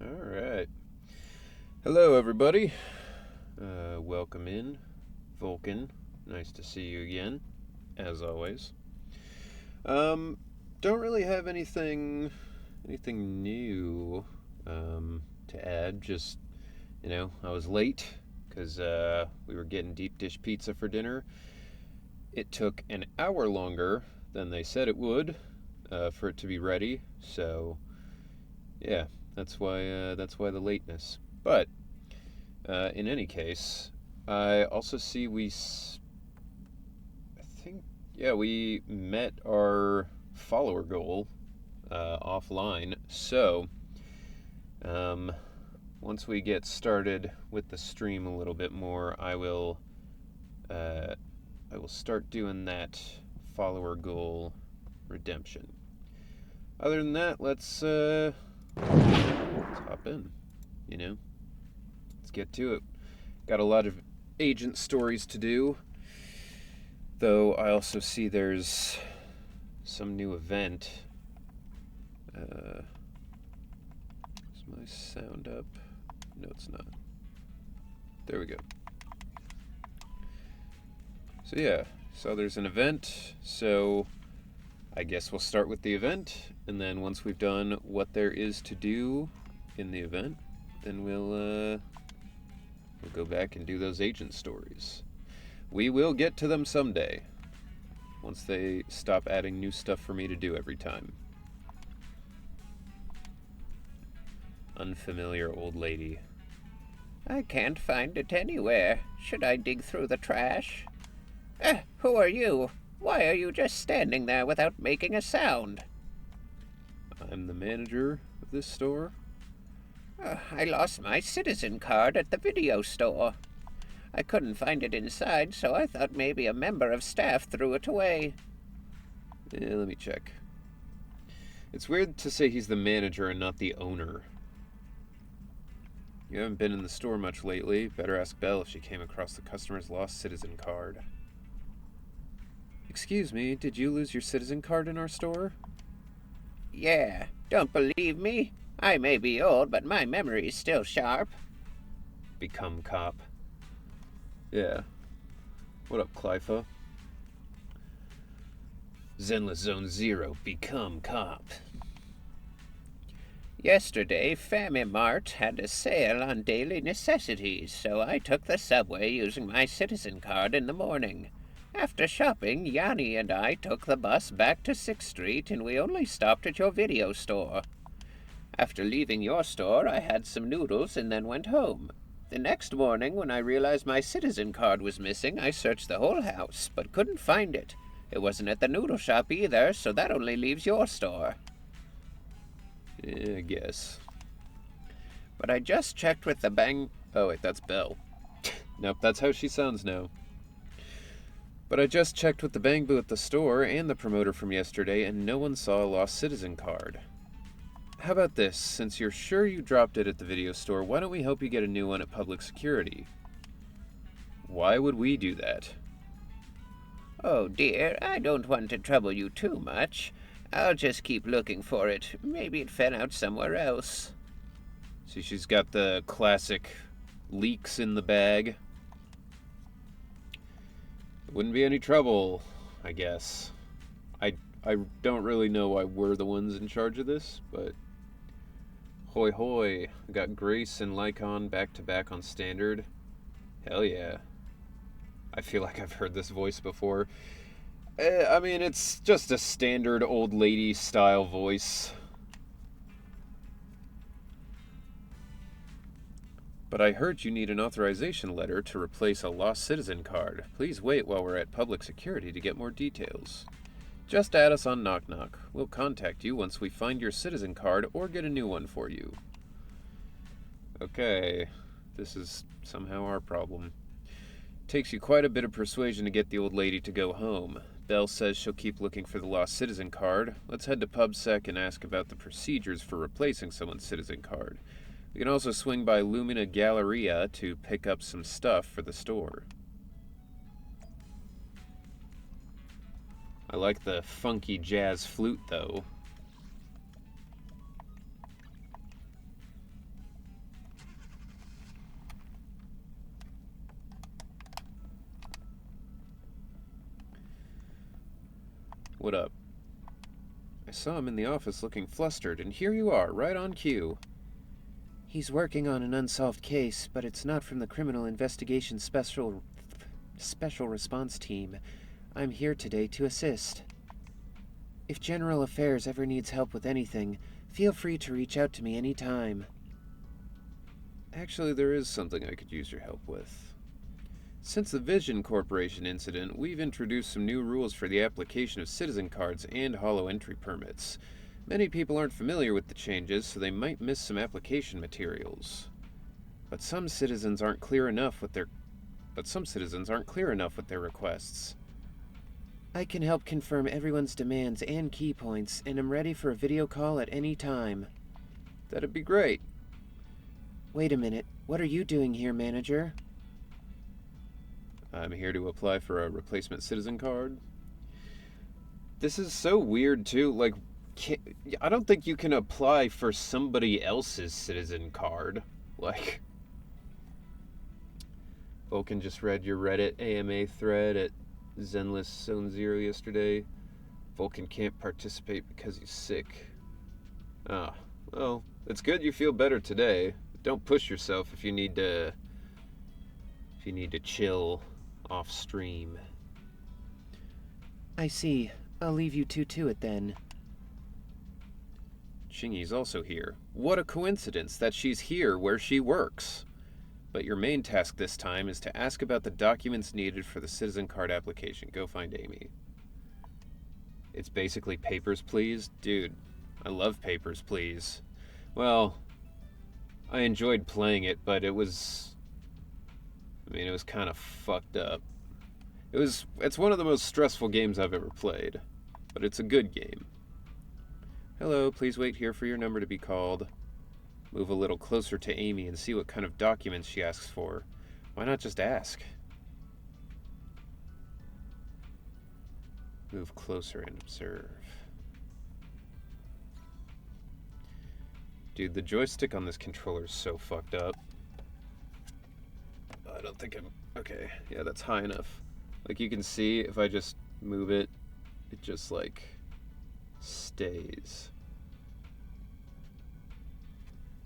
All right. Hello, everybody. Welcome in, Vulcan. Nice to see you again, as always. Um, don't really have anything new to add. Just I was late because we were getting deep dish pizza for dinner. It took an hour longer than they said it would for it to be ready. So yeah, that's why the lateness. But in any case, I also see I think, yeah, we met our follower goal offline. So, um, once we get started with the stream a little bit more, uh, I will start doing that follower goal redemption. Other than that, let's hop in. You know, let's get to it. Got a lot of agent stories to do. Though I also see there's some new event. Is my sound up? No, it's not. There we go. So yeah, so there's an event. So I guess we'll start with the event, and then once we've done what there is to do in the event, then we'll go back and do those agent stories. We will get to them someday, once they stop adding new stuff for me to do every time. Unfamiliar old lady. I can't find it anywhere. Should I dig through the trash? Who are you? Why are you just standing there without making a sound? I'm the manager of this store. I lost my citizen card at the video store. I couldn't find it inside, so I thought maybe a member of staff threw it away. Let me check. It's weird to say he's the manager and not the owner. You haven't been in the store much lately. Better ask Belle if she came across the customer's lost citizen card. Excuse me, did you lose your citizen card in our store? Yeah, don't believe me? I may be old, but my memory's still sharp. Become cop. Yeah. What up, Clypha? Zenless Zone Zero, become cop. Yesterday, Family Mart had a sale on daily necessities, so I took the subway using my citizen card in the morning. After shopping, Yanni and I took the bus back to 6th Street, and we only stopped at your video store. After leaving your store, I had some noodles and then went home. The next morning, when I realized my citizen card was missing, I searched the whole house, but couldn't find it. It wasn't at the noodle shop either, so that only leaves your store. Yeah, I guess. But I just checked with the bank. Oh, wait, that's Belle. Nope, that's how she sounds now. But I just checked with the bang boo at the store and the promoter from yesterday, and no one saw a lost citizen card. How about this? Since you're sure you dropped it at the video store, why don't we help you get a new one at public security? Why would we do that? Oh dear, I don't want to trouble you too much. I'll just keep looking for it. Maybe it fell out somewhere else. See, she's got the classic leaks in the bag. Wouldn't be any trouble, I guess. I don't really know why we're the ones in charge of this, but hoy hoy, got Grace and Lycon back to back on standard. Hell yeah. I feel like I've heard this voice before. I mean, it's just a standard old lady style voice. But I heard you need an authorization letter to replace a lost citizen card. Please wait while we're at public security to get more details. Just add us on Knock Knock. We'll contact you once we find your citizen card or get a new one for you. Okay, this is somehow our problem. Takes you quite a bit of persuasion to get the old lady to go home. Belle says she'll keep looking for the lost citizen card. Let's head to PubSec and ask about the procedures for replacing someone's citizen card. We can also swing by Lumina Galleria to pick up some stuff for the store. I like the funky jazz flute, though. What up? I saw him in the office looking flustered, and here you are, right on cue. He's working on an unsolved case, but it's not from the Criminal Investigation Special Response Team. I'm here today to assist. If General Affairs ever needs help with anything, feel free to reach out to me anytime. Actually, there is something I could use your help with. Since the Vision Corporation incident, we've introduced some new rules for the application of citizen cards and holo entry permits. Many people aren't familiar with the changes, so they might miss some application materials. But some citizens aren't clear enough with their requests. I can help confirm everyone's demands and key points, and I'm ready for a video call at any time. That'd be great. Wait a minute, what are you doing here, manager? I'm here to apply for a replacement citizen card. This is so weird, too. Like, I don't think you can apply for somebody else's citizen card. Like, Vulcan just read your Reddit AMA thread at Zenless Zone Zero yesterday. Vulcan can't participate because he's sick. Ah, well, it's good you feel better today. Don't push yourself if you need to chill off stream. I see. I'll leave you two to it then. Chingy's also here. What a coincidence that she's here where she works. But your main task this time is to ask about the documents needed for the citizen card application. Go find Amy. It's basically Papers, Please? Dude, I love Papers, Please. Well, I enjoyed playing it, but it was kind of fucked up. It's one of the most stressful games I've ever played, but it's a good game. Hello, please wait here for your number to be called. Move a little closer to Amy and see what kind of documents she asks for. Why not just ask? Move closer and observe. Dude, the joystick on this controller is so fucked up. I don't think I'm... Okay, yeah, that's high enough. Like, you can see, if I just move it, it just, like, stays.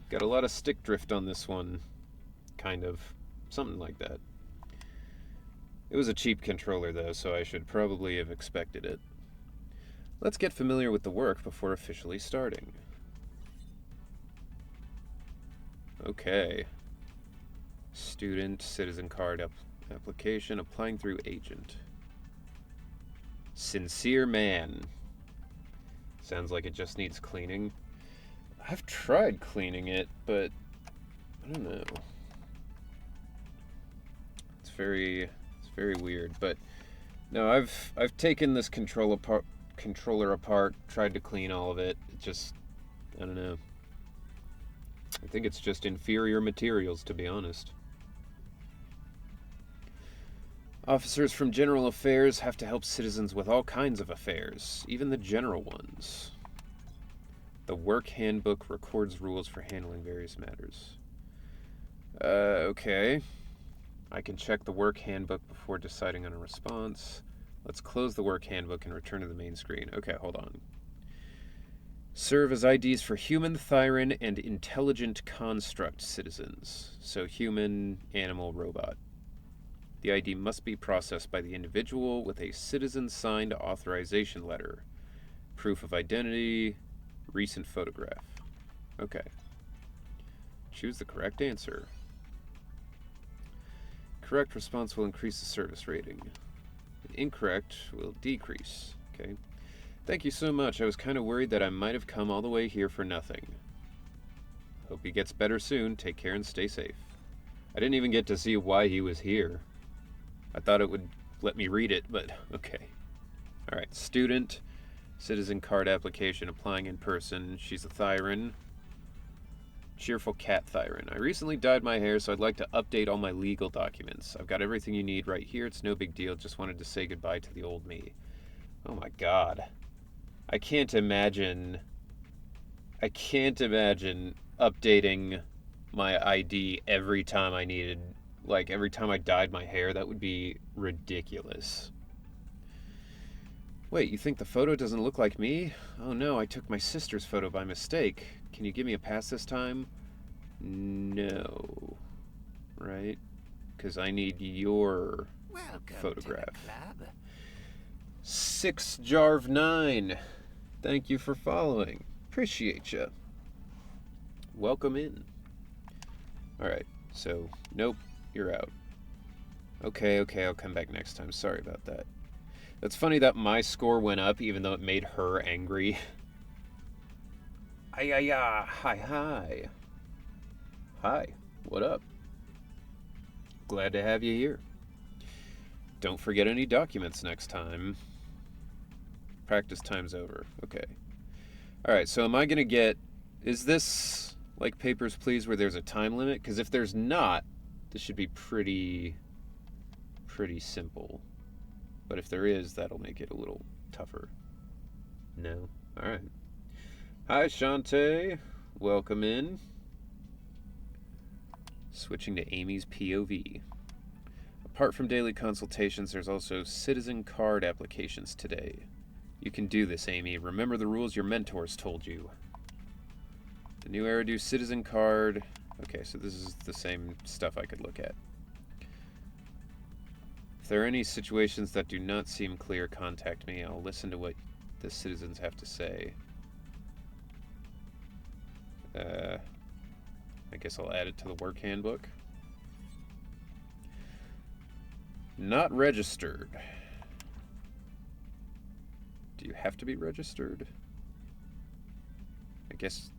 Got a lot of stick drift on this one. Kind of. Something like that. It was a cheap controller, though, so I should probably have expected it. Let's get familiar with the work before officially starting. Okay. Student, citizen card application, applying through agent. Sincere man. Sounds like it just needs cleaning. I've tried cleaning it, but I don't know. It's very weird, but no, I've taken this controller apart, tried to clean all of it. It just, I don't know. I think it's just inferior materials, to be honest. Officers from General Affairs have to help citizens with all kinds of affairs, even the general ones. The work handbook records rules for handling various matters. Okay. I can check the work handbook before deciding on a response. Let's close the work handbook and return to the main screen. Okay, hold on. Serve as IDs for human, Thyran, and intelligent construct citizens. So human, animal, robot. The ID must be processed by the individual with a citizen-signed authorization letter. Proof of identity, recent photograph. Okay. Choose the correct answer. Correct response will increase the service rating. Incorrect will decrease. Okay. Thank you so much. I was kind of worried that I might have come all the way here for nothing. Hope he gets better soon. Take care and stay safe. I didn't even get to see why he was here. I thought it would let me read it, but okay. Alright, student, citizen card application, applying in person. She's a Thyran. Cheerful cat Thyran. I recently dyed my hair, so I'd like to update all my legal documents. I've got everything you need right here. It's no big deal. Just wanted to say goodbye to the old me. Oh my god. I can't imagine updating my ID every time I needed, every time I dyed my hair. That would be ridiculous. Wait, you think the photo doesn't look like me? Oh no, I took my sister's photo by mistake. Can you give me a pass this time? No. Right? Because I need your photograph. To the club. 6Jarv9. Thank you for following. Appreciate ya. Welcome in. Alright, so, nope, you're out. Okay, I'll come back next time. Sorry about that. That's funny that my score went up even though it made her angry. Hi. Hi, what up? Glad to have you here. Don't forget any documents next time. Practice time's over. Okay. Alright, so am I gonna get... Is this like Papers, Please, where there's a time limit? Because if there's not, this should be pretty simple. But if there is, that'll make it a little tougher. No? Alright. Hi, Shantae. Welcome in. Switching to Amy's POV. Apart from daily consultations, there's also citizen card applications today. You can do this, Amy. Remember the rules your mentors told you. The new Eridu citizen card. Okay, so this is the same stuff I could look at. If there are any situations that do not seem clear, contact me. I'll listen to what the citizens have to say. I guess I'll add it to the work handbook. Not registered. Do you have to be registered? I guess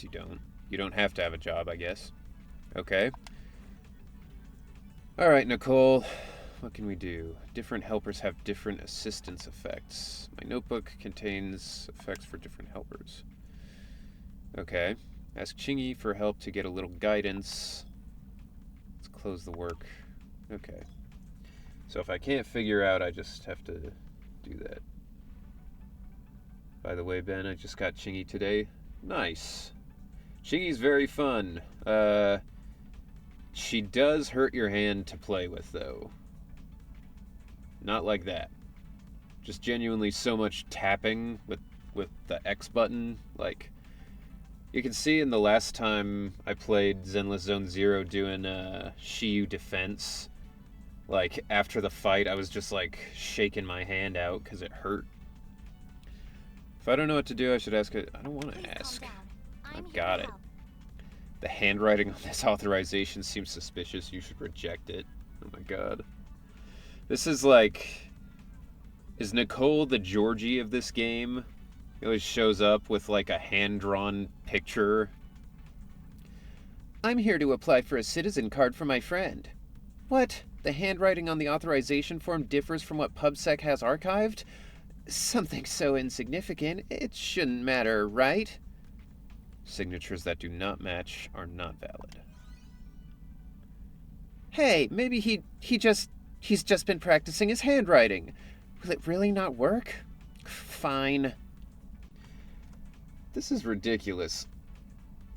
you don't. You don't have to have a job, I guess. Okay. Alright, Nicole. What can we do? Different helpers have different assistance effects. My notebook contains effects for different helpers. Okay. Ask Chingy for help to get a little guidance. Let's close the work. Okay. So if I can't figure out, I just have to do that. By the way, Ben, I just got Chingy today. Nice. Chingy's very fun. She does hurt your hand to play with, though. Not like that. Just genuinely so much tapping with the X button. Like, you can see in the last time I played Zenless Zone Zero doing Shiyu defense, like, after the fight, I was just, like, shaking my hand out because it hurt. If I don't know what to do, I should ask it. I don't want to ask. I've got it. The handwriting on this authorization seems suspicious. You should reject it. Oh my god. This is like... Is Nicole the Georgie of this game? He always shows up with like a hand-drawn picture. I'm here to apply for a citizen card for my friend. What? The handwriting on the authorization form differs from what PubSec has archived? Something so insignificant, it shouldn't matter, right? Signatures that do not match are not valid. Hey, maybe he's just been practicing his handwriting. Will it really not work? Fine. This is ridiculous.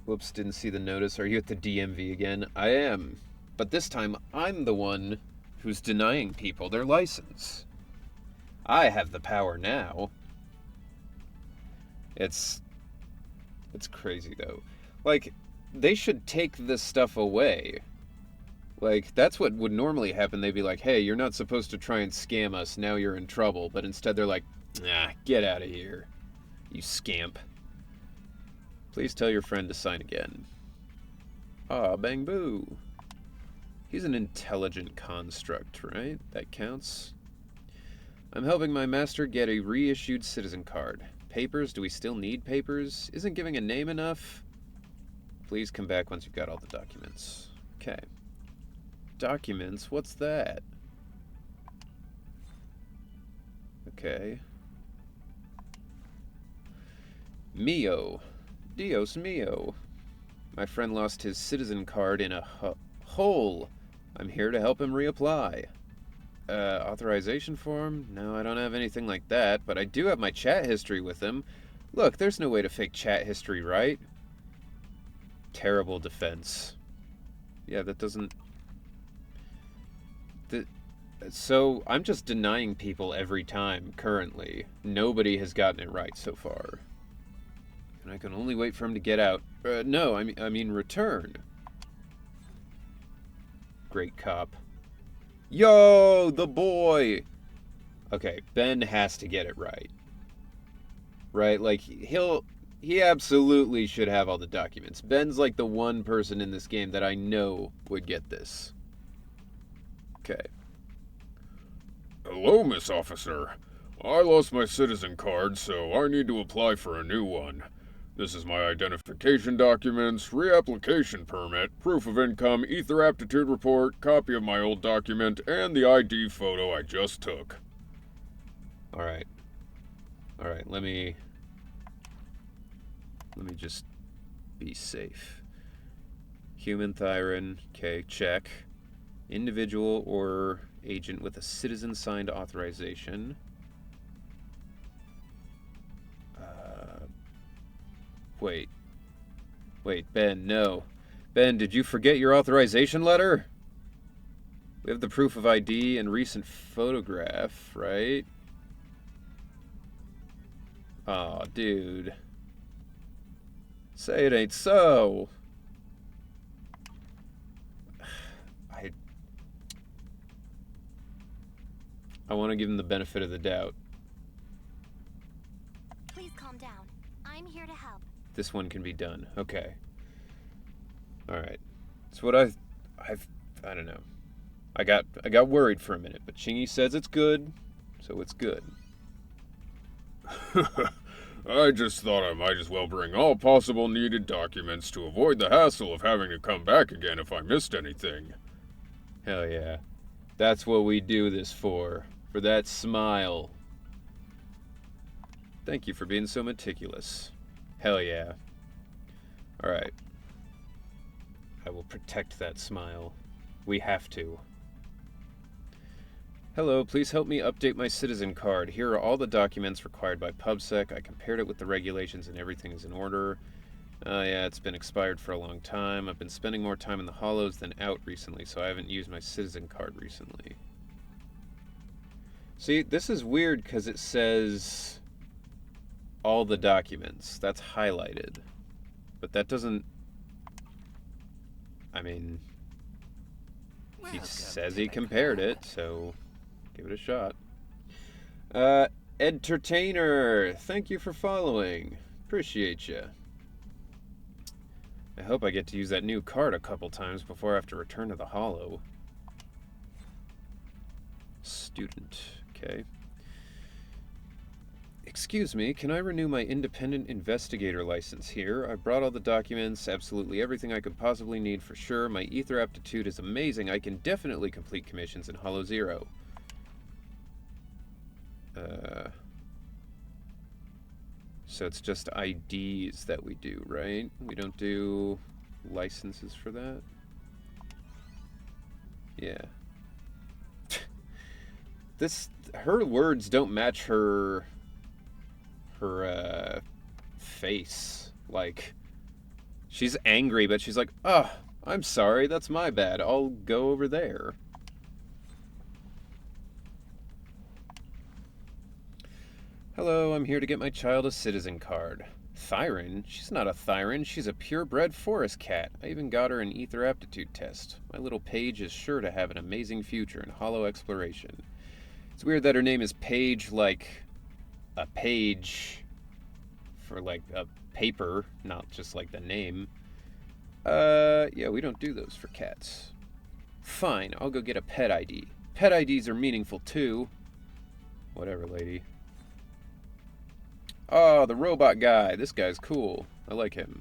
Whoops, didn't see the notice. Are you at the DMV again? I am. But this time, I'm the one who's denying people their license. I have the power now. It's crazy, though. Like, they should take this stuff away. Like, that's what would normally happen. They'd be like, hey, you're not supposed to try and scam us. Now you're in trouble. But instead they're like, nah, get out of here, you scamp. Please tell your friend to sign again. Ah, bang boo. He's an intelligent construct, right? That counts. I'm helping my master get a reissued citizen card. Papers? Do we still need papers? Isn't giving a name enough? Please come back once you've got all the documents. Okay. Documents? What's that? Okay. Mio. Dios mio. My friend lost his citizen card in a hole. I'm here to help him reapply. Authorization form? No, I don't have anything like that, but I do have my chat history with him. Look, there's no way to fake chat history, right? Terrible defense. Yeah, that doesn't... So I'm just denying people every time currently. Nobody has gotten it right so far. And I can only wait for him to get out. No, I mean return. Great cop. Yo, the boy! Okay, Ben has to get it right. Right? Like, he absolutely should have all the documents. Ben's like the one person in this game that I know would get this. Okay. Hello, Miss Officer. I lost my citizen card, so I need to apply for a new one. This is my identification documents, reapplication permit, proof of income, ether aptitude report, copy of my old document, and the ID photo I just took. Alright. Alright, let me just be safe. Human Thyron, okay, check. Individual or agent with a citizen-signed authorization. Wait, Ben, no. Ben, did you forget your authorization letter? We have the proof of ID and recent photograph, right? Aw, dude. Say it ain't so. I want to give him the benefit of the doubt. Please calm down. I'm here to help. This one can be done. Okay. Alright. It's what I don't know. I got worried for a minute, but Chingy says it's good, so it's good. I just thought I might as well bring all possible needed documents to avoid the hassle of having to come back again if I missed anything. Hell yeah. That's what we do this for. For that smile. Thank you for being so meticulous. Hell yeah. Alright. I will protect that smile. We have to. Hello, please help me update my citizen card. Here are all the documents required by PubSec. I compared it with the regulations and everything is in order. Yeah, it's been expired for a long time. I've been spending more time in the hollows than out recently, so I haven't used my citizen card recently. See, this is weird because it says all the documents. That's highlighted. But that doesn't... I mean... He says he compared it, so give it a shot. Entertainer, thank you for following. Appreciate you. I hope I get to use that new card a couple times before I have to return to the hollow. Student, okay. Excuse me, can I renew my independent investigator license here? I brought all the documents, absolutely everything I could possibly need for sure. My ether aptitude is amazing. I can definitely complete commissions in Hollow Zero. So it's just IDs that we do, right? We don't do licenses for that? Yeah. Her words don't match her face. Like, she's angry, but she's like, oh, I'm sorry, that's my bad. I'll go over there. Hello, I'm here to get my child a citizen card. Thyron? She's not a Thyron, she's a purebred forest cat. I even got her an ether aptitude test. My little Paige is sure to have an amazing future in hollow exploration. It's weird that her name is Paige, like a page for like a paper, not just like the name. Yeah, we don't do those for cats. Fine, I'll go get a pet ID. Pet IDs are meaningful too. Whatever, lady. Oh, the robot guy. This guy's cool. I like him.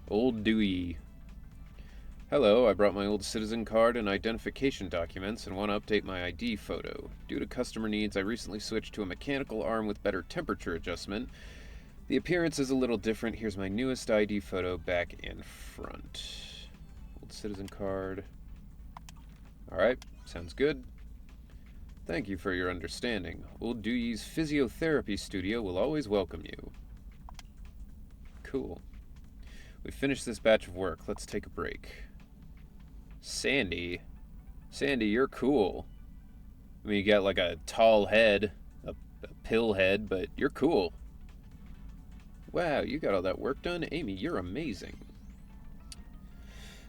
Old Dewey. Hello, I brought my old citizen card and identification documents and want to update my ID photo. Due to customer needs, I recently switched to a mechanical arm with better temperature adjustment. The appearance is a little different. Here's my newest ID photo back and front. Old citizen card. Alright, sounds good. Thank you for your understanding. Old Dewey's physiotherapy studio will always welcome you. Cool. We finished this batch of work. Let's take a break. Sandy? Sandy, you're cool. I mean, you got like a tall head, a pill head, but you're cool. Wow, you got all that work done? Amy, you're amazing.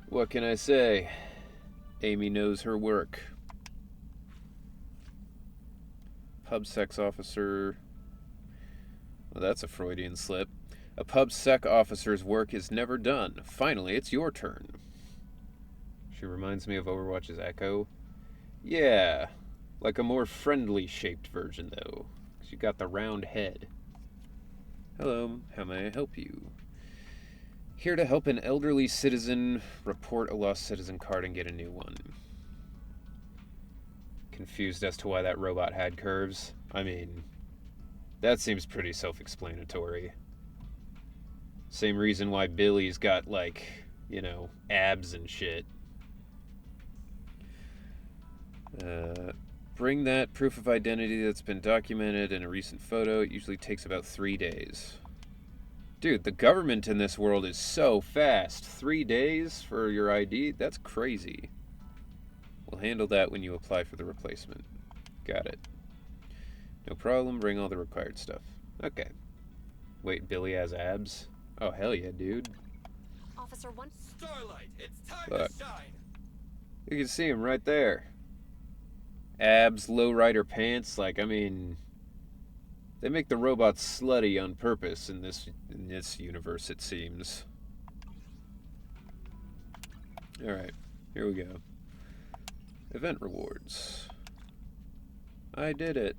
What can I say? Amy knows her work. Pub sex officer. Well, that's a Freudian slip. A pub sec officer's work is never done. Finally, it's your turn. She reminds me of Overwatch's Echo. Yeah, like a more friendly shaped version, though. She got the round head. Hello, how may I help you? Here to help an elderly citizen report a lost citizen card and get a new one. Confused as to why that robot had curves? I mean, that seems pretty self-explanatory. Same reason why Billy's got, like, you know, abs and shit. Bring that proof of identity that's been documented in a recent photo. It usually takes about 3 days. Dude, the government in this world is so fast. 3 days for your ID? That's crazy. We'll handle that when you apply for the replacement. Got it. No problem, bring all the required stuff. Okay. Wait, Billy has abs? Oh, hell yeah, dude. Officer 1. Starlight, it's time Look. to shine. You can see him right there. Abs, lowrider pants, like, I mean... They make the robots slutty on purpose in this universe, it seems. Alright, here we go. Event rewards. I did it.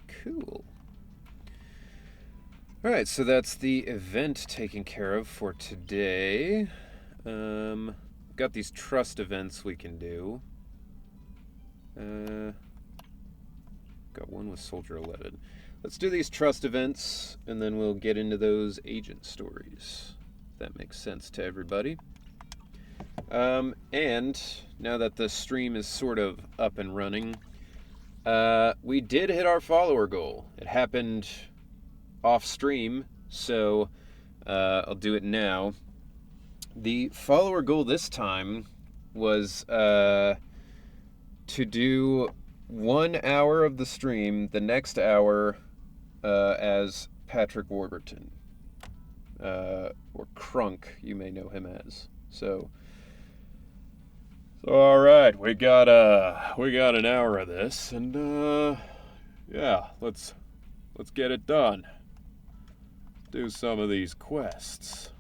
Cool. Alright, so that's the event taken care of for today. Got these trust events we can do. Got one with Soldier 11. Let's do these trust events, and then we'll get into those agent stories. If that makes sense to everybody. And now that the stream is sort of up and running, we did hit our follower goal. It happened off stream, so I'll do it now. The follower goal this time was to do 1 hour of the stream, the next hour as Patrick Warburton, or Crunk, you may know him as. So all right, we got an hour of this, and yeah, let's get it done. Do some of these quests.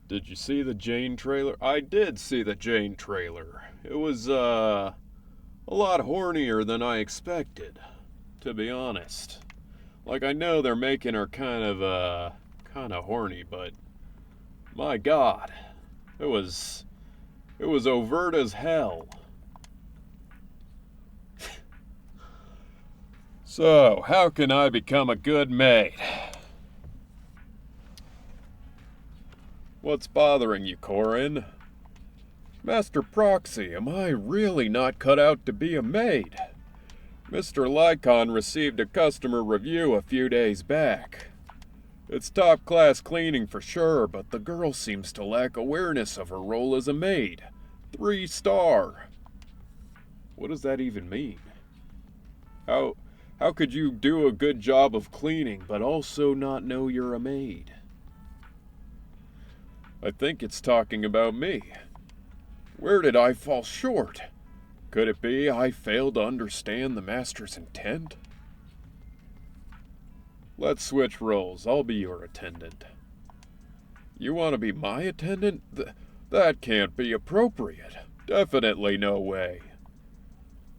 Did you see the Jane trailer? I did see the Jane trailer. It was a lot hornier than I expected, to be honest. Like, I know they're making her kind of horny, but my God, it was overt as hell. So, how can I become a good maid? What's bothering you, Corin? Master Proxy, am I really not cut out to be a maid? Mr. Lycon received a customer review a few days back. It's top-class cleaning for sure, but the girl seems to lack awareness of her role as a maid. 3-star. What does that even mean? How could you do a good job of cleaning, but also not know you're a maid? I think it's talking about me. Where did I fall short? Could it be I failed to understand the master's intent? Let's switch roles. I'll be your attendant. You want to be my attendant? That can't be appropriate. Definitely no way.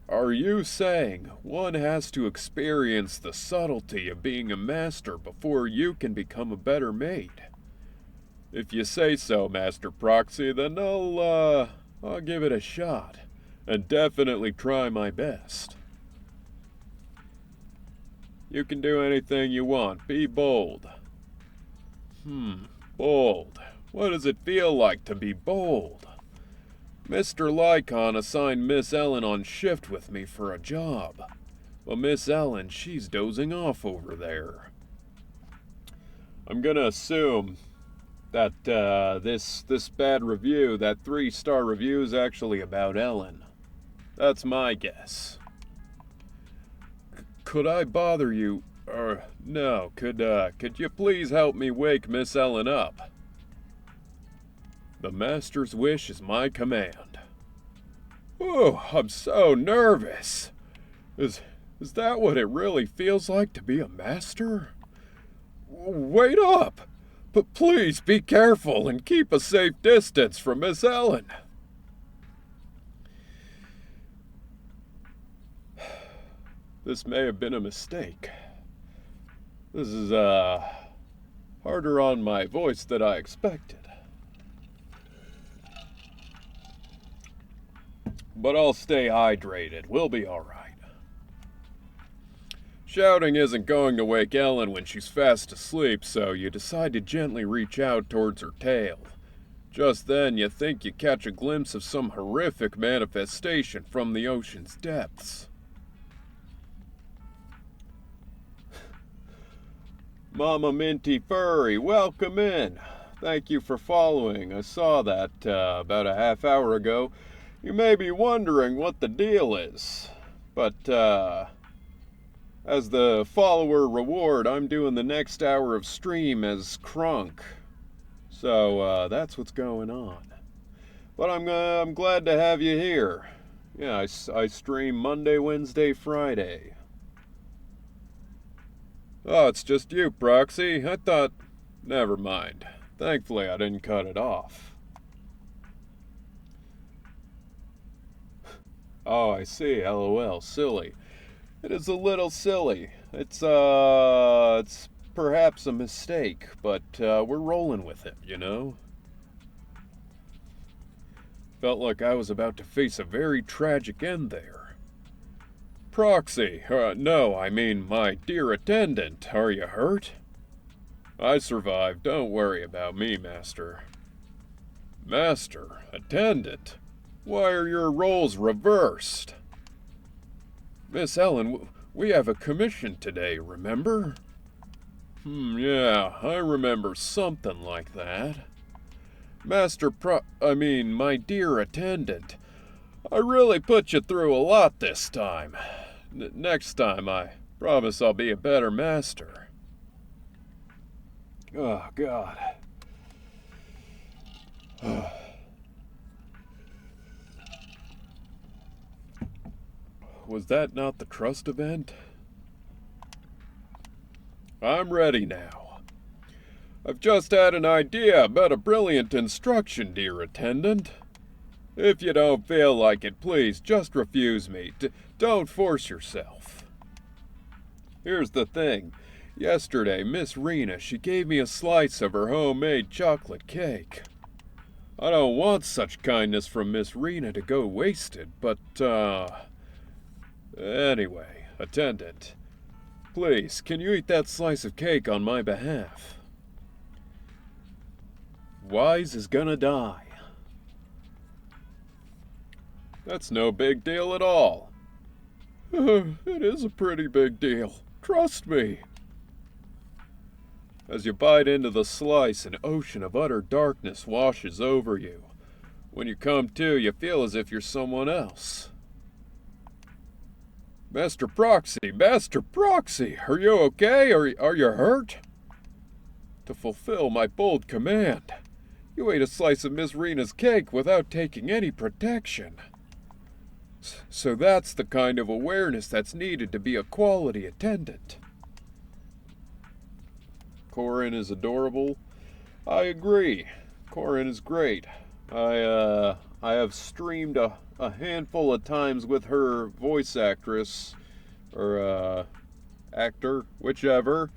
Are you saying one has to experience the subtlety of being a master before you can become a better maid? If you say so, Master Proxy, then I'll give it a shot, and definitely try my best. You can do anything you want. Be bold. Bold. What does it feel like to be bold? Mr. Lycon assigned Miss Ellen on shift with me for a job. But Miss Ellen, she's dozing off over there. I'm gonna assume that this bad review, that 3-star review, is actually about Ellen. That's my guess. Could I bother you? No. Could you please help me wake Miss Ellen up? The Master's wish is my command. Oh, I'm so nervous. Is that what it really feels like to be a master? Wait up! But please be careful and keep a safe distance from Miss Ellen. This may have been a mistake. This is, harder on my voice than I expected. But I'll stay hydrated. We'll be alright. Shouting isn't going to wake Ellen when she's fast asleep, so you decide to gently reach out towards her tail. Just then, you think you catch a glimpse of some horrific manifestation from the ocean's depths. Mama Minty Furry, welcome in. Thank you for following. I saw that about a half hour ago. You may be wondering what the deal is, but as the follower reward, I'm doing the next hour of stream as Crunk. So that's what's going on. But I'm glad to have you here. Yeah, I stream Monday, Wednesday, Friday. Oh, it's just you, Proxy. I thought... Never mind. Thankfully, I didn't cut it off. Oh, I see. LOL. Silly. It is a little silly. It's perhaps a mistake, but we're rolling with it, you know? Felt like I was about to face a very tragic end there. Proxy, no, I mean my dear attendant, are you hurt? I survived, don't worry about me, Master. Master, attendant? Why are your roles reversed? Miss Ellen, we have a commission today, remember? Yeah, I remember something like that. My dear attendant, I really put you through a lot this time. Next time, I promise I'll be a better master. Oh, God. Was that not the trust event? I'm ready now. I've just had an idea about a brilliant instruction, dear attendant. If you don't feel like it, please just refuse me. Don't force yourself. Here's the thing. Yesterday, Miss Rena, she gave me a slice of her homemade chocolate cake. I don't want such kindness from Miss Rena to go wasted, but, anyway, attendant, please, can you eat that slice of cake on my behalf? Wise is gonna die. That's no big deal at all. It is a pretty big deal. Trust me. As you bite into the slice, an ocean of utter darkness washes over you. When you come to, you feel as if you're someone else. Master Proxy, are you okay? Are you hurt? To fulfill my bold command, you ate a slice of Miss Rena's cake without taking any protection. So that's the kind of awareness that's needed to be a quality attendant. Corin is adorable. I agree. Corin is great. I have streamed a handful of times with her voice actress, or actor, whichever.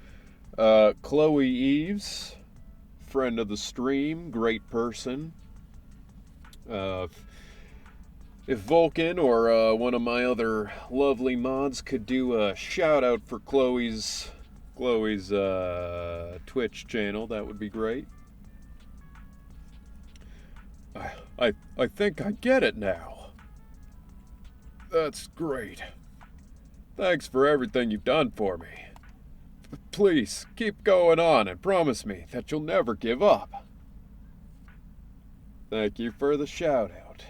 Chloe Eves, friend of the stream, great person. If Vulcan or one of my other lovely mods could do a shout out for Chloe's Twitch channel, that would be great. I think I get it now. That's great. Thanks for everything you've done for me. Please, keep going on and promise me that you'll never give up. Thank you for the shout-out.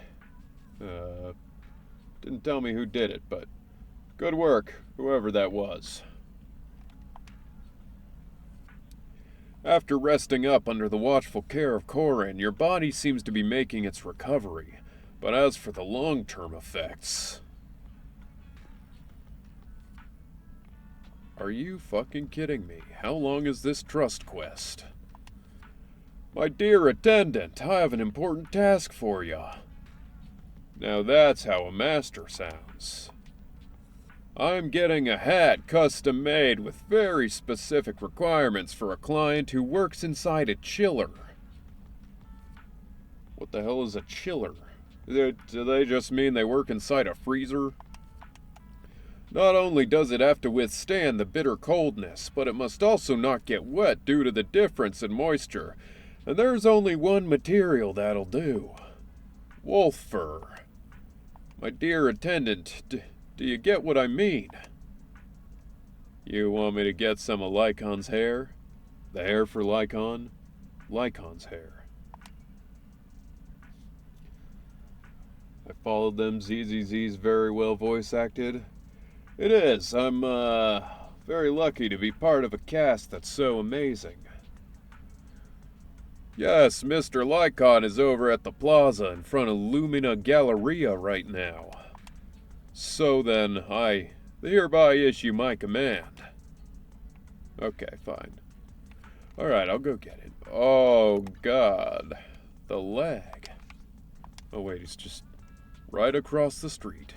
Didn't tell me who did it, but good work, whoever that was. After resting up under the watchful care of Corin, your body seems to be making its recovery. But as for the long-term effects... Are you fucking kidding me? How long is this trust quest? My dear attendant, I have an important task for ya. Now that's how a master sounds. I'm getting a hat custom made with very specific requirements for a client who works inside a chiller. What the hell is a chiller? Do they just mean they work inside a freezer? Not only does it have to withstand the bitter coldness, but it must also not get wet due to the difference in moisture. And there's only one material that'll do. Wolf fur. My dear attendant, do you get what I mean? You want me to get some of Lycon's hair? The hair for Lycon? Lycon's hair. I followed them ZZZ's very well voice acted. It is. I'm, very lucky to be part of a cast that's so amazing. Yes, Mr. Lycon is over at the plaza in front of Lumina Galleria right now. So then, I hereby issue my command. Okay, fine. Alright, I'll go get it. Oh, God. The lag. Oh, wait, he's just right across the street.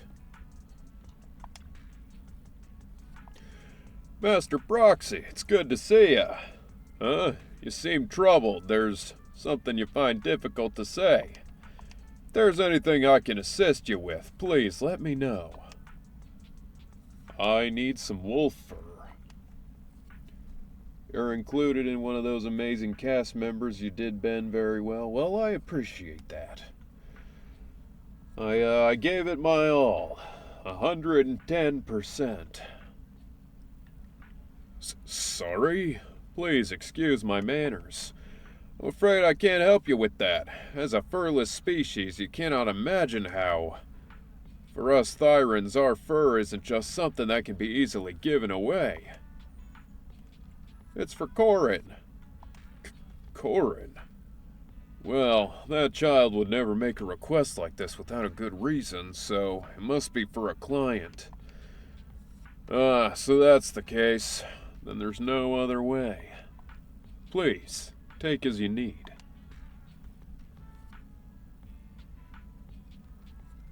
Master Proxy, it's good to see ya. Huh? You seem troubled. There's something you find difficult to say. If there's anything I can assist you with, please let me know. I need some wolf fur. You're included in one of those amazing cast members you did Ben very well. Well, I appreciate that. I gave it my all. 110%. Sorry? Please excuse my manners. I'm afraid I can't help you with that. As a furless species, you cannot imagine how... For us Thyrans, our fur isn't just something that can be easily given away. It's for Corin. Corin? Well, that child would never make a request like this without a good reason, so it must be for a client. Ah, so that's the case. Then there's no other way. Please, take as you need.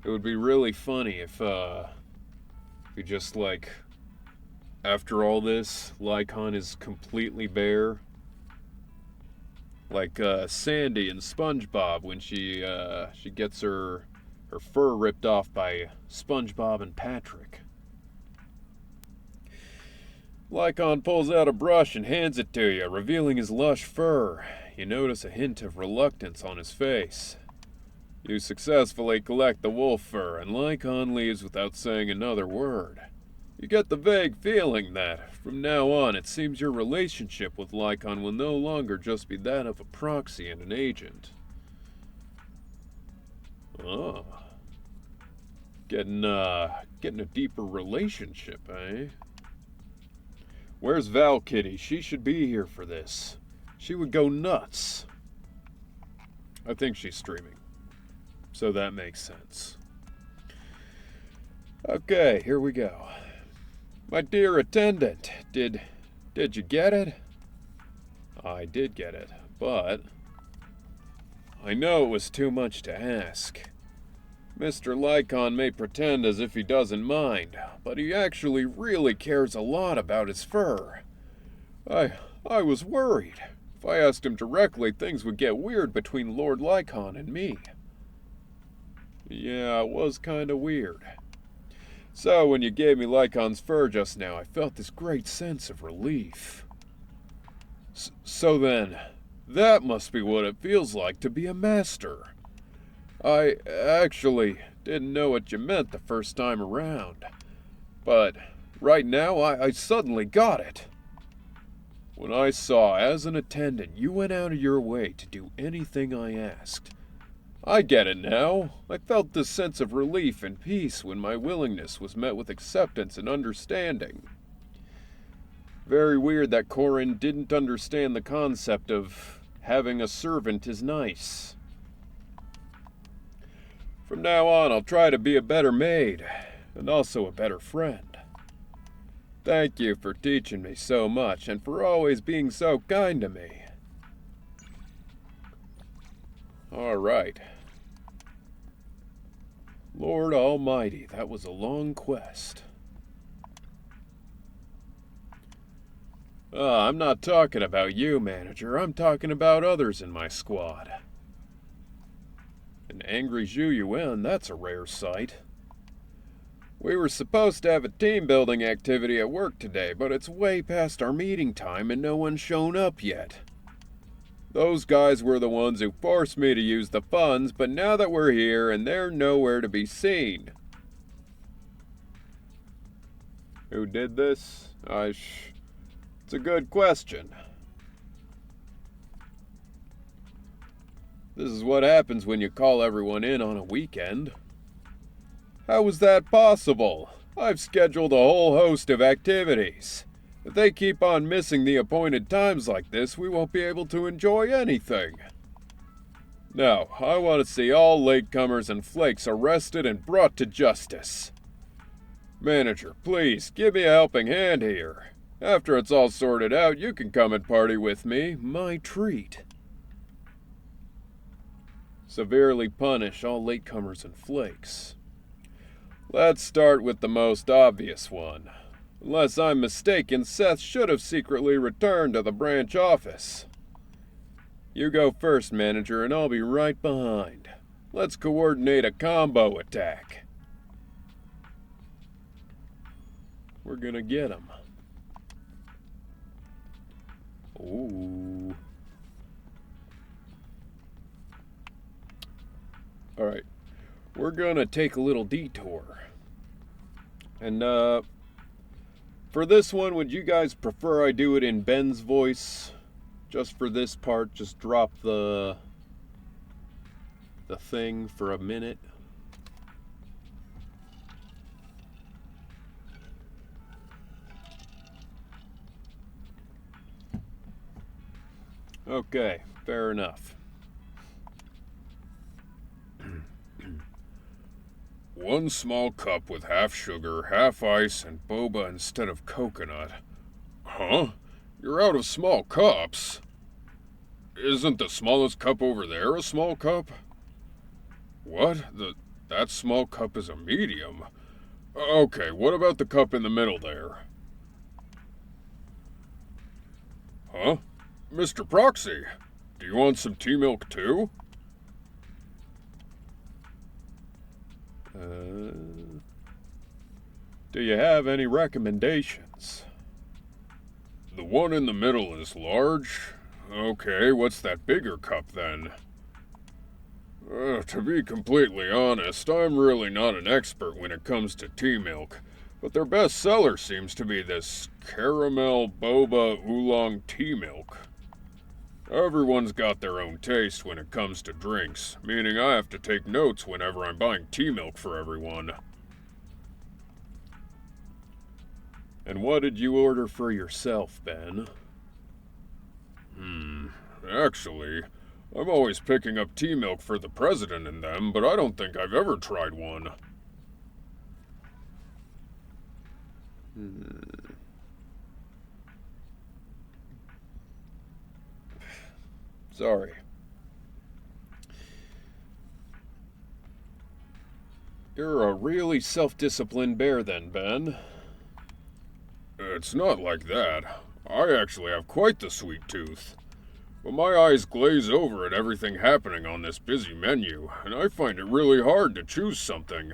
It would be really funny if we just, like, after all this, Lycon is completely bare. Like, Sandy in SpongeBob when she gets her fur ripped off by SpongeBob and Patrick. Lycon pulls out a brush and hands it to you, revealing his lush fur. You notice a hint of reluctance on his face. You successfully collect the wolf fur, and Lycon leaves without saying another word. You get the vague feeling that, from now on, it seems your relationship with Lycon will no longer just be that of a proxy and an agent. Oh. Getting a deeper relationship, eh? Where's Val Kitty? She should be here for this. She would go nuts. I think she's streaming. So that makes sense. Okay, here we go. My dear attendant, did you get it? I did get it, but I know it was too much to ask. Mr. Lycon may pretend as if he doesn't mind, but he actually really cares a lot about his fur. I was worried. If I asked him directly, things would get weird between Lord Lycon and me. Yeah, it was kinda weird. So when you gave me Lycon's fur just now, I felt this great sense of relief. So then, that must be what it feels like to be a master. I actually didn't know what you meant the first time around. But right now, I suddenly got it. When I saw, as an attendant, you went out of your way to do anything I asked, I get it now. I felt this sense of relief and peace when my willingness was met with acceptance and understanding. Very weird that Corin didn't understand the concept of having a servant is nice. From now on, I'll try to be a better maid, and also a better friend. Thank you for teaching me so much, and for always being so kind to me. All right. Lord Almighty, that was a long quest. I'm not talking about you, manager. I'm talking about others in my squad. An angry Zhu Yuan, that's a rare sight. We were supposed to have a team-building activity at work today, but it's way past our meeting time and no one's shown up yet. Those guys were the ones who forced me to use the funds, but now that we're here and they're nowhere to be seen. Who did this? It's a good question. This is what happens when you call everyone in on a weekend. How was that possible? I've scheduled a whole host of activities. If they keep on missing the appointed times like this, we won't be able to enjoy anything. No, I want to see all latecomers and flakes arrested and brought to justice. Manager, please, give me a helping hand here. After it's all sorted out, you can come and party with me. My treat. Severely punish all latecomers and flakes. Let's start with the most obvious one. Unless I'm mistaken, Seth should have secretly returned to the branch office. You go first, manager, and I'll be right behind. Let's coordinate a combo attack. We're gonna get him. Ooh. Alright. We're gonna take a little detour. And, for this one, would you guys prefer I do it in Ben's voice? Just for this part, just drop the thing for a minute. Okay, fair enough. One small cup with half sugar, half ice, and boba instead of coconut. Huh? You're out of small cups? Isn't the smallest cup over there a small cup? What? That small cup is a medium? Okay, what about the cup in the middle there? Huh? Mr. Proxy, do you want some tea milk too? Do you have any recommendations? The one in the middle is large. Okay, what's that bigger cup then? To be completely honest, I'm really not an expert when it comes to tea milk, but their best seller seems to be this caramel boba oolong tea milk. Everyone's got their own taste when it comes to drinks, meaning I have to take notes whenever I'm buying tea milk for everyone. And what did you order for yourself, Ben? Actually, I'm always picking up tea milk for the president and them, but I don't think I've ever tried one. Sorry. You're a really self-disciplined bear then, Ben. It's not like that. I actually have quite the sweet tooth. But my eyes glaze over at everything happening on this busy menu, and I find it really hard to choose something.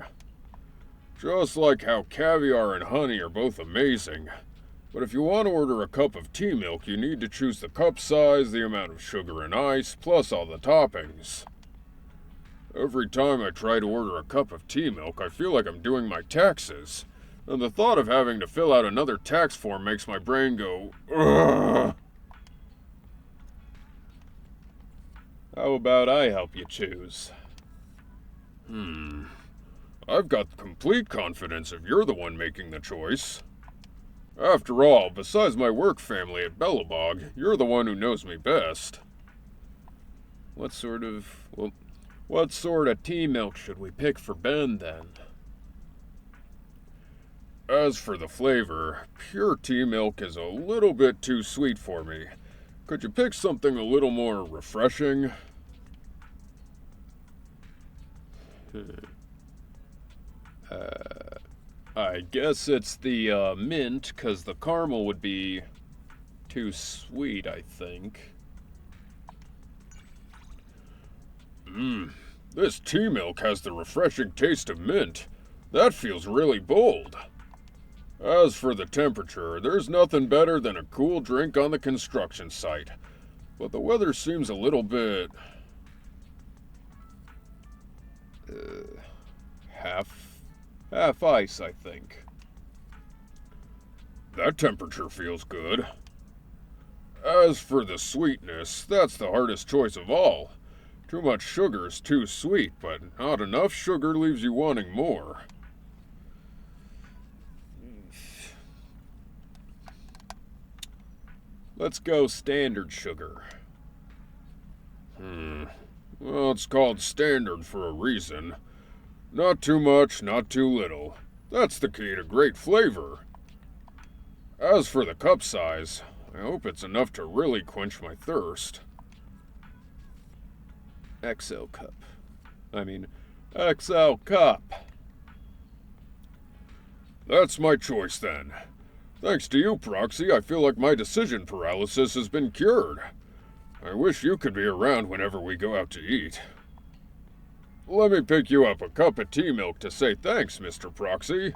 Just like how caviar and honey are both amazing. But if you want to order a cup of tea milk, you need to choose the cup size, the amount of sugar and ice, plus all the toppings. Every time I try to order a cup of tea milk, I feel like I'm doing my taxes. And the thought of having to fill out another tax form makes my brain go, ugh. How about I help you choose? I've got complete confidence if you're the one making the choice. After all, besides my work family at Bellabog, you're the one who knows me best. What sort of tea milk should we pick for Ben, then? As for the flavor, pure tea milk is a little bit too sweet for me. Could you pick something a little more refreshing? I guess it's the mint, 'cause the caramel would be too sweet, I think. This tea milk has the refreshing taste of mint. That feels really bold. As for the temperature, there's nothing better than a cool drink on the construction site. But the weather seems a little bit... half ice, I think. That temperature feels good. As for the sweetness, that's the hardest choice of all. Too much sugar is too sweet, but not enough sugar leaves you wanting more. Let's go standard sugar. Well, it's called standard for a reason. Not too much, not too little. That's the key to great flavor. As for the cup size, I hope it's enough to really quench my thirst. XL cup. XL cup. That's my choice then. Thanks to you, Proxy, I feel like my decision paralysis has been cured. I wish you could be around whenever we go out to eat. Let me pick you up a cup of tea milk to say thanks, Mr. Proxy.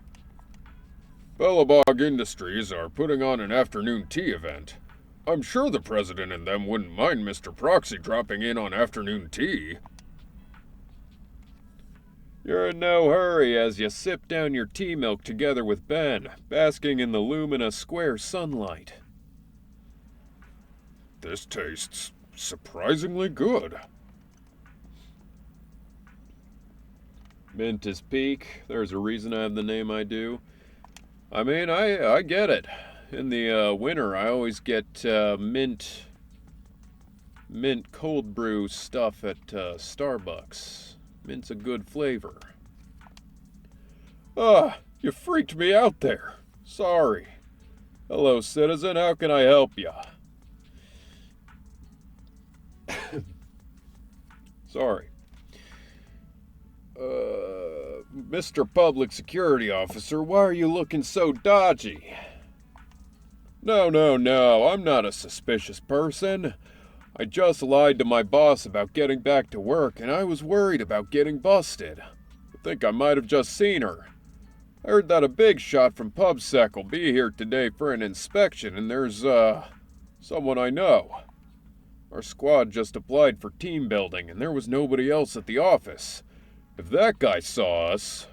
Bellabog Industries are putting on an afternoon tea event. I'm sure the president and them wouldn't mind Mr. Proxy dropping in on afternoon tea. You're in no hurry as you sip down your tea milk together with Ben, basking in the Lumina Square sunlight. This tastes surprisingly good. Mint is peak. There's a reason I have the name I do. I get it. In the winter, I always get mint cold brew stuff at Starbucks. Mint's a good flavor. You freaked me out there. Sorry. Hello, citizen. How can I help you? Sorry. Mr. Public Security Officer, why are you looking so dodgy? No, I'm not a suspicious person. I just lied to my boss about getting back to work, and I was worried about getting busted. I think I might have just seen her. I heard that a big shot from PubSec will be here today for an inspection, and there's, someone I know. Our squad just applied for team building, and there was nobody else at the office. If that guy saw us,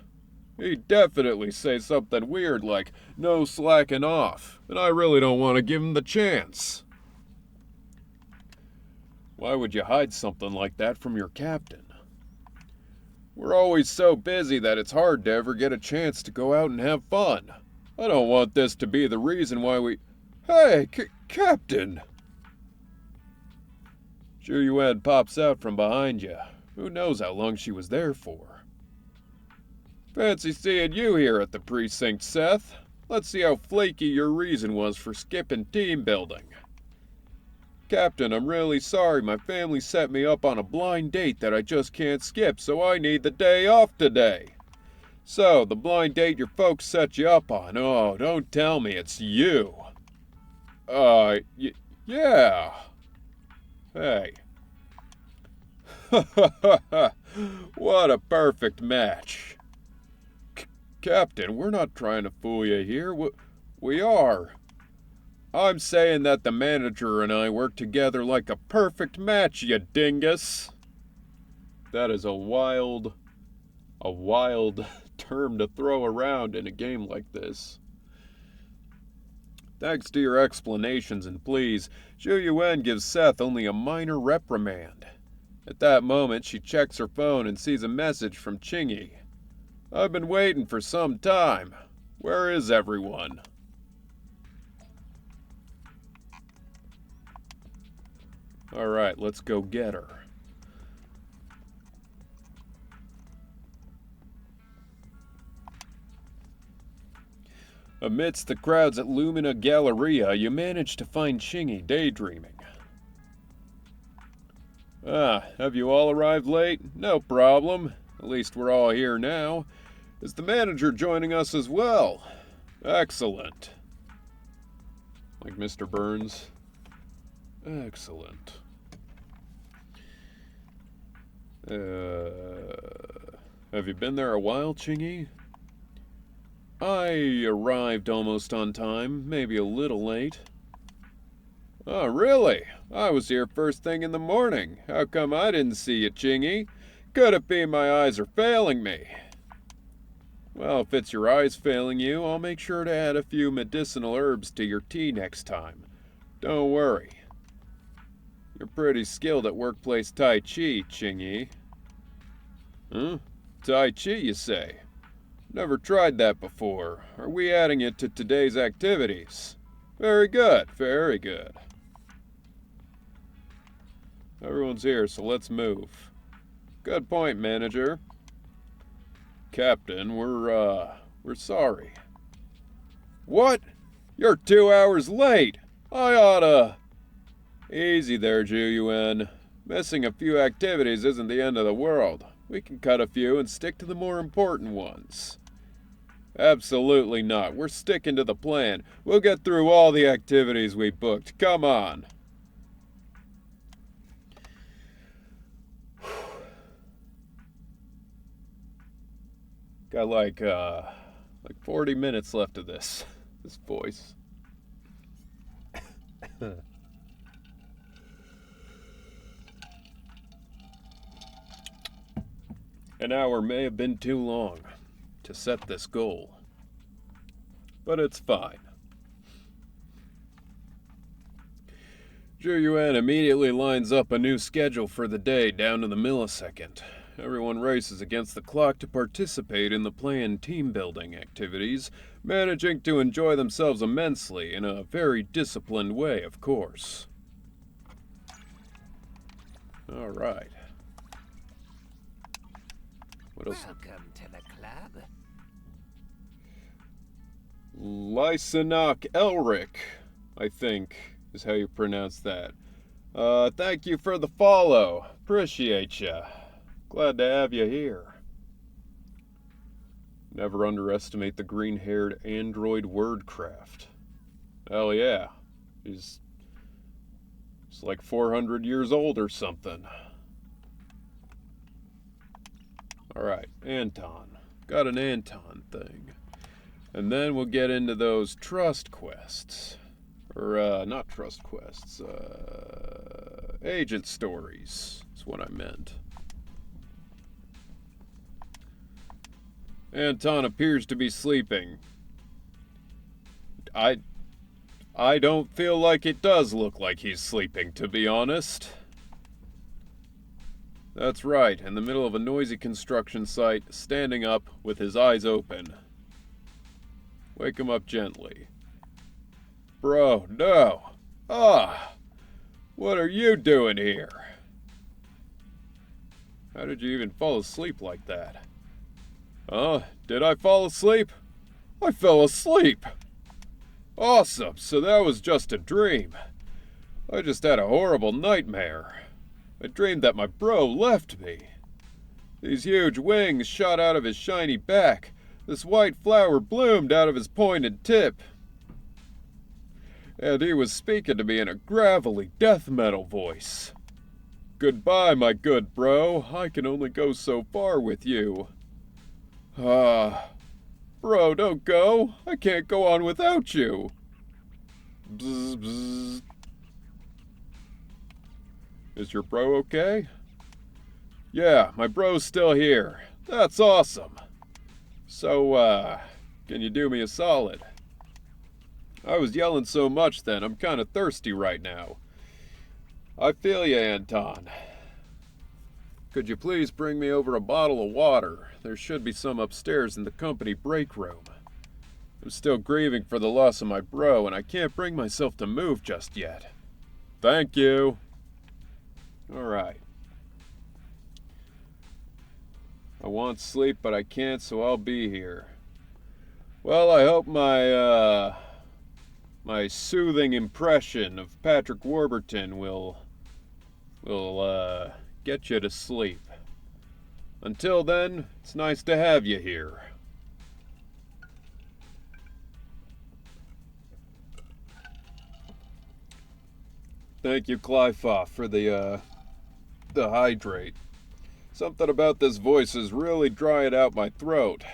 he'd definitely say something weird like, no slacking off, and I really don't want to give him the chance. Why would you hide something like that from your captain? We're always so busy that it's hard to ever get a chance to go out and have fun. I don't want this to be the reason why we... Hey, Captain! Zhu Yuan pops out from behind you. Who knows how long she was there for? Fancy seeing you here at the precinct, Seth. Let's see how flaky your reason was for skipping team building. Captain, I'm really sorry. My family set me up on a blind date that I just can't skip, so I need the day off today. So, the blind date your folks set you up on. Oh, don't tell me it's you. Yeah. Hey. What a perfect match. Captain, we're not trying to fool you here. We are. I'm saying that the manager and I work together like a perfect match, you dingus. That is a wild term to throw around in a game like this. Thanks to your explanations, and please, Zhu Yuan gives Seth only a minor reprimand. At that moment, she checks her phone and sees a message from Chingy. I've been waiting for some time. Where is everyone? Alright, let's go get her. Amidst the crowds at Lumina Galleria, you manage to find Chingy daydreaming. Ah, have you all arrived late? No problem. At least we're all here now. Is the manager joining us as well? Excellent. Like Mr. Burns. Excellent. Have you been there a while, Chingy? I arrived almost on time, maybe a little late. Oh, really? I was here first thing in the morning. How come I didn't see you, Chingy? Could it be my eyes are failing me? Well, if it's your eyes failing you, I'll make sure to add a few medicinal herbs to your tea next time. Don't worry. You're pretty skilled at workplace Tai Chi, Chingy. Huh? Tai Chi, you say? Never tried that before. Are we adding it to today's activities? Very good, very good. Everyone's here, so let's move. Good point, manager. Captain, we're sorry. What? You're 2 hours late! I oughta... Easy there, Ju-Yuen. Missing a few activities isn't the end of the world. We can cut a few and stick to the more important ones. Absolutely not. We're sticking to the plan. We'll get through all the activities we booked. Come on. Got like 40 minutes left of this voice. An hour may have been too long to set this goal, but it's fine. Ju-Yuen immediately lines up a new schedule for the day down to the millisecond. Everyone races against the clock to participate in the planned team-building activities, managing to enjoy themselves immensely in a very disciplined way, of course. All right. What else? Welcome to the club. Lysanok Elric, I think, is how you pronounce that. Thank you for the follow. Appreciate ya. Glad to have you here. Never underestimate the green-haired android Wordcraft. Hell yeah. He's like 400 years old or something. Alright, Anton. Got an Anton thing. And then we'll get into those trust quests. Or, not trust quests. Agent stories is what I meant. Anton appears to be sleeping. I don't feel like it does look like he's sleeping, to be honest. That's right, in the middle of a noisy construction site, standing up with his eyes open. Wake him up gently. Bro, no. Ah! What are you doing here? How did you even fall asleep like that? Did I fall asleep? I fell asleep! Awesome, so that was just a dream. I just had a horrible nightmare. I dreamed that my bro left me. These huge wings shot out of his shiny back. This white flower bloomed out of his pointed tip. And he was speaking to me in a gravelly death metal voice. Goodbye, my good bro. I can only go so far with you. Bro, don't go. I can't go on without you. Bzz, bzz. Is your bro okay? Yeah, my bro's still here. That's awesome. So, can you do me a solid? I was yelling so much then, I'm kinda thirsty right now. I feel ya, Anton. Could you please bring me over a bottle of water? There should be some upstairs in the company break room. I'm still grieving for the loss of my bro, and I can't bring myself to move just yet. Thank you. All right. I want sleep, but I can't, so I'll be here. Well, I hope my soothing impression of Patrick Warburton will get you to sleep. Until then, it's nice to have you here. Thank you, Clyfoff, for the hydrate. Something about this voice is really drying out my throat.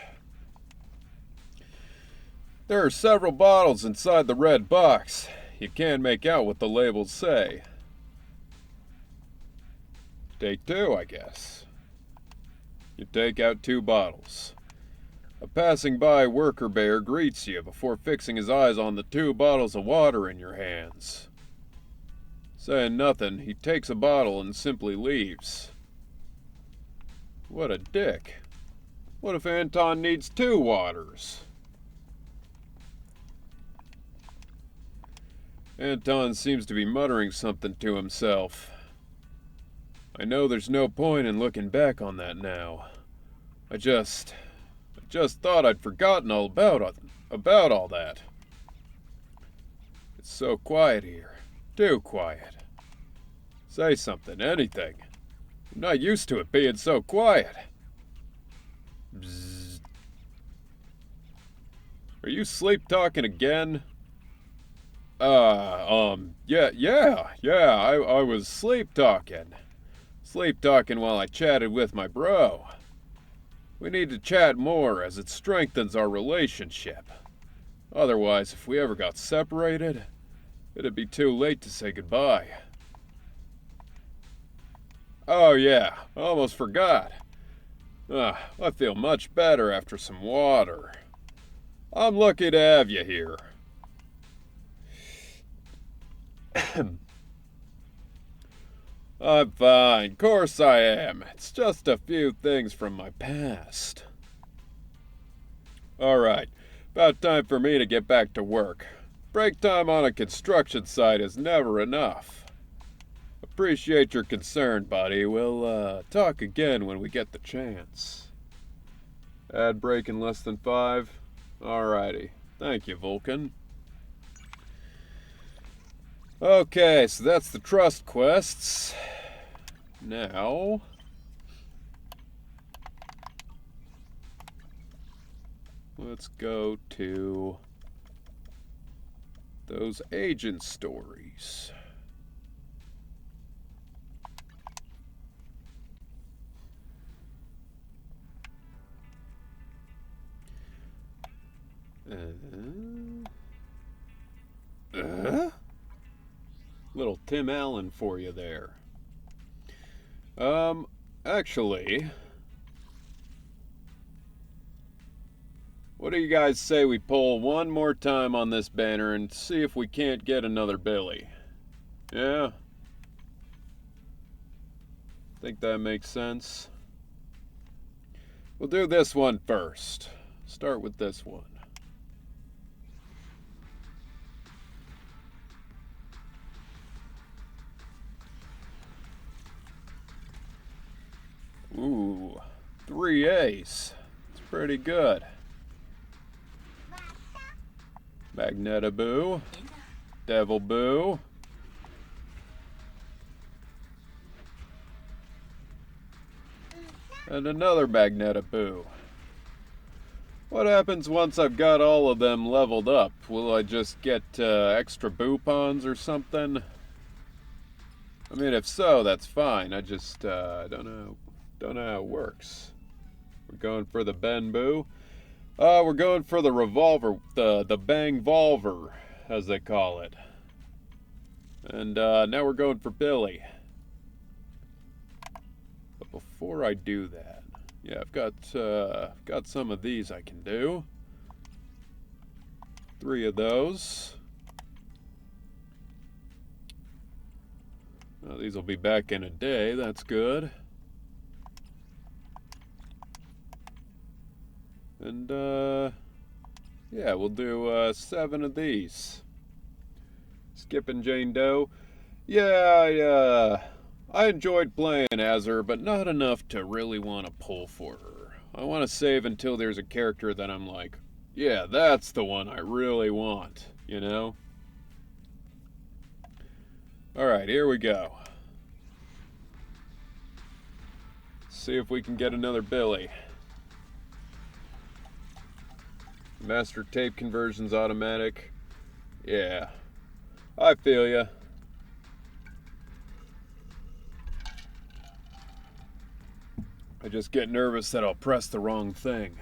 There are several bottles inside the red box. You can't make out what the labels say. Take two, I guess. You take out 2 bottles. A passing by worker bear greets you before fixing his eyes on the 2 bottles of water in your hands. Saying nothing, he takes a bottle and simply leaves. What a dick. What if Anton needs 2 waters? Anton seems to be muttering something to himself. I know there's no point in looking back on that now. I just thought I'd forgotten all about all that. It's so quiet here. Too quiet. Say something, anything. I'm not used to it being so quiet. Bzzz. Are you sleep talking again? Yeah, I was sleep talking. Sleep talking while I chatted with my bro. We need to chat more as it strengthens our relationship. Otherwise, if we ever got separated, it'd be too late to say goodbye. Oh yeah, almost forgot. I feel much better after some water. I'm lucky to have you here. I'm fine, course I am. It's just a few things from my past. Alright, about time for me to get back to work. Break time on a construction site is never enough. Appreciate your concern, buddy. We'll talk again when we get the chance. Ad break in less than 5? Alrighty. Thank you, Vulcan. Okay, so that's the trust quests. Now, let's go to those agent stories. Little Tim Allen for you there. Actually, what do you guys say we pull one more time on this banner and see if we can't get another Billy? Yeah? Think that makes sense? We'll do this one first. Start with this one. Ooh, 3 A's. It's pretty good. Magnetaboo, Devil Boo, and another Magnetaboo. What happens once I've got all of them leveled up? Will I just get extra Boopons or something? I mean, if so, that's fine. I just don't know how it works. We're going for the Ben Boo. We're going for the revolver, the Bang Volver, as they call it. And now we're going for Billy. But before I do that, yeah, I've got some of these I can do. 3 of those. These will be back in a day. That's good. And, yeah, we'll do 7 of these. Skipping Jane Doe. Yeah, I enjoyed playing as her, but not enough to really want to pull for her. I want to save until there's a character that I'm like, yeah, that's the one I really want, you know? Alright, here we go. See if we can get another Billy. Master tape conversion's automatic. Yeah, I feel ya. I just get nervous that I'll press the wrong thing.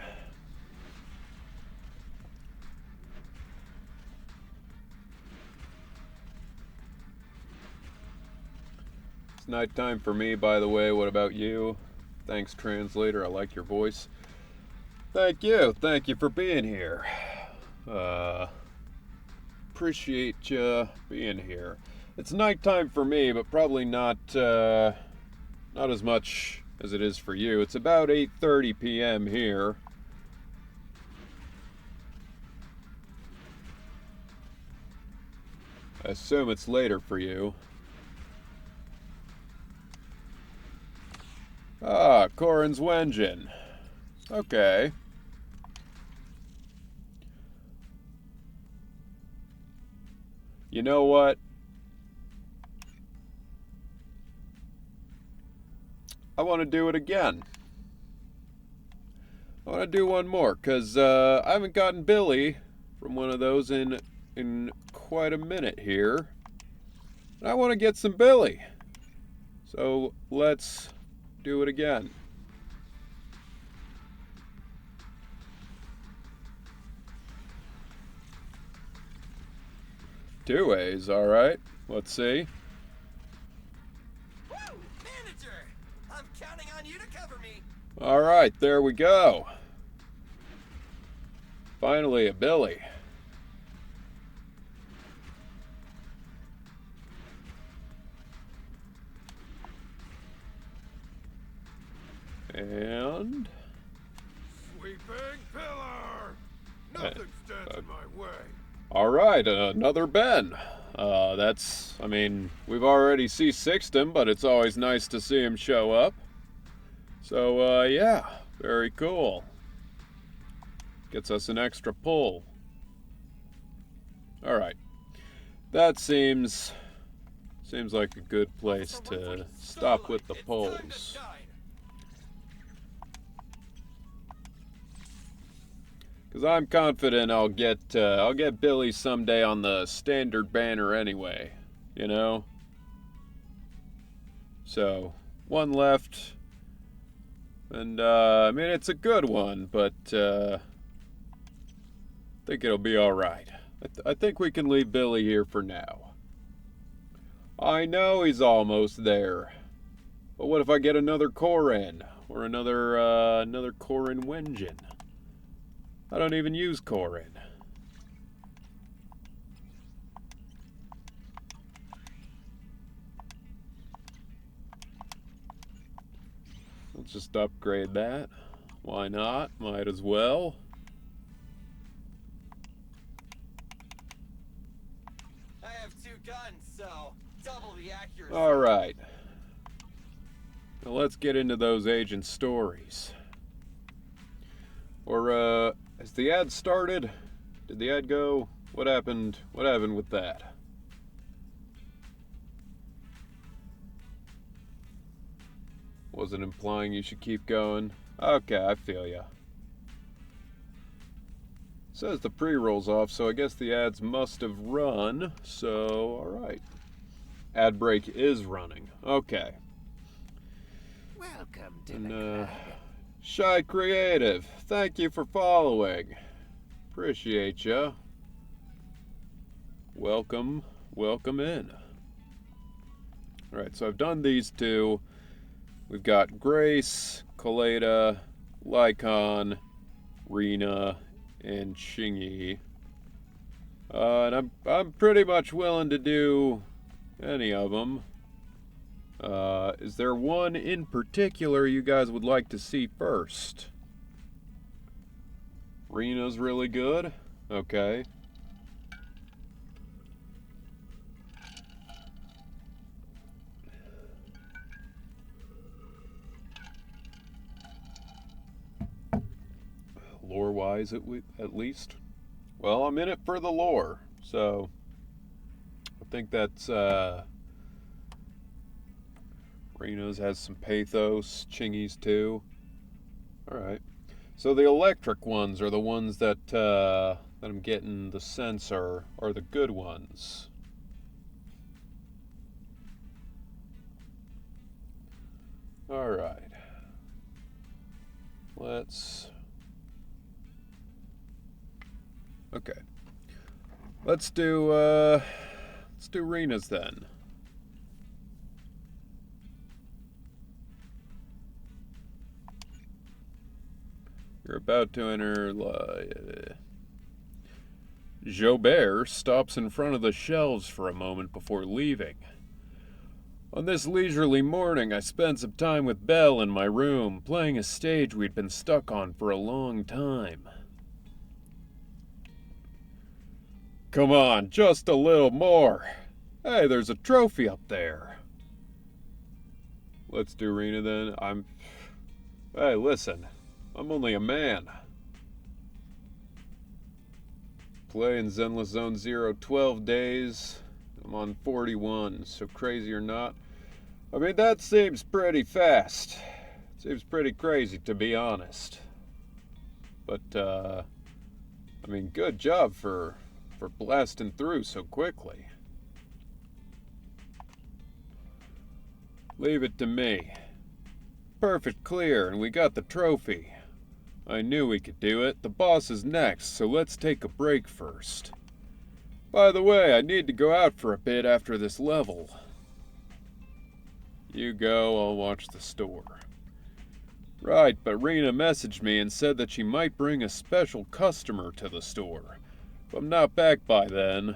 It's nighttime for me, by the way. What about you? Thanks, translator. I like your voice. Thank you. Thank you for being here. Appreciate you being here. It's nighttime for me, but probably not as much as it is for you. It's about 8:30 p.m. here. I assume it's later for you. Ah, Corin's Wenjin. Okay. You know what? I want to do it again. I want to do one more, because I haven't gotten Billy from one of those in quite a minute here. And I want to get some Billy. So let's do it again. Two ways, alright. Let's see. Woo! Manager! I'm counting on you to cover me. Alright, there we go. Finally a Billy. And Sweeping pillar! Nothing stands in my way. all right, another Ben. I mean, we've already C6'd him, but it's always nice to see him show up. So, yeah, very cool. Gets us an extra pull. All right, that seems like a good place to stop with the pulls. Because I'm confident I'll get Billy someday on the standard banner anyway, you know? So, one left. And, I mean, it's a good one, but, I think it'll be alright. I think we can leave Billy here for now. I know he's almost there. But what if I get another Corin? Or another Corin Wenjin? I don't even use Corin. Let's just upgrade that. Why not? Might as well. I have 2 guns, so double the accuracy. Alright. Now let's get into those agent stories. Or, has the ad started? Did the ad go? What happened? What happened with that? Wasn't implying you should keep going. Okay, I feel ya. Says the pre-roll's off, so I guess the ads must have run. So, alright. Ad break is running. Okay. Welcome to And, the club. Shy Creative, thank you for following. Appreciate ya. Welcome in. Alright, so I've done these two. We've got Grace, Kaleda, Lycon, Rena, and Shingy. And I'm pretty much willing to do any of them. Is there one in particular you guys would like to see first? Rena's really good. Okay. Lore-wise, at least. Well, I'm in it for the lore, so I think that's Reno's has some pathos, Chingy's too. All right. So the electric ones are the ones that I'm getting the sense are the good ones. All right. Okay. Let's do Rena's then. You're about to enter. Jobert stops in front of the shelves for a moment before leaving. On this leisurely morning, I spent some time with Belle in my room, playing a stage we'd been stuck on for a long time. Come on, just a little more. Hey, there's a trophy up there. Let's do Rena then. Hey, listen. I'm only a man. Playing Zenless Zone 0 12 days. I'm on 41, so crazy or not. I mean, that seems pretty fast. Seems pretty crazy, to be honest. But, I mean, good job for blasting through so quickly. Leave it to me. Perfect clear, and we got the trophy. I knew we could do it. The boss is next, so let's take a break first. By the way, I need to go out for a bit after this level. You go, I'll watch the store. Right, but Rena messaged me and said that she might bring a special customer to the store. If I'm not back by then,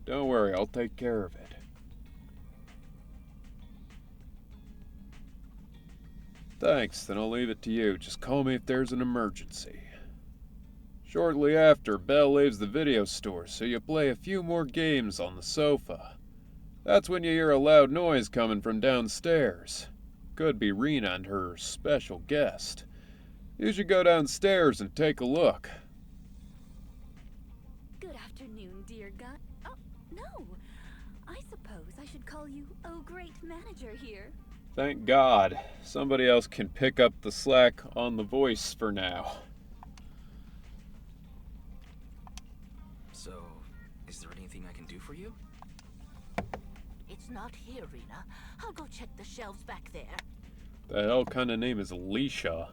don't worry, I'll take care of it. Thanks, then I'll leave it to you. Just call me if there's an emergency. Shortly after, Belle leaves the video store, so you play a few more games on the sofa. That's when you hear a loud noise coming from downstairs. Could be Rena and her special guest. You should go downstairs and take a look. Good afternoon, dear guy. Oh, no. I suppose I should call you, oh, great manager here. Thank God. Somebody else can pick up the slack on the voice for now. So, is there anything I can do for you? It's not here, Rena. I'll go check the shelves back there. The hell kind of name is Alicia?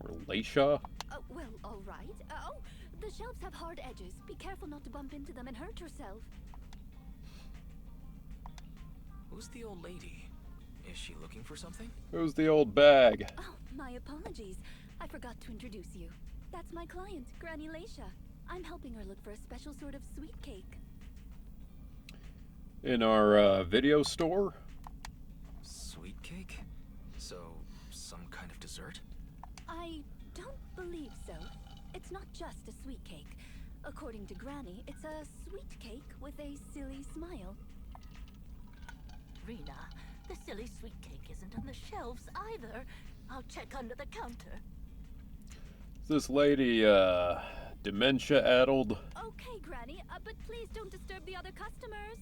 Or Laisha? Well, all right. Oh, the shelves have hard edges. Be careful not to bump into them and hurt yourself. Who's the old lady? Is she looking for something? Who's the old bag? Oh, my apologies. I forgot to introduce you. That's my client, Granny Laisha. I'm helping her look for a special sort of sweet cake. In our video store? Sweet cake? So, some kind of dessert? I don't believe so. It's not just a sweet cake. According to Granny, it's a sweet cake with a silly smile. Rena, the silly sweet cake isn't on the shelves either. I'll check under the counter. Is this lady, dementia-addled? Okay, Granny, but please don't disturb the other customers.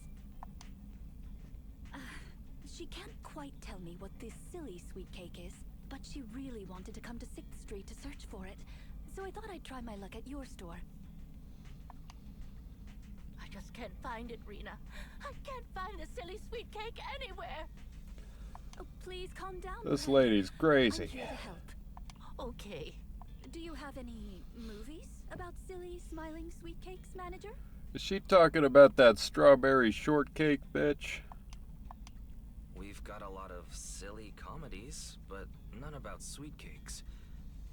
She can't quite tell me what this silly sweet cake is, but she really wanted to come to 6th Street to search for it, so I thought I'd try my luck at your store. I just can't find it, Rena. I can't find the silly sweet cake anywhere. Oh, please calm down. This Granny. lady's I'm crazy. here to help. Okay. Do you have any movies about silly, smiling sweet cakes, manager? Is she talking about that strawberry shortcake bitch? We've got a lot of silly comedies, but none about sweet cakes.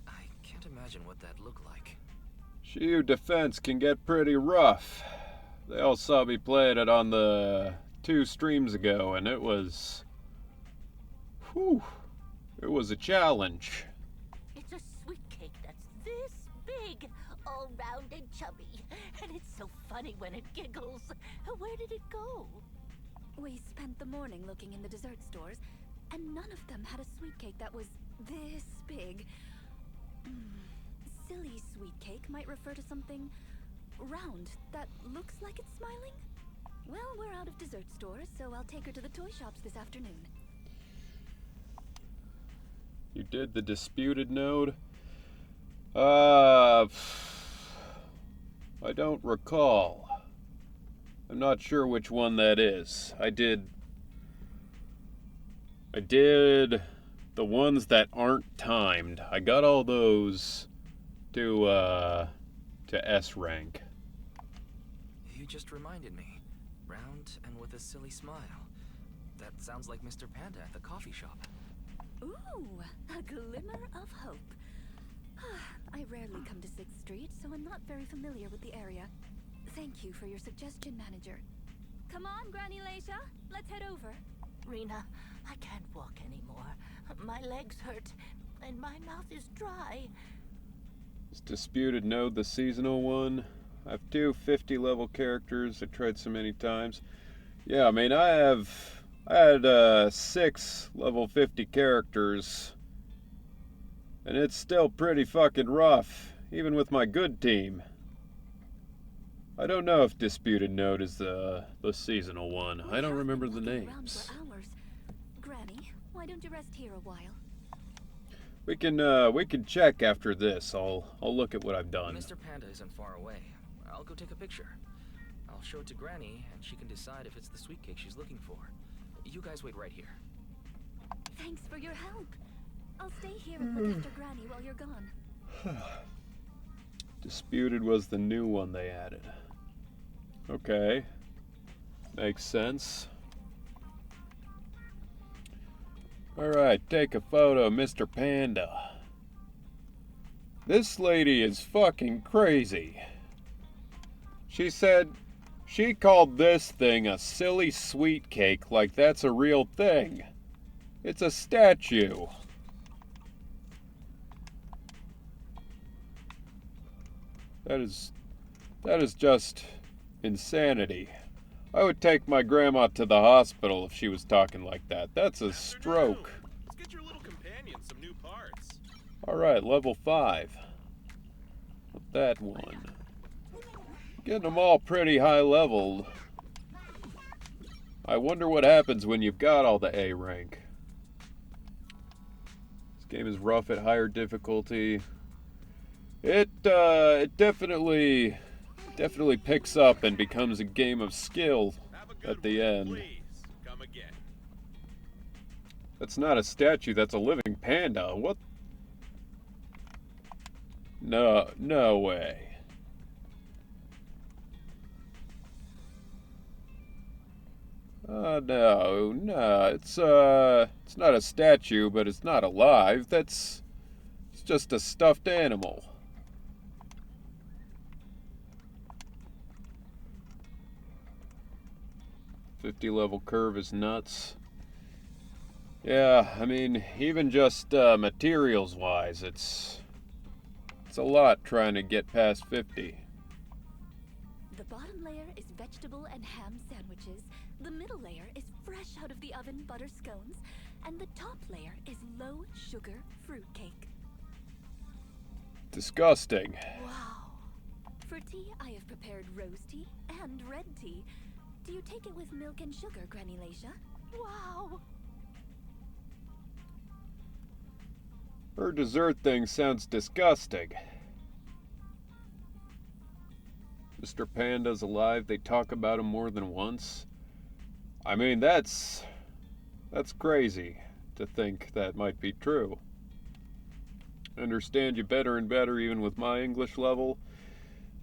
I can't imagine what that'd look like. Shiyu Defense can get pretty rough. They all saw me playing it on the 2 streams ago, and it was... Whew. It was a challenge. It's a sweet cake that's this big. all round and chubby. And it's so funny when it giggles. Where did it go? We spent the morning looking in the dessert stores, and none of them had a sweet cake that was this big. Silly sweet cake might refer to something round that looks like it's smiling? Well, we're out of dessert stores, so I'll take her to the toy shops this afternoon. You did the disputed node? I don't recall. I'm not sure which one that is. I did the ones that aren't timed. I got all those to S rank. You just reminded me. Round and with a silly smile. That sounds like Mr. Panda at the coffee shop. Ooh, a glimmer of hope. I rarely come to 6th Street, so I'm not very familiar with the area. Thank you for your suggestion, manager. Come on, Granny Leisha, let's head over. Rena, I can't walk anymore. My legs hurt, and my mouth is dry. Is disputed node the seasonal one? I have two 50-level characters. I tried so many times. Yeah, I mean, I had 6 level 50 characters, and it's still pretty fucking rough, even with my good team. I don't know if disputed node is the seasonal one. I don't remember the names. Granny, why don't you rest here a while? We can check after this. I'll look at what I've done. Mr. Panda isn't far away. I'll go take a picture. I'll show it to Granny, and she can decide if it's the sweet cake she's looking for. You guys wait right here. Thanks for your help. I'll stay here and look after Granny while you're gone. Disputed was the new one they added. Okay. Makes sense. Alright, take a photo, Mr. Panda. This lady is fucking crazy. She said she called this thing a silly sweet cake like that's a real thing. It's a statue. That is just insanity. I would take my grandma to the hospital if she was talking like that. That's a stroke. Let's get your little companion some new parts. Alright, level 5. That one. Getting them all pretty high leveled. I wonder what happens when you've got all the A rank. This game is rough at higher difficulty. It definitely picks up and becomes a game of skill at the end. Please, come again. That's not a statue, that's a living panda. What? No way. No, it's not a statue, but it's not alive. It's just a stuffed animal. $50-level curve is nuts. Yeah, I mean, even just materials-wise, it's a lot trying to get past 50. The bottom layer is vegetable and ham sandwiches, the middle layer is fresh out of the oven butter scones, and the top layer is low-sugar fruitcake. Disgusting. Wow. For tea, I have prepared rose tea and red tea. Do you take it with milk and sugar, Granny Leisha? Wow. Her dessert thing sounds disgusting. Mr. Panda's alive. They talk about him more than once. I mean, that's crazy to think that might be true. I understand you better and better even with my English level.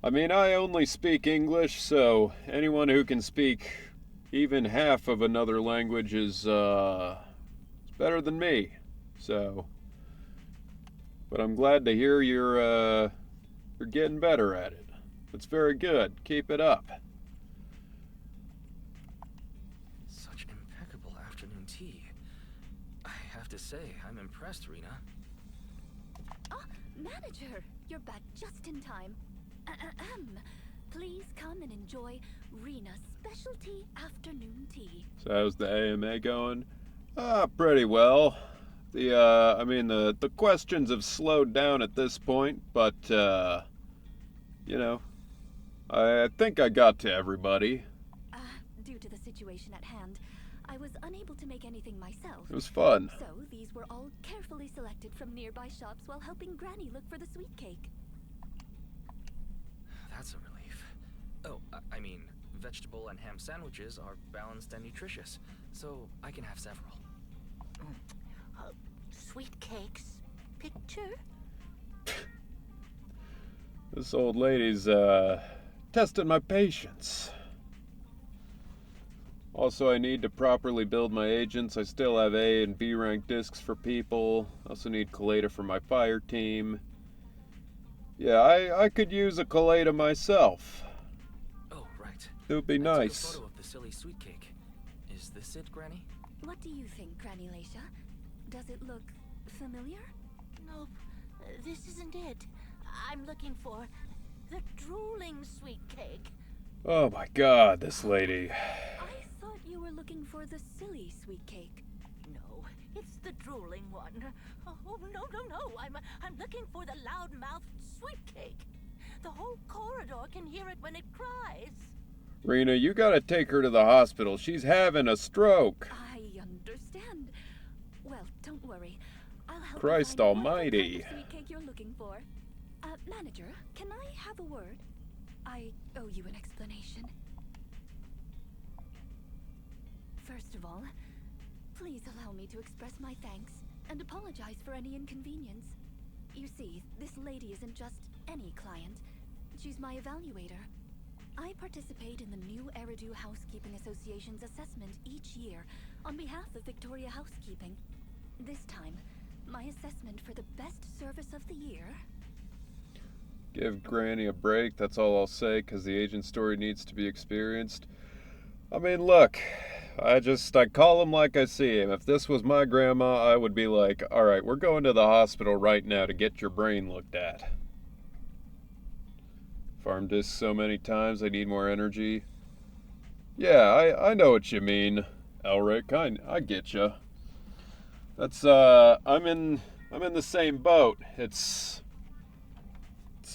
I mean, I only speak English, so anyone who can speak even half of another language is better than me. So, but I'm glad to hear you're getting better at it. It's very good. Keep it up. Such impeccable afternoon tea. I have to say, I'm impressed, Rena. Ah, manager! You're back just in time. Please come and enjoy Rena's specialty afternoon tea. So how's the AMA going? Pretty well. The questions have slowed down at this point, but, you know, I think I got to everybody. Due to the situation at hand, I was unable to make anything myself. It was fun. So these were all carefully selected from nearby shops while helping Granny look for the sweet cake. That's a relief. Oh, I mean, vegetable and ham sandwiches are balanced and nutritious, so I can have several. Sweet cakes? Picture? This old lady's, testing my patience. Also, I need to properly build my agents. I still have A and B rank discs for people. I also need Caleta for my fire team. Yeah, I could use a Caleta myself. Oh, right. It would be I nice. took a photo of the silly sweet cake. Is this it, Granny? What do you think, Granny Leisha? Does it look familiar? Nope, this isn't it. I'm looking for the drooling sweet cake. Oh my god, this lady. I thought you were looking for the silly sweet cake. No, it's the drooling one. Oh, no. I'm looking for the loud-mouthed sweet cake. The whole corridor can hear it when it cries. Rena, you gotta take her to the hospital. She's having a stroke. I understand. Well, don't worry. I'll help Christ you find almighty. what kind of sweet cake you're looking for. Manager, can I have a word? I owe you an explanation. First of all, please allow me to express my thanks and apologize for any inconvenience. You see, this lady isn't just any client. She's my evaluator. I participate in the new Eridu Housekeeping Association's assessment each year on behalf of Victoria Housekeeping. This time, my assessment for the best service of the year. Give Granny a break, that's all I'll say, because the agent story needs to be experienced. I mean, look, I call him like I see him. If this was my grandma, I would be like, alright, we're going to the hospital right now to get your brain looked at. Farm discs so many times, I need more energy. Yeah, I know what you mean, Elric, I get you. That's, I'm in the same boat. It's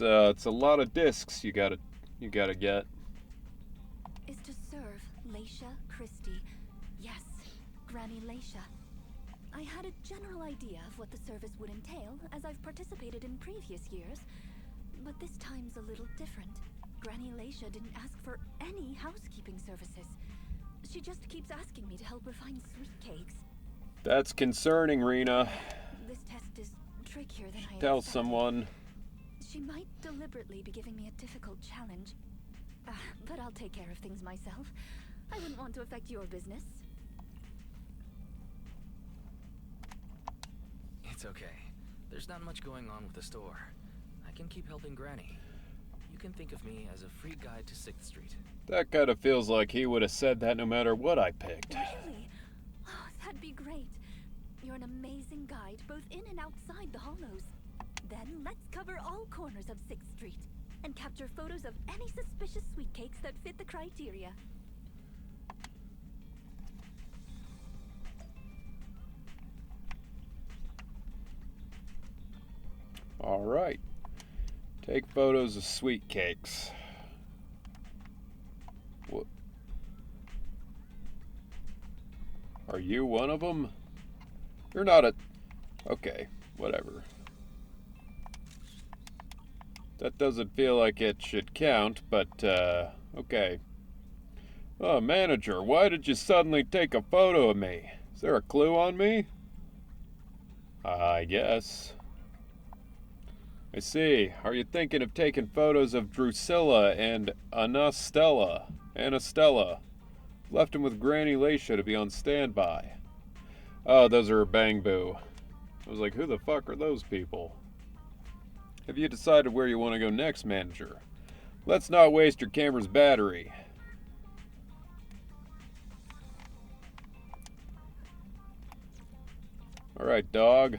a lot of discs you gotta get. Is to serve Leisha Christie. Yes, Granny Leisha. I had a general idea of what the service would entail, as I've participated in previous years. But this time's a little different. Granny Leisha didn't ask for any housekeeping services. She just keeps asking me to help her find sweet cakes. That's concerning, Rena. This test is trickier than I Tell expected. someone. She might deliberately be giving me a difficult challenge. But I'll take care of things myself. I wouldn't want to affect your business. It's okay. There's not much going on with the store. I can keep helping Granny. You can think of me as a free guide to 6th Street. That kind of feels like he would have said that no matter what I picked. Really? Oh, that'd be great. You're an amazing guide, both in and outside the hollows. Then let's cover all corners of 6th Street and capture photos of any suspicious sweet cakes that fit the criteria. All right. Take photos of sweet cakes. What? Are you one of them? You're not a... Okay, whatever. That doesn't feel like it should count, but, okay. Oh, manager, why did you suddenly take a photo of me? Is there a clue on me? I guess. I see. Are you thinking of taking photos of Drusilla and Anastella? Left him with Granny Leisha to be on standby. Oh, those are Bang Boo. I was like, who the fuck are those people? Have you decided where you want to go next, manager? Let's not waste your camera's battery. Alright, dog.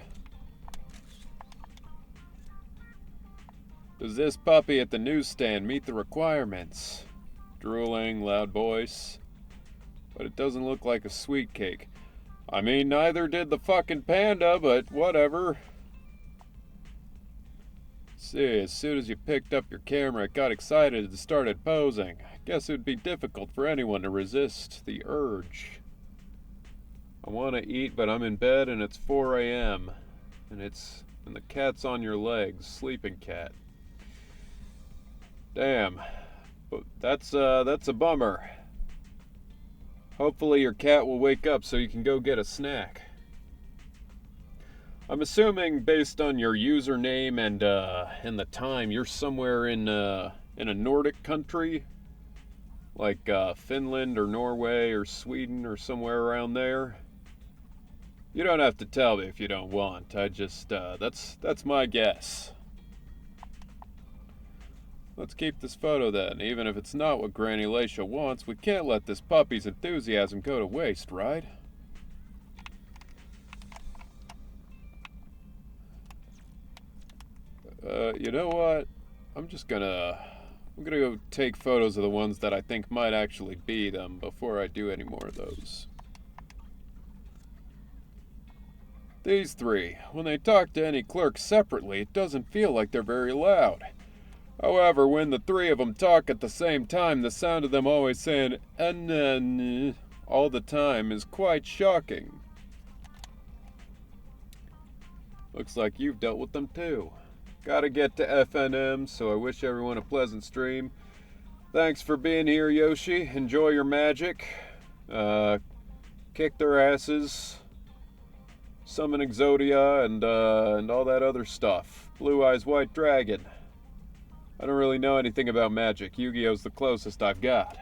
Does this puppy at the newsstand meet the requirements? Drooling, loud voice. But it doesn't look like a sweet cake. I mean, neither did the fucking panda, but whatever. See, as soon as you picked up your camera, it got excited and started posing. I guess it would be difficult for anyone to resist the urge. I want to eat, but I'm in bed and it's 4 a.m. And the cat's on your legs, sleeping cat. Damn. But that's a bummer. Hopefully your cat will wake up so you can go get a snack. I'm assuming based on your username and the time, you're somewhere in a Nordic country, like Finland or Norway or Sweden or somewhere around there. You don't have to tell me if you don't want. I just that's my guess. Let's keep this photo then, even if it's not what Granny Lacia wants. We can't let this puppy's enthusiasm go to waste, right? You know what? I'm gonna go take photos of the ones that I think might actually be them before I do any more of those. These three, when they talk to any clerk separately, it doesn't feel like they're very loud. However, when the three of them talk at the same time, the sound of them always saying all the time is quite shocking. Looks like you've dealt with them too. Gotta get to FNM, so I wish everyone a pleasant stream. Thanks for being here, Yoshi. Enjoy your magic. Kick their asses. Summon Exodia and all that other stuff. Blue Eyes White Dragon. I don't really know anything about magic. Yu-Gi-Oh's the closest I've got.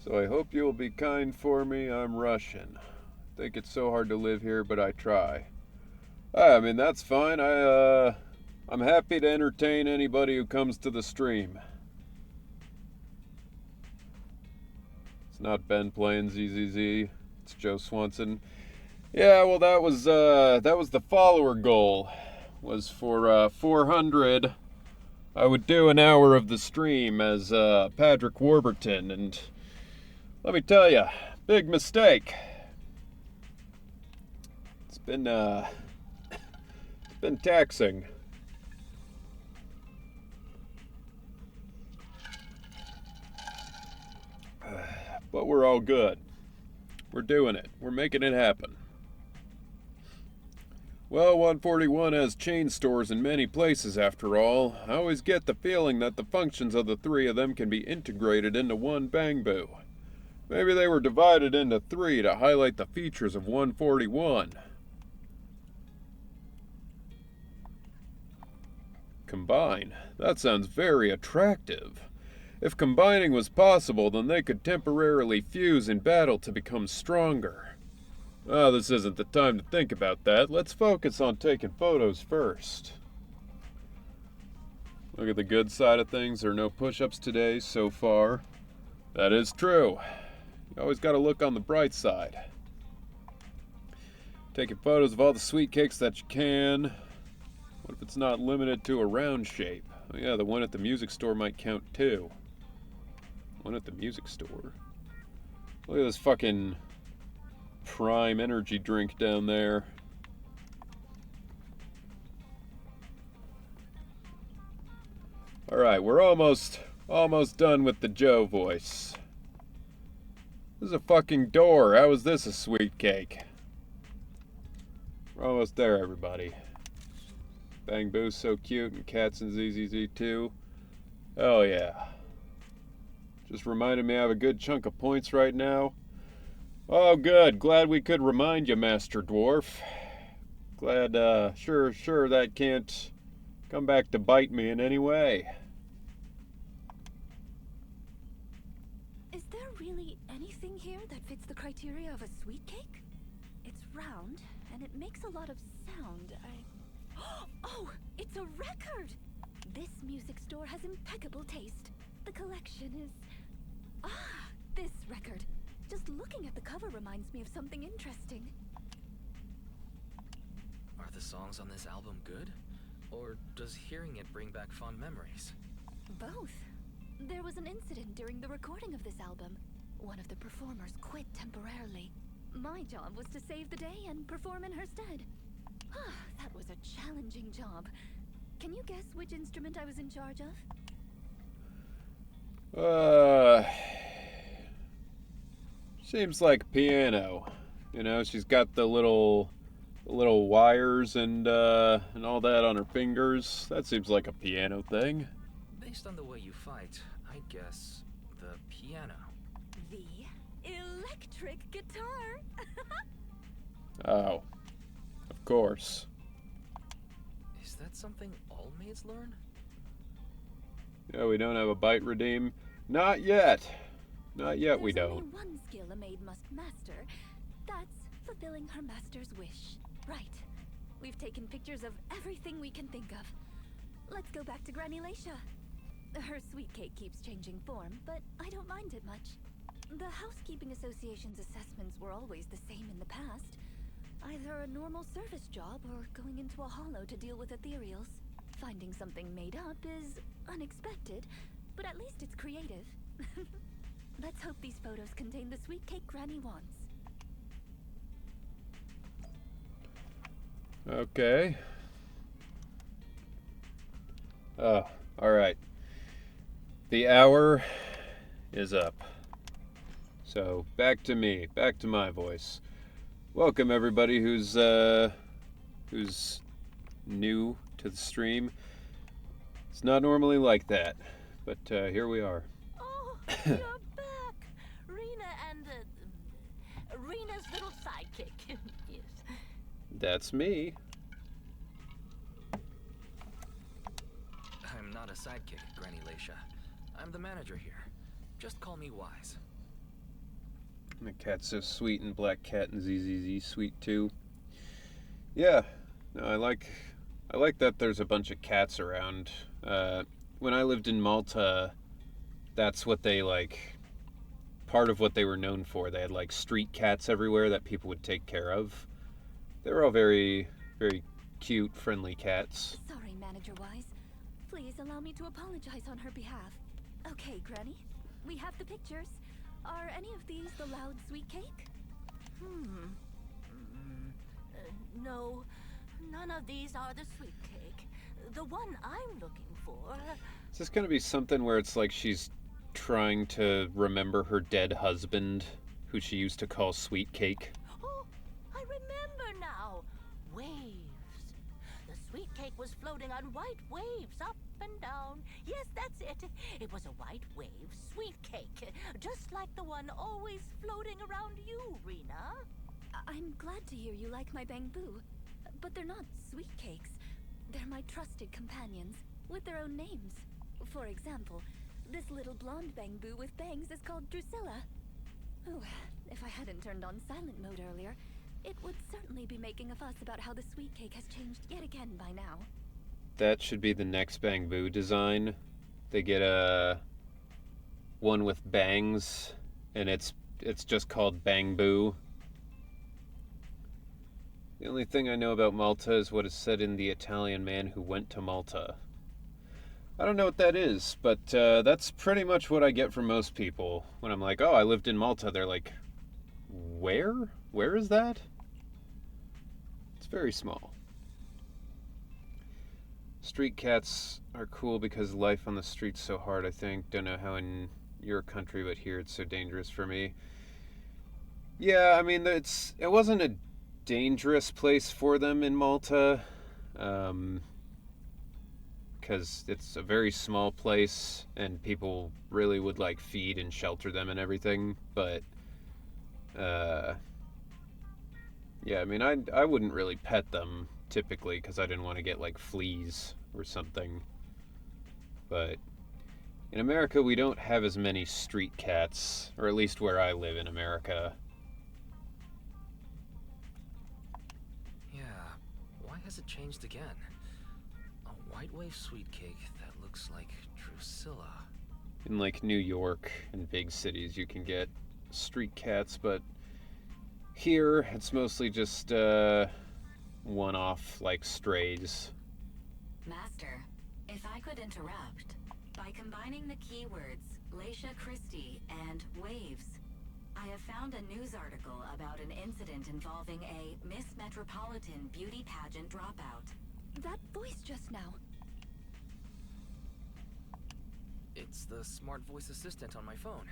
So I hope you'll be kind for me. I'm Russian. I think it's so hard to live here, but I try. I mean, that's fine. I'm happy to entertain anybody who comes to the stream. It's not Ben playing ZZZ. It's Joe Swanson. Yeah, well, that was the follower goal. Was for 400. I would do an hour of the stream as Patrick Warburton, and let me tell you, big mistake. It's been taxing. But we're all good. We're doing it. We're making it happen. Well, 141 has chain stores in many places after all. I always get the feeling that the functions of the three of them can be integrated into one Bangbu. Maybe they were divided into three to highlight the features of 141. Combine? That sounds very attractive. If combining was possible, then they could temporarily fuse in battle to become stronger. Ah, this isn't the time to think about that. Let's focus on taking photos first. Look at the good side of things. There are no push-ups today so far. That is true. You always got to look on the bright side. Taking photos of all the sweet cakes that you can. What if it's not limited to a round shape? Oh yeah, the one at the music store might count too. One at the music store. Look at this fucking Prime energy drink down there. Alright, we're almost done with the Joe voice. This is a fucking door. How is this a sweet cake? We're almost there, everybody. Bang Boo's so cute, and Cats and ZZZ too. Oh yeah. Just reminded me I have a good chunk of points right now. Oh good, glad we could remind you, Master Dwarf. Glad, sure that can't come back to bite me in any way. Is there really anything here that fits the criteria of a sweet cake? It's round, and it makes a lot of sound. Oh, it's a record! This music store has impeccable taste. The collection is... this record. Just looking at the cover reminds me of something interesting. Are Are the songs on this album good? Or does hearing it bring back fond memories? Both. There was an incident during the recording of this album. One of the performers quit temporarily. My job was to save the day and perform in her stead. That was a challenging job. Can you guess which instrument I was in charge of? Seems like piano. You know, she's got the little wires and all that on her fingers. That seems like a piano thing. Based on the way you fight, I'd guess the piano. The electric guitar. Oh, of course. Is that something all maids learn? Yeah, we don't have a bite redeem. Not yet. Not yet, we There's don't. only one skill a maid must master. That's fulfilling her master's wish. Right. We've taken pictures of everything we can think of. Let's go back to Granny Lacia. Her sweet cake keeps changing form, but I don't mind it much. The Housekeeping Association's assessments were always the same in the past. Either a normal service job or going into a hollow to deal with ethereals. Finding something made up is unexpected, but at least it's creative. Let's hope these photos contain the sweet cake Granny wants. Okay. Oh, alright. The hour is up. So, back to me, back to my voice. Welcome everybody who's new to the stream. It's not normally like that, but here we are. Oh, you're back! Rena and, Rena's little sidekick. Yes. That's me. I'm not a sidekick, Granny Lacia. I'm the manager here. Just call me Wise. The cat's so sweet, and Black Cat and ZZZ sweet too. Yeah, no, I like that there's a bunch of cats around. When I lived in Malta, that's what they part of what they were known for. They had like street cats everywhere that people would take care of. They were all very, very cute, friendly cats. Sorry, Manager Wise. Please allow me to apologize on her behalf. Okay, Granny, we have the pictures. Are any of these the loud sweet cake? No, none of these are the sweet cake. The one I'm looking for. Is this gonna be something where it's like she's trying to remember her dead husband, who she used to call Sweet Cake? Oh, I remember now. Waves. The sweet cake was floating on white waves up and down. Yes, that's it. It was a white wave sweet cake, just like the one always floating around you, Rena. I'm glad to hear you like my bamboo, but they're not sweet cakes. They're my trusted companions, with their own names. For example, this little blonde bamboo with bangs is called Drusilla. Oh, if I hadn't turned on silent mode earlier, it would certainly be making a fuss about how the sweet cake has changed yet again by now. That should be the next bamboo design. They get a one with bangs, and it's just called bamboo. The only thing I know about Malta is what is said in The Italian Man Who Went to Malta. I don't know what that is, but that's pretty much what I get from most people. When I'm like, oh, I lived in Malta, they're like, where? Where is that? It's very small. Street cats are cool because life on the street's so hard, I think. Don't know how in your country, but here it's so dangerous for me. Yeah, I mean, it wasn't a dangerous place for them in Malta, because it's a very small place and people really would like feed and shelter them and everything, but yeah, I mean, I wouldn't really pet them typically because I didn't want to get like fleas or something. But in America we don't have as many street cats, or at least where I live in America. Why has it changed again? A white wave sweet cake that looks like Drusilla. In like New York and big cities you can get street cats, but here it's mostly just one-off, like, strays. Master, if I could interrupt, by combining the keywords Leisha Christie and waves, I have found a news article about an incident involving a Miss Metropolitan beauty pageant dropout. That voice just now. It's the smart voice assistant on my phone.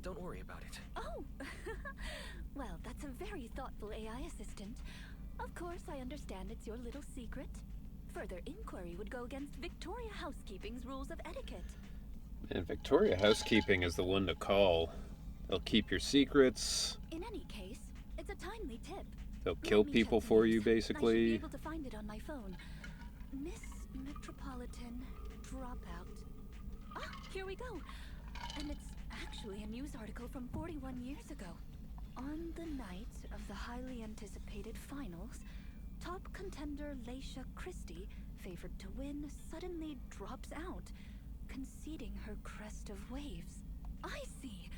Don't worry about it. Oh! Well, that's a very thoughtful AI assistant. Of course, I understand it's your little secret. Further inquiry would go against Victoria Housekeeping's rules of etiquette. And Victoria Housekeeping is the one to call. They'll keep your secrets. In any case, it's a timely tip. They'll kill Let me people check the for you, news. I should basically. be able to find it on my phone. Miss Metropolitan dropout. Ah, here we go. And it's actually a news article from 41 years ago. On the night of the highly anticipated finals, top contender Leisha Christie, favored to win, suddenly drops out, conceding her crest of waves. I see.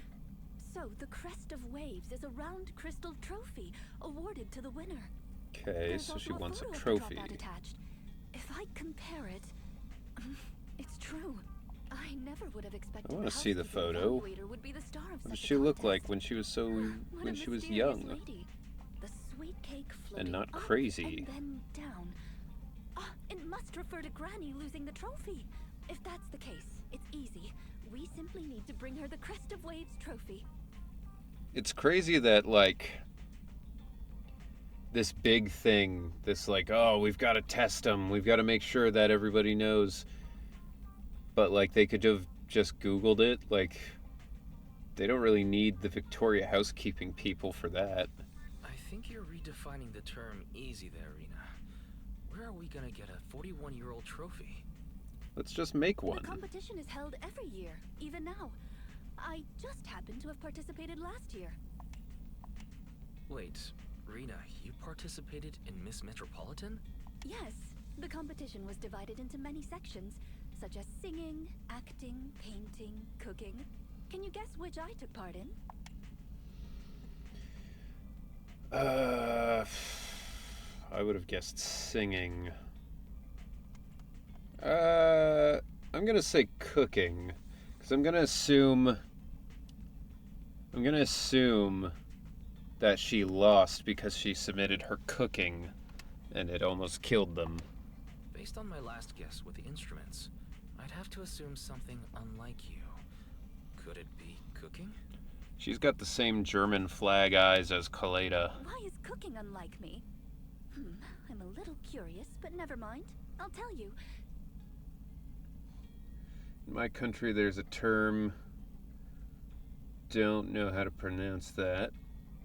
So the crest of waves is a round crystal trophy awarded to the winner. Okay, There's so she also wants a photo of the trophy. dropout attached. If I compare it, it's true. I never would have expected. I want to see the housekeeping photo. evaluator would be the star of What does such a she look contest. like when she was What when a she was mysterious young? lady. The sweet cake floating not up crazy. and then down. Ah, it must refer to Granny losing the trophy. If that's the case, it's easy. We simply need to bring her the Crest of Waves trophy. It's crazy that, like, this big thing, this, like, oh, we've got to test them, we've got to make sure that everybody knows. But, like, they could have just Googled it. Like, they don't really need the Victoria Housekeeping people for that. I think you're redefining the term easy there, Rena. Where are we gonna get a 41-year-old trophy? Let's just make one. The competition is held every year, even now. I just happened to have participated last year. Wait, Rena, you participated in Miss Metropolitan? Yes, the competition was divided into many sections, such as singing, acting, painting, cooking. Can you guess which I took part in? I would have guessed singing. I'm gonna say cooking, because I'm gonna assume that she lost because she submitted her cooking, and it almost killed them. Based on my last guess with the instruments, I'd have to assume something unlike you. Could it be cooking? She's got the same German flag eyes as Kaleda. Why is cooking unlike me? I'm a little curious, but never mind. I'll tell you. In my country, there's a term. Don't know how to pronounce that.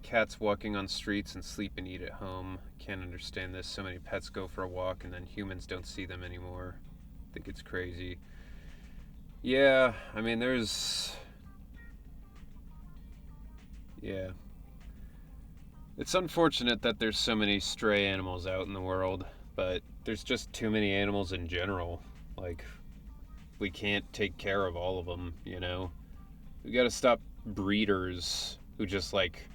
Cats walking on streets and sleep and eat at home. Can't understand this. So many pets go for a walk and then humans don't see them anymore. Think it's crazy. Yeah, I mean, yeah. It's unfortunate that there's so many stray animals out in the world, but there's just too many animals in general. Like, we can't take care of all of them, you know? We gotta stop breeders who just, like,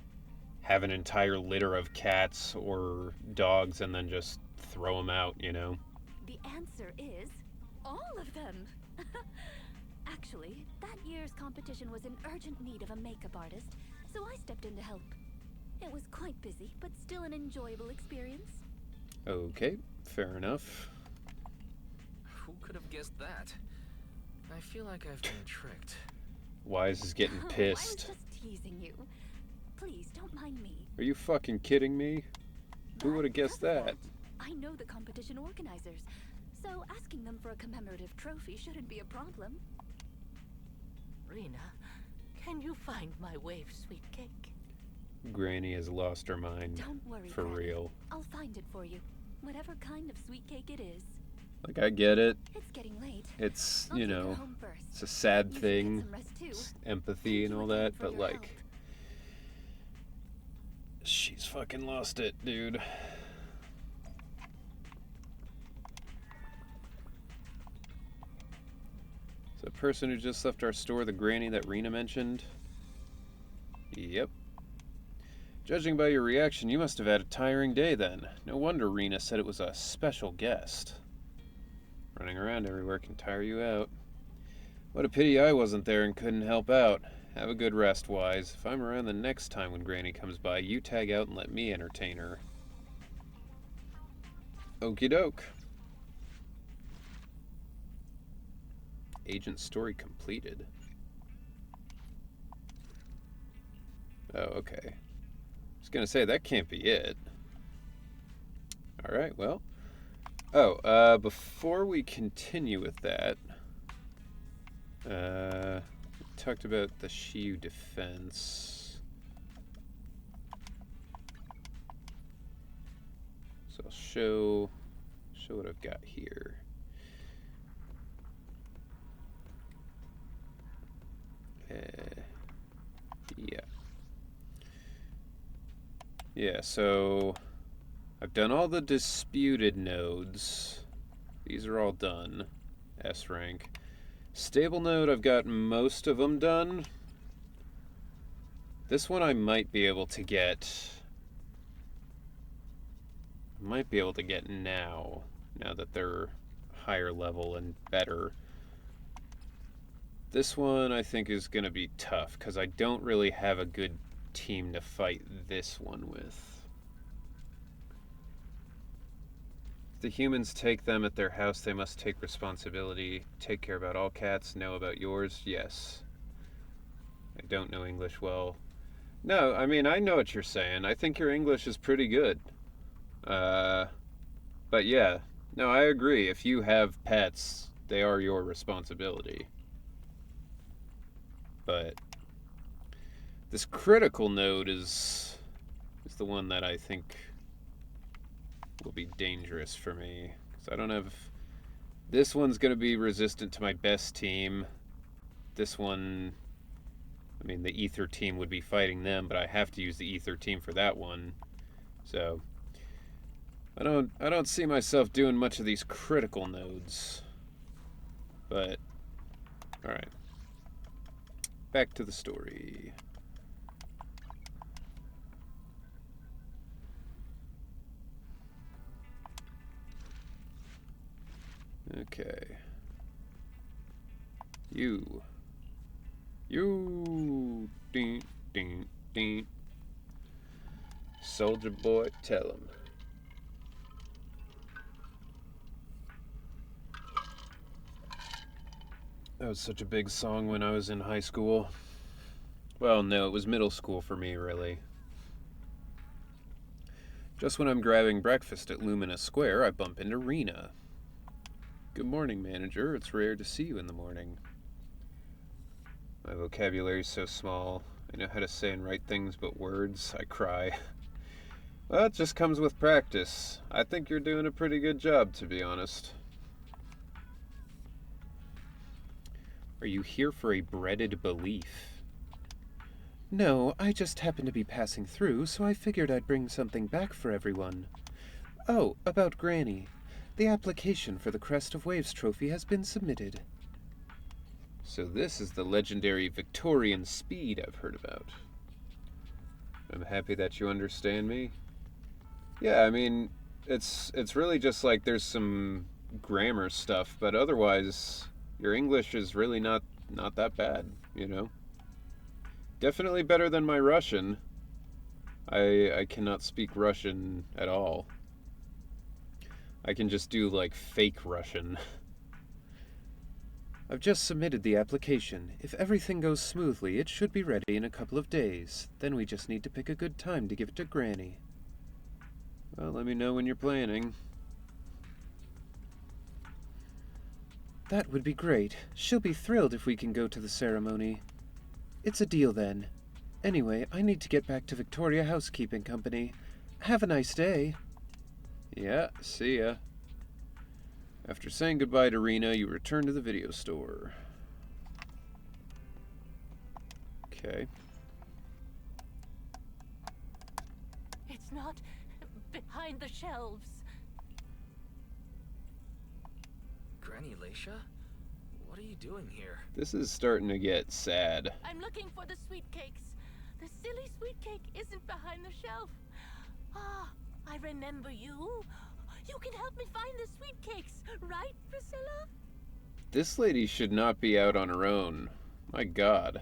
have an entire litter of cats or dogs and then just throw them out, you know? The answer is all of them. Actually, that year's competition was in urgent need of a makeup artist, so I stepped in to help. It was quite busy, but still an enjoyable experience. Okay, fair enough. Who could have guessed that? I feel like I've been tricked. Wise is getting I was pissed. just teasing you. Please, don't mind me. Are you fucking kidding me? Who But would have guessed because of that? I know the competition organizers, so asking them for a commemorative trophy shouldn't be a problem. Rena, can you find my wave sweet cake? Granny has lost her mind. Don't worry, For Granny. real. I'll find it for you, whatever kind of sweet cake it is. Like, I get it. It's getting late. It's, I'll you take her know, home first. it's a sad You should get thing. some rest too. It's empathy and Thank all you again that, for but, your like, help. she's fucking lost it, dude. Is the person who just left our store the granny that Rena mentioned? Yep. Judging by your reaction, you must have had a tiring day then. No wonder Rena said it was a special guest. Running around everywhere can tire you out. What a pity I wasn't there and couldn't help out. Have a good rest, Wise. If I'm around the next time when Granny comes by, you tag out and let me entertain her. Okie doke. Agent story completed. Oh, okay. I was gonna say, that can't be it. Alright, well. Oh, before we continue with that, we talked about the Shiyu defense. So I'll show what I've got here. Yeah. Yeah, so I've done all the disputed nodes. These are all done. S rank. Stable node, I've got most of them done. This one I might be able to get. Now that they're higher level and better. This one I think is going to be tough because I don't really have a good team to fight this one with. If the humans take them at their house, they must take responsibility. Take care about all cats, know about yours, yes. I don't know English well. No, I mean, I know what you're saying. I think your English is pretty good. But yeah, no, I agree. If you have pets, they are your responsibility. But this critical node is the one that I think will be dangerous for me. So I don't have... This one's going to be resistant to my best team. This one... I mean, the Ether team would be fighting them, but I have to use the Ether team for that one. So... I don't see myself doing much of these critical nodes. But... Alright. Back to the story. Okay. You. Ding, ding, ding. Soldier boy, tell him. That was such a big song when I was in high school. Well, no, it was middle school for me, really. Just when I'm grabbing breakfast at Lumina Square, I bump into Rena. Good morning, manager. It's rare to see you in the morning. My vocabulary's so small. I know how to say and write things but words. I cry. Well, it just comes with practice. I think you're doing a pretty good job, to be honest. Are you here for a breaded belief? No, I just happened to be passing through, so I figured I'd bring something back for everyone. Oh, about Granny. The application for the Crest of Waves trophy has been submitted. So this is the legendary Victorian speed I've heard about. I'm happy that you understand me. Yeah, I mean, it's really just like there's some grammar stuff, but otherwise, your English is really not that bad, you know? Definitely better than my Russian. I cannot speak Russian at all. I can just do, like, fake Russian. I've just submitted the application. If everything goes smoothly, it should be ready in a couple of days. Then we just need to pick a good time to give it to Granny. Well, let me know when you're planning. That would be great. She'll be thrilled if we can go to the ceremony. It's a deal then. Anyway, I need to get back to Victoria Housekeeping Company. Have a nice day. Yeah, see ya. After saying goodbye to Rena, you return to the video store. Okay. It's not behind the shelves. Granny Leisha? What are you doing here? This is starting to get sad. I'm looking for the sweet cakes. The silly sweet cake isn't behind the shelf. Ah, I remember you. You can help me find the sweet cakes, right, Priscilla? This lady should not be out on her own. My God.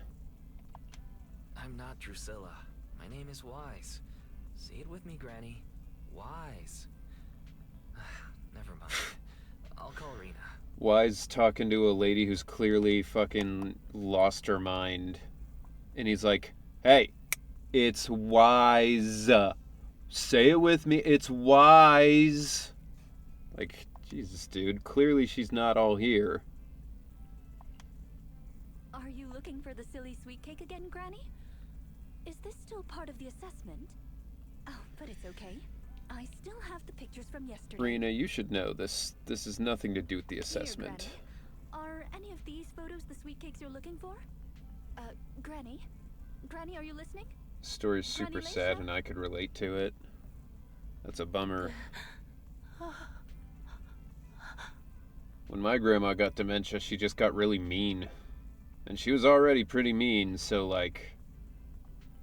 I'm not Drusilla. My name is Wise. Say it with me, Granny. Wise. Never mind. I'll call Rena. Wise talking to a lady who's clearly fucking lost her mind. And he's like, hey, it's Wise. Say it with me. It's Wise. Like, Jesus, dude. Clearly she's not all here. Are you looking for the silly sweet cake again, Granny? Is this still part of the assessment? Oh, but it's okay. I still have the pictures from yesterday. Rena, you should know this. This has nothing to do with the assessment. Here, Granny. Are any of these photos the sweet cakes you're looking for? Granny? Granny, are you listening? Story's super sad and I could relate to it. That's a bummer. When my grandma got dementia, she just got really mean. And she was already pretty mean, so like,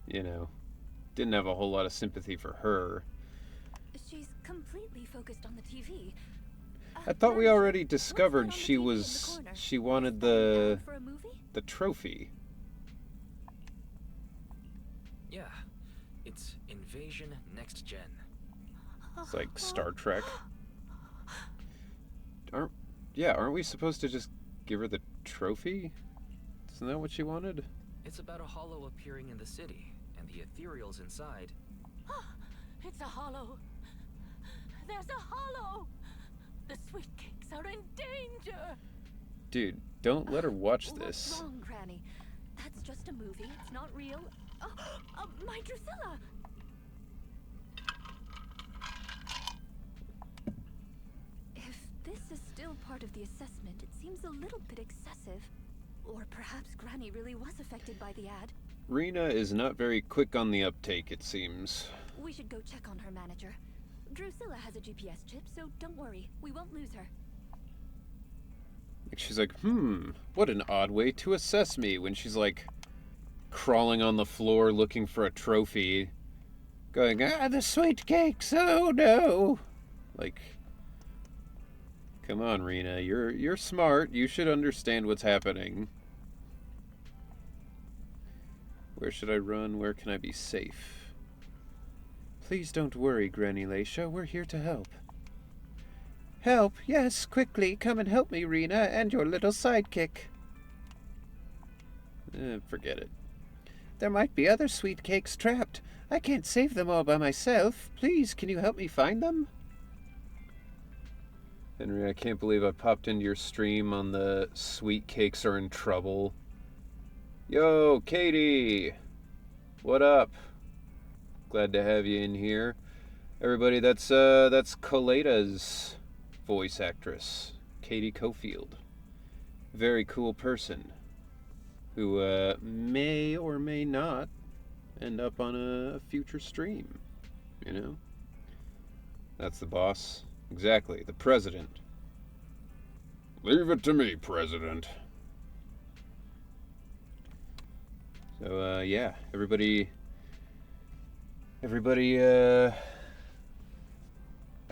you know, didn't have a whole lot of sympathy for her. She's completely focused on the TV. I thought we Manager, already what's that discovered on the she TV in the was, corner? she Is wanted that an the ad for a movie? trophy. Yeah, it's Invasion Next Gen. It's like Star Trek. Aren't we supposed to just give her the trophy? Isn't that what she wanted? It's about a hollow appearing in the city, and the ethereals inside. It's a hollow. There's a hollow. The sweet cakes are in danger. Dude, don't let her watch What's this. wrong, Granny? That's just a movie. It's not real. My Drusilla! If this is still part of the assessment, it seems a little bit excessive. Or perhaps Granny really was affected by the ad. Rena is not very quick on the uptake, it seems. We should go check on her, Manager. Drusilla has a GPS chip, so don't worry. We won't lose her. She's like, what an odd way to assess me, when she's like crawling on the floor looking for a trophy. Going, the sweet cakes, oh no. Like, come on, Rena, you're smart. You should understand what's happening. Where should I run? Where can I be safe? Please don't worry, Granny Laisha. We're here to help. Help? Yes, quickly. Come and help me, Rena, and your little sidekick. Forget it. There might be other sweet cakes trapped. I can't save them all by myself. Please, can you help me find them? Henry, I can't believe I popped into your stream on the sweet cakes are in trouble. Yo, Katie! What up? Glad to have you in here. Everybody, that's Coletta's voice actress, Katie Cofield. Very cool person who may or may not end up on a future stream, you know? That's the boss. Exactly, the president. Leave it to me, President. So, yeah, everybody, I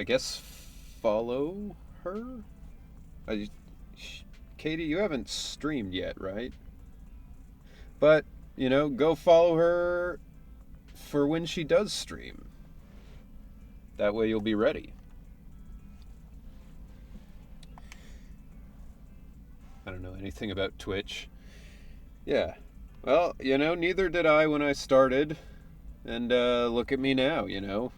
guess follow her? Katie, you haven't streamed yet, right? But, you know, go follow her for when she does stream. That way you'll be ready. I don't know anything about Twitch. Yeah. Well, you know, neither did I when I started. And look at me now, you know.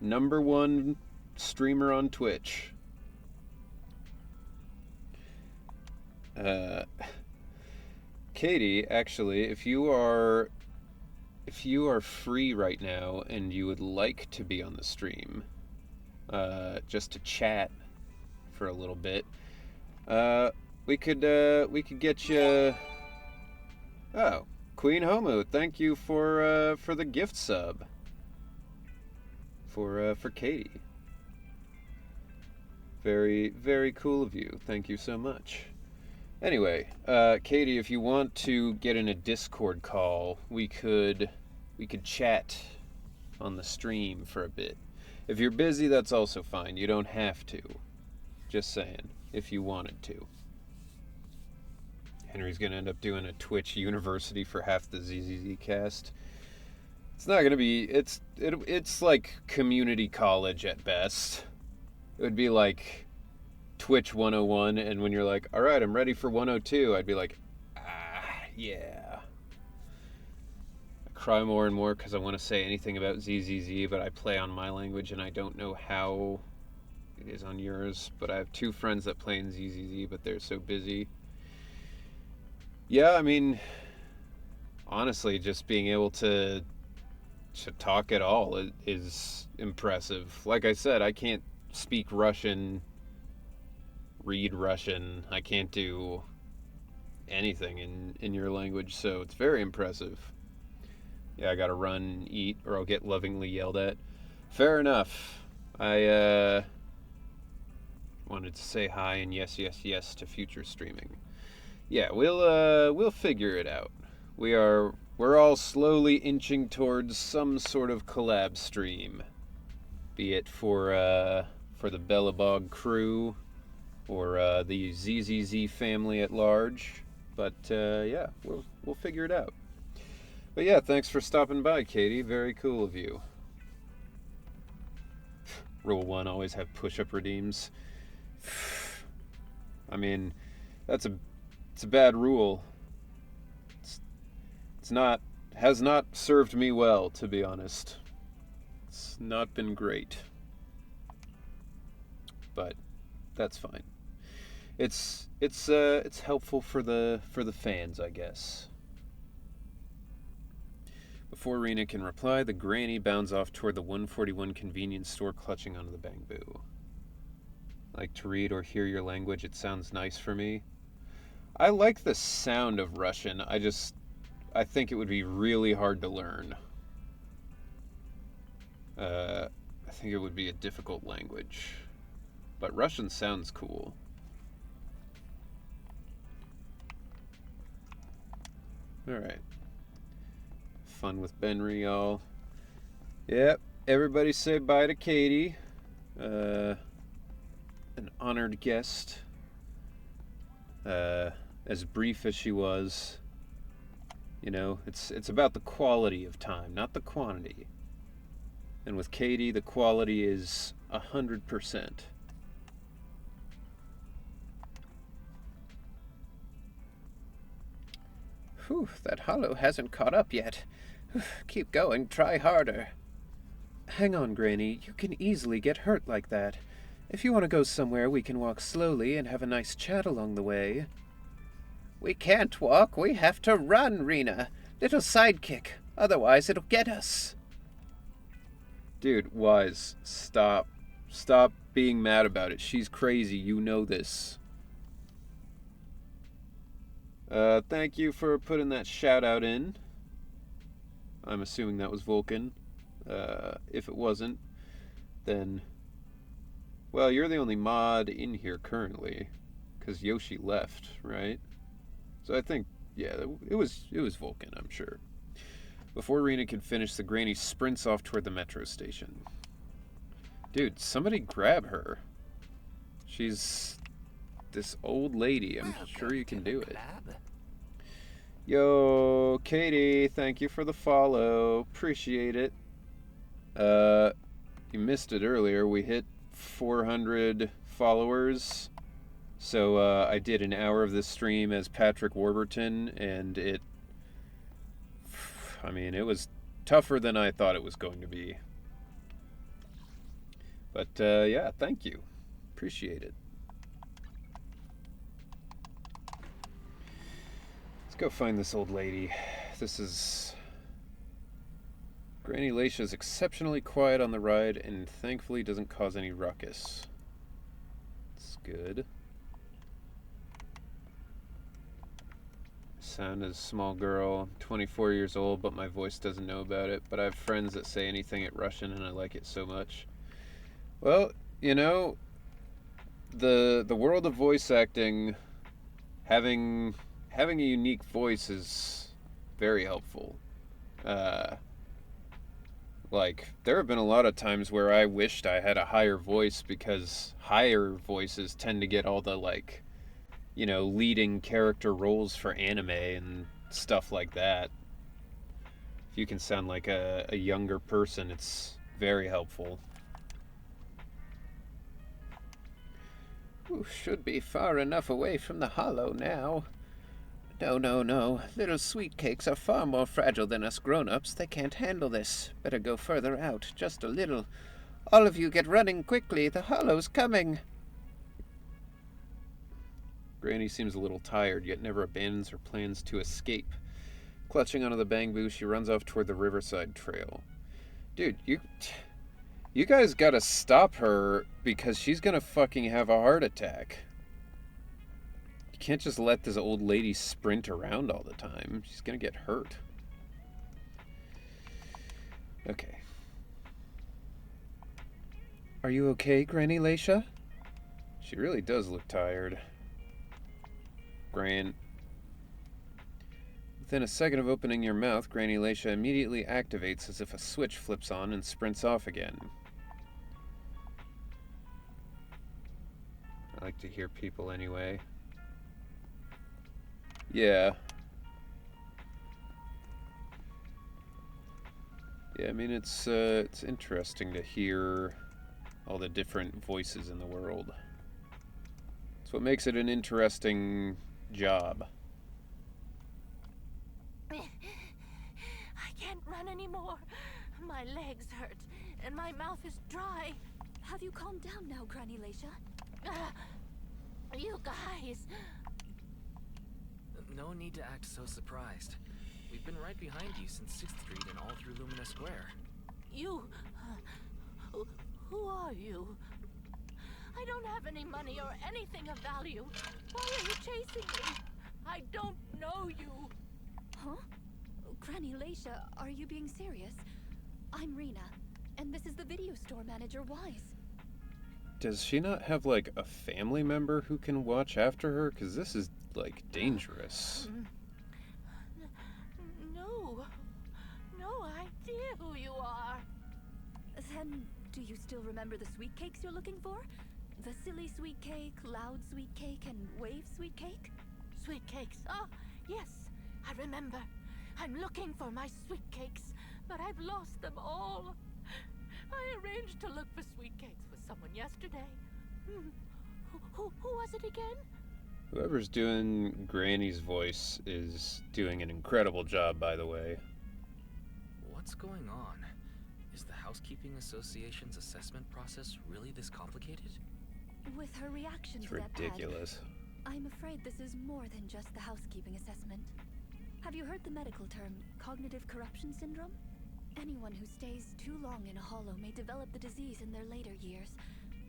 #1 streamer on Twitch. Katie, actually, if you are free right now and you would like to be on the stream, just to chat for a little bit, we could get you. Oh, Queen Homo, thank you for the gift sub. For Katie. Very, very cool of you. Thank you so much. Anyway, Katie, if you want to get in a Discord call, we could we could chat on the stream for a bit. If you're busy, that's also fine. You don't have to. Just saying, if you wanted to. Henry's gonna end up doing a Twitch university for half the ZZZ cast. It's not gonna be. It's like community college at best. It would be like Twitch 101, and when you're like, all right, I'm ready for 102, I'd be like, yeah. I cry more and more because I want to say anything about ZZZ, but I play on my language and I don't know how it is on yours. But I have two friends that play in ZZZ, but they're so busy. Yeah, I mean, honestly, just being able to talk at all is impressive. Like I said, I can't speak Russian, read Russian. I can't do anything in your language, so it's very impressive. Yeah, I gotta run and eat or I'll get lovingly yelled at. Fair enough. I wanted to say hi and yes to future streaming. Yeah, we'll figure it out. We're all slowly inching towards some sort of collab stream, be it for the Bellabog crew or the ZZZ family at large. But yeah, we'll figure it out. But yeah, thanks for stopping by, Katie. Very cool of you. Rule 1: always have push-up redeems. I mean, it's a bad rule. Has not served me well, to be honest. It's not been great. But that's fine. It's helpful for the fans, I guess. Before Rena can reply, the granny bounds off toward the 141 convenience store, clutching onto the bamboo. Like to read or hear your language, it sounds nice for me. I like the sound of Russian. I think it would be really hard to learn. I think it would be a difficult language. But Russian sounds cool. Alright. Fun with Benry, y'all. Yep, everybody say bye to Katie. An honored guest. As brief as she was. You know, it's about the quality of time, not the quantity. And with Katie, the quality is 100%. Whew, that hollow hasn't caught up yet. Keep going, try harder. Hang on, Granny, you can easily get hurt like that. If you want to go somewhere, we can walk slowly and have a nice chat along the way. We can't walk, we have to run, Rena. Little sidekick, otherwise it'll get us. Dude, Wise, stop. Stop being mad about it. She's crazy, you know this. Thank you for putting that shout out in. I'm assuming that was Vulcan. If it wasn't, then... Well, you're the only mod in here currently, because Yoshi left, right? So I think, yeah, it was Vulcan, I'm sure. Before Rena could finish, the granny sprints off toward the metro station. Dude, somebody grab her. She's this old lady. I'm sure you can do it. Yo, Katie, thank you for the follow. Appreciate it. You missed it earlier. We hit 400 followers. So I did an hour of this stream as Patrick Warburton, and it was tougher than I thought it was going to be. But yeah, thank you. Appreciate it. Let's go find this old lady. This is... Granny Laisha is exceptionally quiet on the ride and thankfully doesn't cause any ruckus. It's good. Sound as a small girl, 24 years old, but my voice doesn't know about it. But I have friends that say anything at Russian and I like it so much. Well, you know, the world of voice acting, having a unique voice is very helpful. Like, there have been a lot of times where I wished I had a higher voice because higher voices tend to get all the, like, leading character roles for anime and stuff like that. If you can sound like a younger person, it's very helpful. Ooh, should be far enough away from the hollow now. No. Little sweet cakes are far more fragile than us grown-ups. They can't handle this. Better go further out, just a little. All of you get running quickly. The hollow's coming. Granny seems a little tired, yet never abandons her plans to escape. Clutching onto the bamboo, she runs off toward the riverside trail. Dude, you guys gotta stop her because she's gonna fucking have a heart attack. You can't just let this old lady sprint around all the time. She's gonna get hurt. Okay. Are you okay, Granny Leisha? She really does look tired. Within a second of opening your mouth, Granny Leisha immediately activates as if a switch flips on and sprints off again. I like to hear people anyway. Yeah. Yeah, I mean, it's interesting to hear all the different voices in the world. It's what makes it an interesting job. I can't run anymore. My legs hurt, and my mouth is dry. Have you calmed down now, Granny Leisha? You guys. No need to act so surprised. We've been right behind you since 6th Street and all through Lumina Square. You... who are you? I don't have any money or anything of value. Why are you chasing me? I don't know you. Huh? Granny Leisha, are you being serious? I'm Rena, and this is the video store manager, Wise. Does she not have, like, a family member who can watch after her? Because this is, like, dangerous. No idea who you are. Then, do you still remember the sweet cakes you're looking for? The silly sweet cake, loud sweet cake, and wave sweet cake? Sweet cakes. Oh, yes, I remember. I'm looking for my sweet cakes, but I've lost them all. I arranged to look for sweet cakes with someone yesterday. Who was it again? Whoever's doing Granny's voice is doing an incredible job, by the way. What's going on? Is the Housekeeping Association's assessment process really this complicated? With her reaction It's to that ridiculous. ad, I'm afraid this is more than just the housekeeping assessment. Have you heard the medical term, cognitive corruption syndrome? Anyone who stays too long in a hollow may develop the disease in their later years,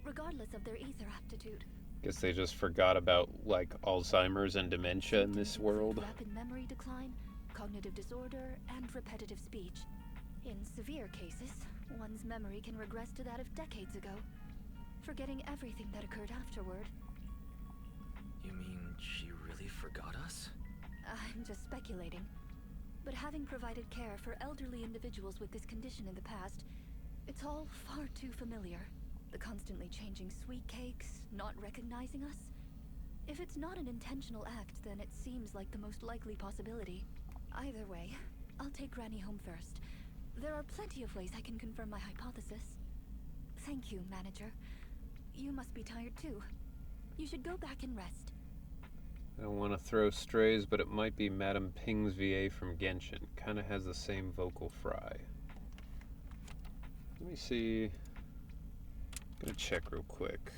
regardless of their ether aptitude. Guess they just forgot about, like, Alzheimer's and dementia in this world. Rapid memory decline, cognitive disorder, and repetitive speech. In severe cases, one's memory can regress to that of decades ago, forgetting everything that occurred afterward. You mean she really forgot us? I'm just speculating. But having provided care for elderly individuals with this condition in the past, it's all far too familiar. The constantly changing sweet cakes, not recognizing us. If it's not an intentional act, then it seems like the most likely possibility. Either way, I'll take Granny home first. There are plenty of ways I can confirm my hypothesis. Thank you, Manager. You must be tired too. You should go back and rest. I don't want to throw strays, but it might be Madame Ping's VA from Genshin. Kind of has the same vocal fry. Let me see. I'm gonna check real quick.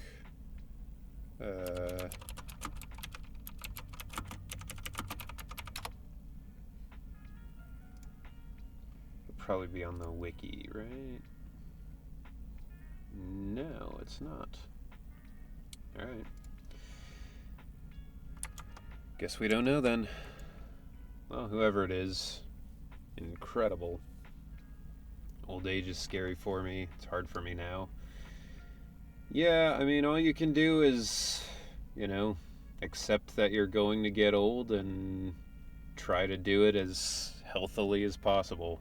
It'll probably be on the wiki, right? No, it's not. Alright. Guess we don't know then. Well, whoever it is, incredible. Old age is scary for me. It's hard for me now. Yeah, I mean, all you can do is, accept that you're going to get old and try to do it as healthily as possible,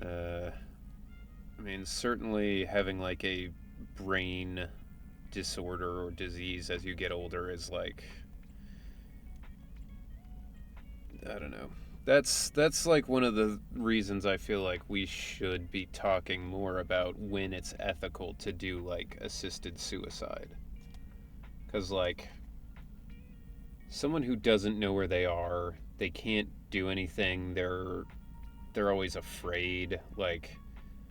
I mean, certainly having like a brain disorder or disease as you get older is like, I don't know. That's like one of the reasons I feel like we should be talking more about when it's ethical to do like assisted suicide. Cuz like someone who doesn't know where they are, they can't do anything. They're always afraid. Like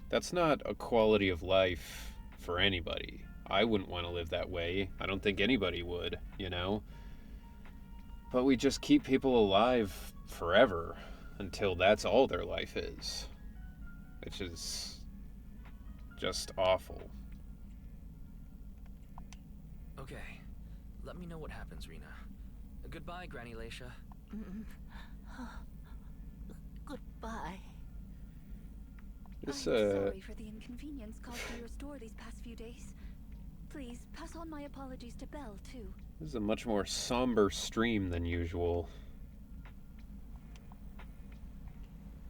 that's not a quality of life for anybody. I wouldn't want to live that way. I don't think anybody would, you know? But we just keep people alive forever until that's all their life is, which is just awful. Okay, let me know what happens, Rena. Goodbye, Granny Leisha. Goodbye. I'm sorry for the inconvenience caused to your store these past few days. Please pass on my apologies to Belle, too. This is a much more somber stream than usual.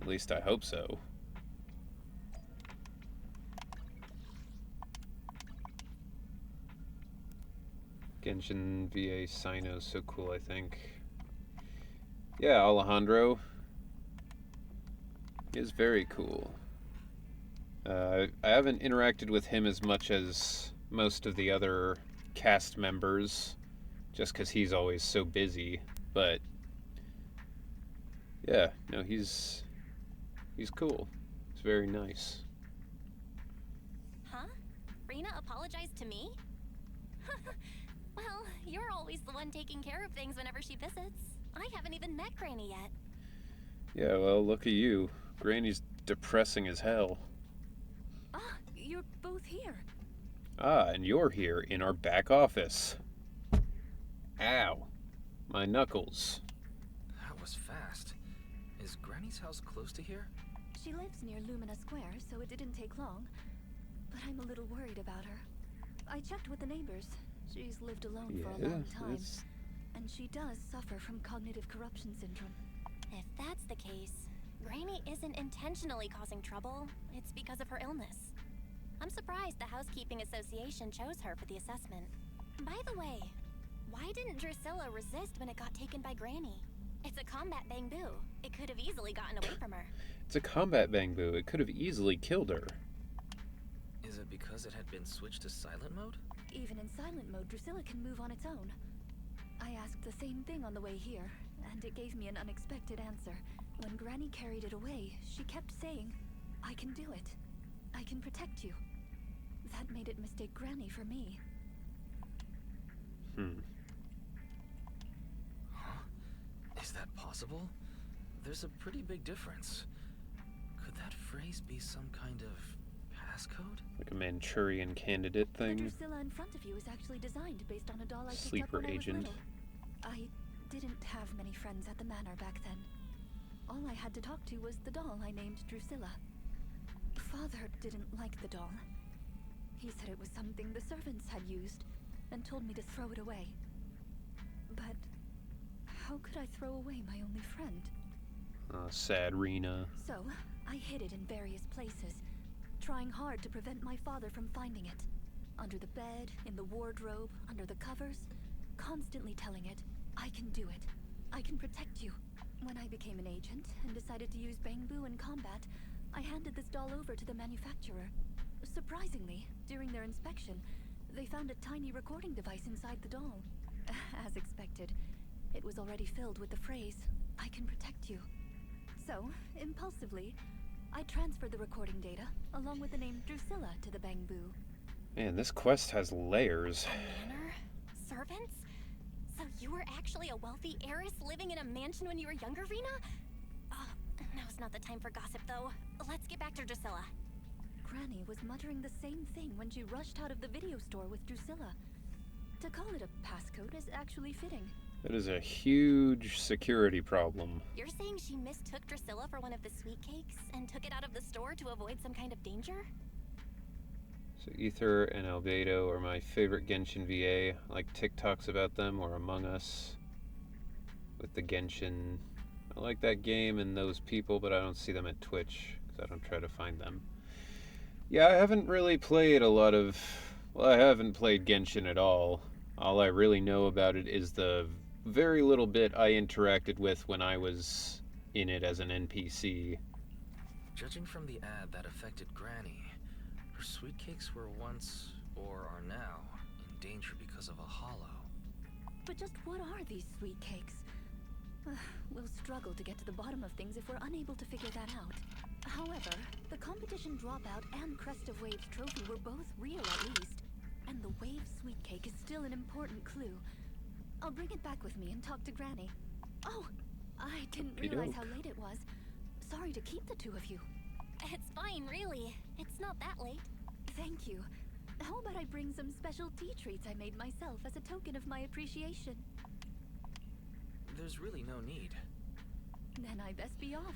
At least I hope so. Genshin VA Sino is so cool, I think. Yeah, Alejandro is very cool. I haven't interacted with him as much as most of the other cast members, just because he's always so busy. But yeah, no, he's cool. He's very nice. Huh? Rena apologized to me? Well, you're always the one taking care of things whenever she visits. I haven't even met Granny yet. Yeah, well, look at you. Granny's depressing as hell. Ah, you're both here. Ah, and you're here in our back office. Ow. My knuckles. That was fast. Is Granny's house close to here? She lives near Lumina Square, so it didn't take long. But I'm a little worried about her. I checked with the neighbors. She's lived alone for a long time. And she does suffer from cognitive corruption syndrome. If that's the case, Granny isn't intentionally causing trouble. It's because of her illness. I'm surprised the Housekeeping Association chose her for the assessment. By the way, why didn't Drusilla resist when it got taken by Granny? It's a combat bamboo. It could have easily gotten away from her. It's a combat bamboo. It could have easily killed her. Is it because it had been switched to silent mode? Even in silent mode, Drusilla can move on its own. I asked the same thing on the way here, and it gave me an unexpected answer. When Granny carried it away, she kept saying, "I can do it. I can protect you." That made it mistake Granny for me. Huh? Is that possible? There's a pretty big difference. Could that phrase be some kind of passcode? Like a Manchurian candidate The thing. Drusilla in front of you is actually designed based on a doll I picked up Sleeper when agent. I was little. I didn't have many friends at the manor back then. All I had to talk to was the doll I named Drusilla. Father didn't like the doll. He said it was something the servants had used and told me to throw it away. But how could I throw away my only friend? Sad Rena. So I hid it in various places, trying hard to prevent my father from finding it. Under the bed, in the wardrobe, under the covers, constantly telling it, "I can do it. I can protect you." When I became an agent and decided to use bamboo in combat, I handed this doll over to the manufacturer. Surprisingly, during their inspection, they found a tiny recording device inside the doll. As expected, it was already filled with the phrase, "I can protect you." So, impulsively, I transferred the recording data, along with the name Drusilla, to the bamboo. Man, this quest has layers. A manor? Servants? So you were actually a wealthy heiress living in a mansion when you were younger, Rena? Now's not the time for gossip, though. Let's get back to Drusilla. Granny was muttering the same thing when she rushed out of the video store with Drusilla. To call it a passcode is actually fitting. That is a huge security problem. You're saying she mistook Drusilla for one of the sweet cakes and took it out of the store to avoid some kind of danger? So Ether and Albedo are my favorite Genshin VA. I like TikToks about them or Among Us with the Genshin. I like that game and those people, but I don't see them at Twitch because I don't try to find them. Yeah, I haven't really played a lot of... Well, I haven't played Genshin at all. All I really know about it is the very little bit I interacted with when I was in it as an NPC. Judging from the ad that affected Granny, her sweet cakes were once, or are now, in danger because of a hollow. But just what are these sweet cakes? We'll struggle to get to the bottom of things if we're unable to figure that out. However, the competition dropout and Crest of Waves trophy were both real at least, and the Wave sweet cake is still an important clue. I'll bring it back with me and talk to Granny. Oh, I didn't realize how late it was. Sorry to keep the two of you. It's fine, really. It's not that late. Thank you. How about I bring some special tea treats I made myself as a token of my appreciation? There's really no need. Then I best be off.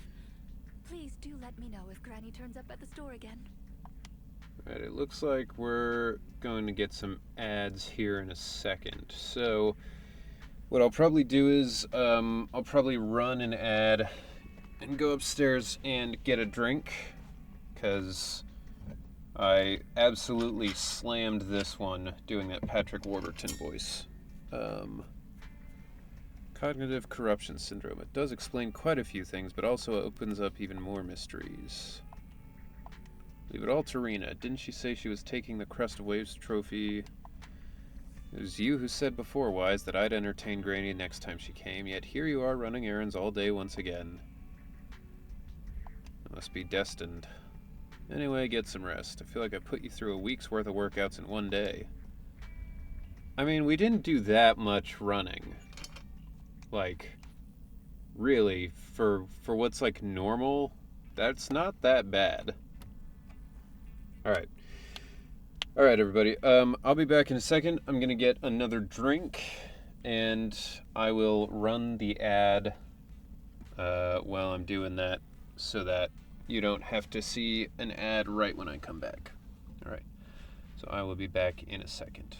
Please do let me know if Granny turns up at the store again. Alright, it looks like we're going to get some ads here in a second. So, what I'll probably do is, I'll probably run an ad and go upstairs and get a drink, because I absolutely slammed this one doing that Patrick Warburton voice. Cognitive corruption syndrome. It does explain quite a few things, but also opens up even more mysteries. Leave it all to Rena. Didn't she say she was taking the Crest of Waves trophy? It was you who said before, Wise, that I'd entertain Granny next time she came, yet here you are running errands all day once again. It must be destined. Anyway, get some rest. I feel like I put you through a week's worth of workouts in one day. I mean, we didn't do that much running. Like, really, for what's like normal, that's not that bad. Alright, everybody. I'll be back in a second. I'm gonna get another drink, and I will run the ad while I'm doing that, so that you don't have to see an ad right when I come back. Alright, so I will be back in a second.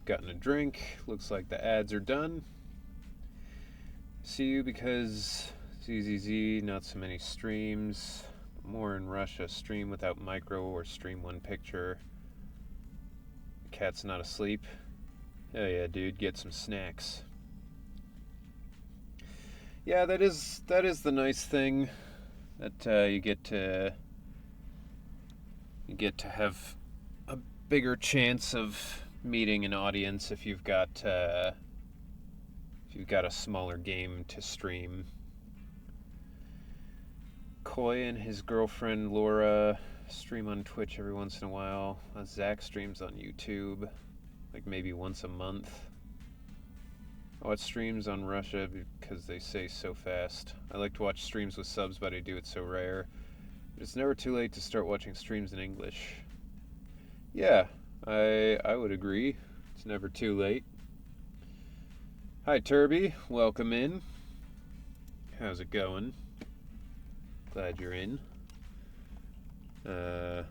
gotten a drink. Looks like the ads are done. See you because ZZZ, not so many streams. More in Russia. Stream without micro or stream one picture. The cat's not asleep. Hell yeah, dude, get some snacks. Yeah, that is the nice thing, that you get to have a bigger chance of meeting an audience if you've got a smaller game to stream. Coy and his girlfriend Laura stream on Twitch every once in a while. Zach streams on YouTube, like maybe once a month. I watch streams on Russia because they say so fast. I like to watch streams with subs, but I do it so rare. But it's never too late to start watching streams in English. Yeah, I would agree. It's never too late. Hi Turby, welcome in. How's it going? Glad you're in. We're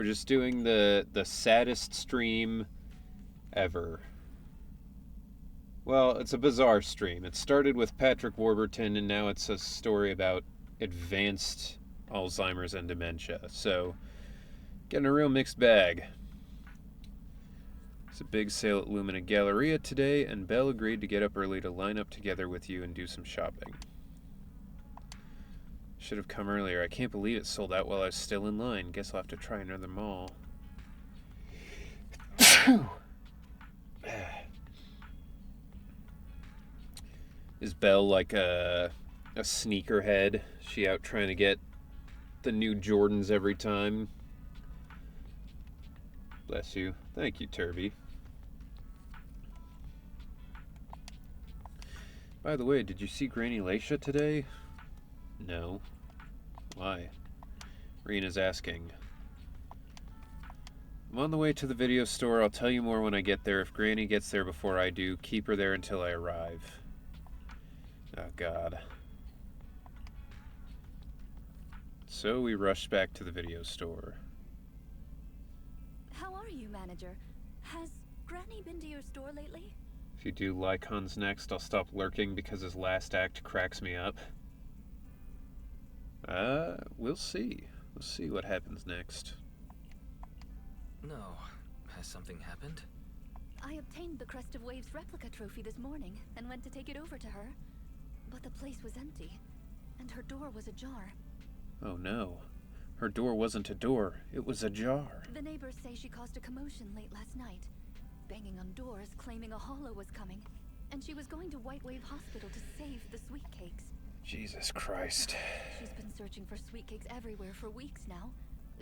just doing the saddest stream ever. Well, it's a bizarre stream. It started with Patrick Warburton, and now it's a story about advanced Alzheimer's and dementia. So, getting a real mixed bag. It's a big sale at Lumina Galleria today, and Belle agreed to get up early to line up together with you and do some shopping. Should have come earlier. I can't believe it sold out while I was still in line. Guess I'll have to try another mall. Is Belle like a sneakerhead? She out trying to get the new Jordans every time? Bless you. Thank you, Turby. By the way, did you see Granny Laisha today? No. Why? Rena's asking. I'm on the way to the video store. I'll tell you more when I get there. If Granny gets there before I do, keep her there until I arrive. Oh, God. So we rushed back to the video store. How are you, manager? Has Granny been to your store lately? If you do Lycons next, I'll stop lurking because his last act cracks me up. We'll see. We'll see what happens next. No. Has something happened? I obtained the Crest of Waves replica trophy this morning and went to take it over to her. But the place was empty, and her door was ajar. Oh no. Her door wasn't a door, it was ajar. The neighbors say she caused a commotion late last night, banging on doors claiming a hollow was coming, and she was going to White Wave Hospital to save the sweet cakes. Jesus Christ. She's been searching for sweet cakes everywhere for weeks now,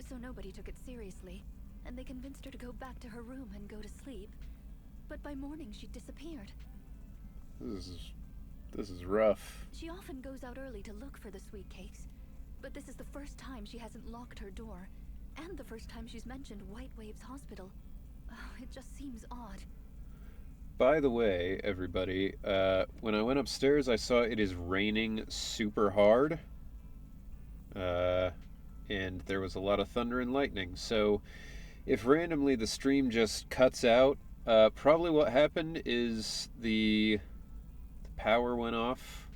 so nobody took it seriously, and they convinced her to go back to her room and go to sleep. But by morning, she'd disappeared. This is rough. She often goes out early to look for the sweet cakes, but this is the first time she hasn't locked her door, and the first time she's mentioned White Waves Hospital. Oh, it just seems odd. By the way, everybody, when I went upstairs, I saw it is raining super hard. And there was a lot of thunder and lightning. So if randomly the stream just cuts out, probably what happened is the power went off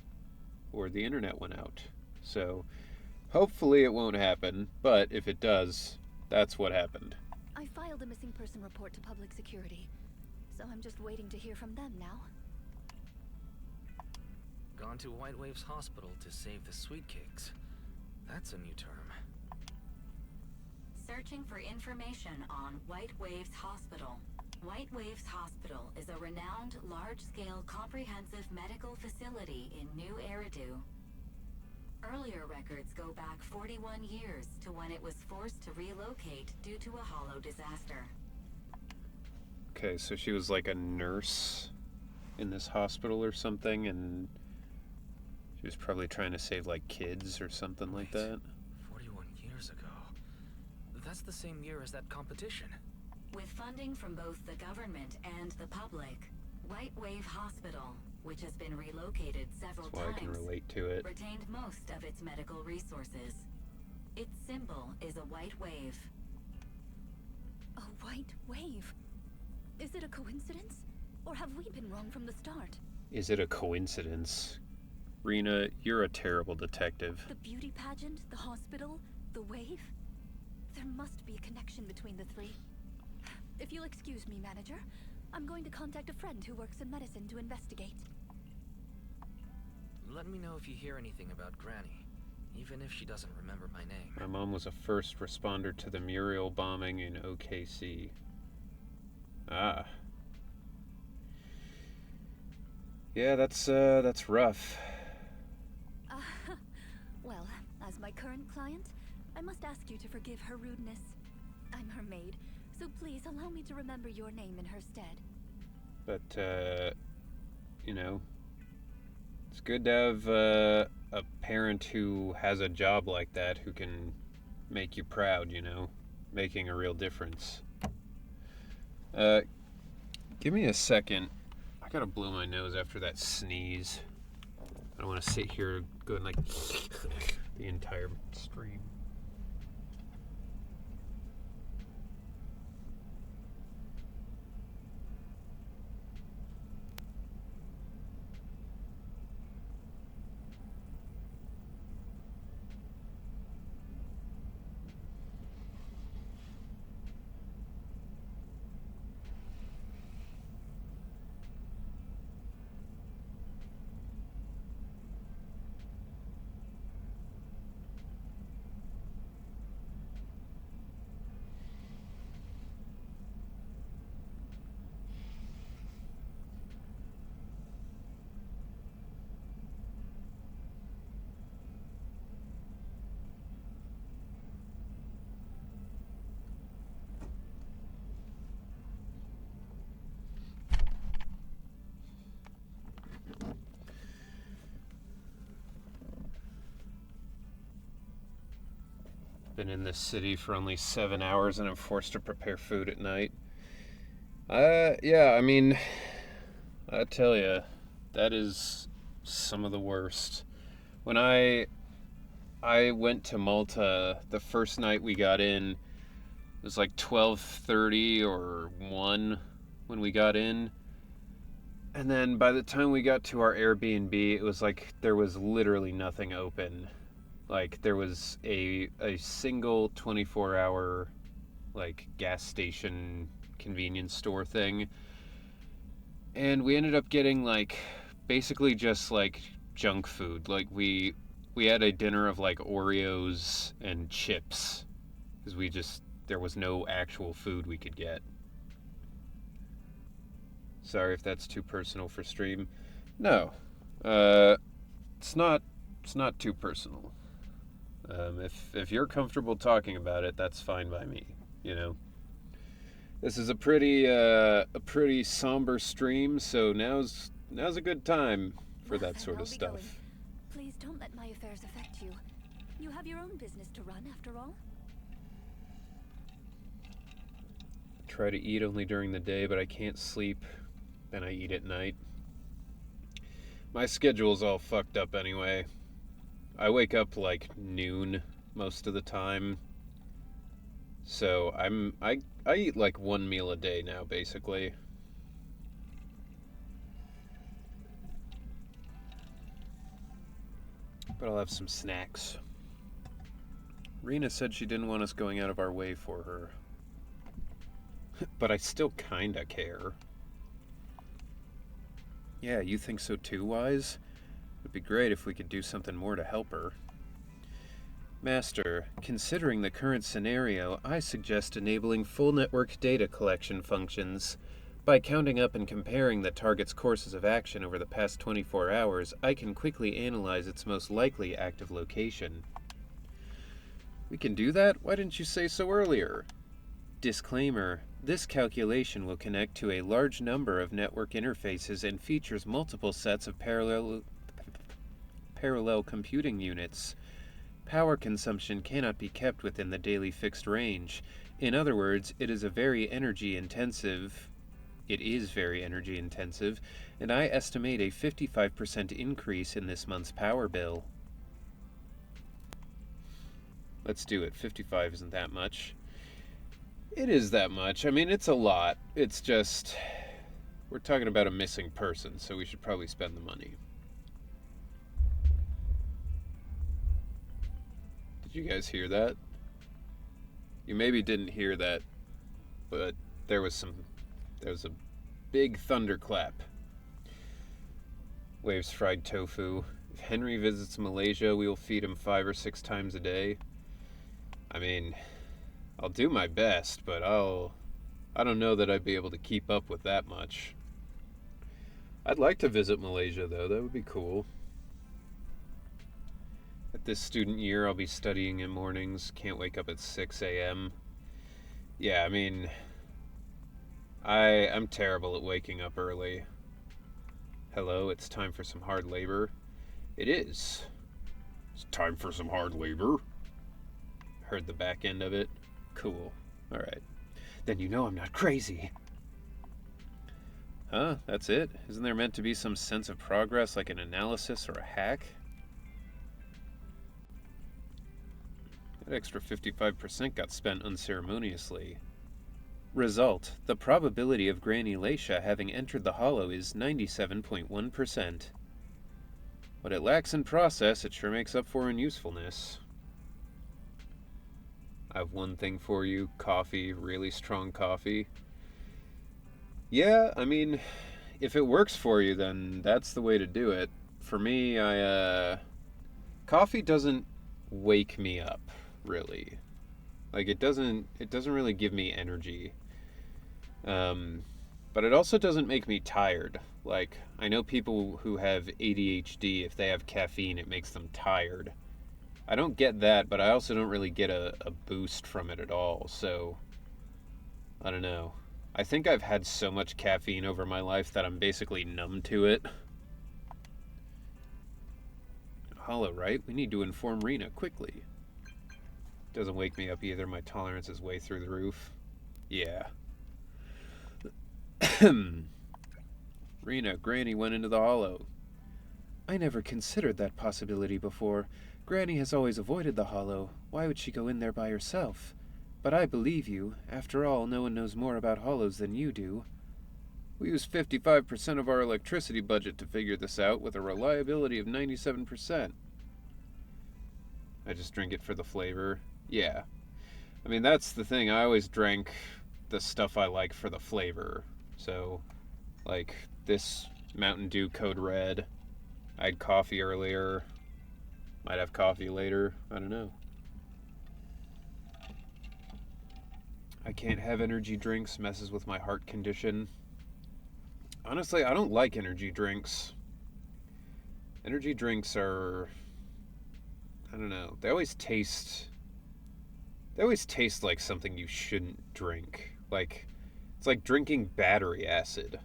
or the internet went out. So hopefully it won't happen, but if it does, that's what happened. I filed a missing person report to public security, so I'm just waiting to hear from them now. Gone to White Waves Hospital to save the sweet cakes. That's a new term. Searching for information on White Waves Hospital. White Waves Hospital is a renowned, large-scale, comprehensive medical facility in New Eridu. Earlier records go back 41 years to when it was forced to relocate due to a hollow disaster. Okay, so she was like a nurse in this hospital or something, and she was probably trying to save like kids or something like that. 41 years ago. That's the same year as that competition. With funding from both the government and the public, White Wave Hospital, which has been relocated several That's why times, I can relate to it. retained most of its medical resources. Its symbol is a white wave. A white wave? Is it a coincidence? Or have we been wrong from the start? Is it a coincidence? Rena, you're a terrible detective. The beauty pageant, the hospital, the wave? There must be a connection between the three. If you'll excuse me, manager, I'm going to contact a friend who works in medicine to investigate. Let me know if you hear anything about Granny, even if she doesn't remember my name. My mom was a first responder to the Muriel bombing in OKC. Ah. Yeah, that's rough. Well, as my current client, I must ask you to forgive her rudeness. I'm her maid, so please allow me to remember your name in her stead. But, you know, it's good to have a parent who has a job like that who can make you proud, you know, making a real difference. Give me a second. I gotta blow my nose after that sneeze. I don't want to sit here going like the entire stream. Been in this city for only 7 hours and I'm forced to prepare food at night. Yeah, I mean, I tell you, that is some of the worst. When I went to Malta the first night we got in, it was like 12:30 or 1 when we got in. And then by the time we got to our Airbnb, it was like there was literally nothing open. Like there was a single 24-hour like gas station convenience store thing. And we ended up getting like basically just like junk food. Like we had a dinner of like Oreos and chips because there was no actual food we could get. Sorry if that's too personal for stream. No. It's not too personal. If you're comfortable talking about it, that's fine by me, you know. This is a pretty somber stream, so now's a good time for Well, that then sort I'll of be stuff. going. Please don't let my affairs affect you. You have your own business to run, after all. Try to eat only during the day, but I can't sleep. Then I eat at night. My schedule's all fucked up anyway. I wake up like noon most of the time. So I eat like one meal a day now, basically. But I'll have some snacks. Rena said she didn't want us going out of our way for her. But I still kinda care. Yeah, you think so too, Wise? It'd be great if we could do something more to help her. Master, considering the current scenario, I suggest enabling full network data collection functions. By counting up and comparing the target's courses of action over the past 24 hours, I can quickly analyze its most likely active location. We can do that? Why didn't you say so earlier? Disclaimer. This calculation will connect to a large number of network interfaces and features multiple sets of parallel computing units. Power consumption cannot be kept within the daily fixed range. In other words, it is very energy intensive, and I estimate a 55% increase in this month's power bill. Let's do it. 55 isn't that much. It is that much. I mean, it's a lot. It's just... We're talking about a missing person, so we should probably spend the money. Did you guys hear that? You maybe didn't hear that, but there was a big thunderclap. Waves fried tofu. If Henry visits Malaysia, we will feed him 5 or 6 times a day. I mean, I'll do my best, but I don't know that I'd be able to keep up with that much. I'd like to visit Malaysia, though. That would be cool. At this student year, I'll be studying in mornings. Can't wake up at 6 a.m. Yeah, I mean, I'm terrible at waking up early. Hello, it's time for some hard labor. It is. It's time for some hard labor. Heard the back end of it. Cool. Alright. Then you know I'm not crazy. Huh? That's it? Isn't there meant to be some sense of progress, like an analysis or a hack? That extra 55% got spent unceremoniously. Result: the probability of Granny Laisha having entered the hollow is 97.1%. What it lacks in process, it sure makes up for in usefulness. I have one thing for you: coffee, really strong coffee. Yeah, I mean, if it works for you, then that's the way to do it. For me, coffee doesn't wake me up, really. Like, it doesn't really give me energy. But it also doesn't make me tired. Like, I know people who have ADHD, if they have caffeine, it makes them tired. I don't get that, but I also don't really get a boost from it at all, so I don't know. I think I've had so much caffeine over my life that I'm basically numb to it. Hollow, right? We need to inform Rena quickly. Doesn't wake me up either. My tolerance is way through the roof. Yeah. Rena, Granny went into the hollow. I never considered that possibility before. Granny has always avoided the hollow. Why would she go in there by herself? But I believe you. After all, no one knows more about hollows than you do. We use 55% of our electricity budget to figure this out with a reliability of 97%. I just drink it for the flavor. Yeah. I mean, that's the thing. I always drank the stuff I like for the flavor. So, like, this Mountain Dew Code Red. I had coffee earlier. Might have coffee later. I don't know. I can't have energy drinks. Messes with my heart condition. Honestly, I don't like energy drinks. Energy drinks are... I don't know. They always taste like something you shouldn't drink. Like, it's like drinking battery acid.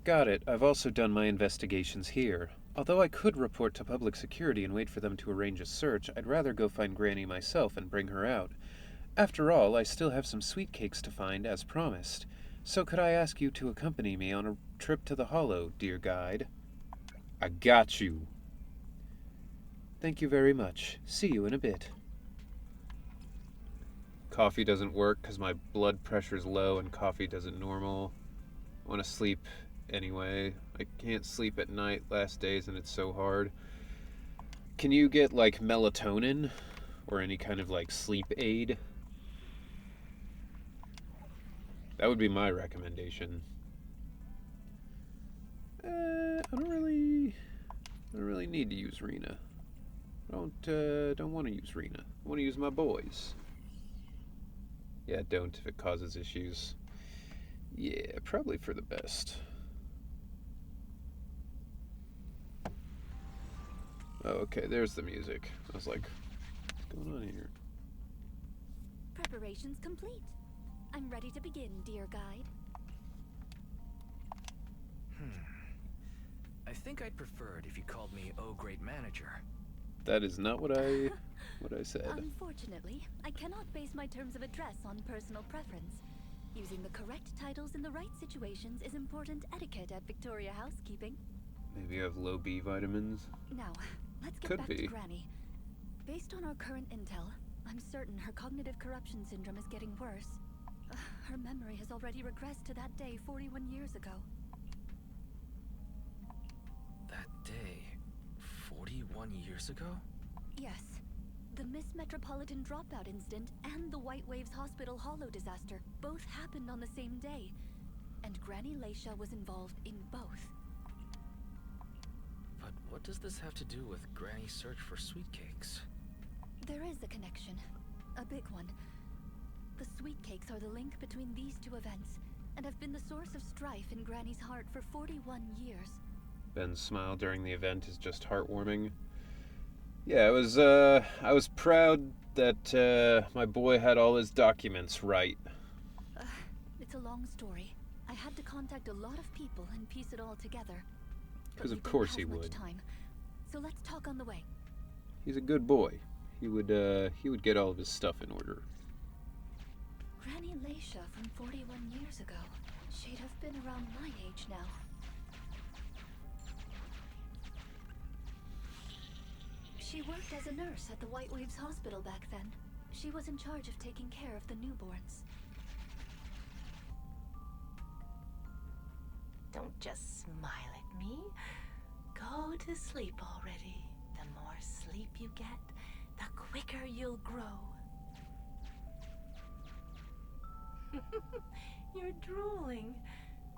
Got it. I've also done my investigations here. Although I could report to public security and wait for them to arrange a search, I'd rather go find Granny myself and bring her out. After all, I still have some sweet cakes to find, as promised. So could I ask you to accompany me on a trip to the Hollow, dear guide? I got you. Thank you very much. See you in a bit. Coffee doesn't work because my blood pressure's low and coffee doesn't normal. I want to sleep anyway. I can't sleep at night last days and it's so hard. Can you get like melatonin or any kind of like sleep aid? That would be my recommendation. I don't really need to use Rena. Don't want to use Rena. I want to use my boys. Yeah, don't if it causes issues. Yeah, probably for the best. Oh, okay, there's the music. I was like, what's going on here? Preparations complete. I'm ready to begin, dear guide. I think I'd prefer it if you called me Oh Great Manager. That is not what I said. Unfortunately, I cannot base my terms of address on personal preference. Using the correct titles in the right situations is important etiquette at Victoria Housekeeping. Maybe you have low B vitamins? Now, let's get Could back be. to Granny. Based on our current intel, I'm certain her cognitive corruption syndrome is getting worse. Her memory has already regressed to that day 41 years ago. That day, 41 years ago? Yes. The Miss Metropolitan dropout incident and the White Waves Hospital Hollow disaster both happened on the same day. And Granny Leisha was involved in both. But what does this have to do with Granny's search for sweet cakes? There is a connection. A big one. The sweet cakes are the link between these two events, and have been the source of strife in Granny's heart for 41 years. Ben's smile during the event is just heartwarming. Yeah, I was proud that my boy had all his documents right. It's a long story. I had to contact a lot of people and piece it all together. Because of course he would. Time. So let's talk on the way. He's a good boy. He would get all of his stuff in order. Granny Leisha from 41 years ago. She'd have been around my age now. She worked as a nurse at the White Waves Hospital back then. She was in charge of taking care of the newborns. Don't just smile at me. Go to sleep already. The more sleep you get, the quicker you'll grow. You're drooling.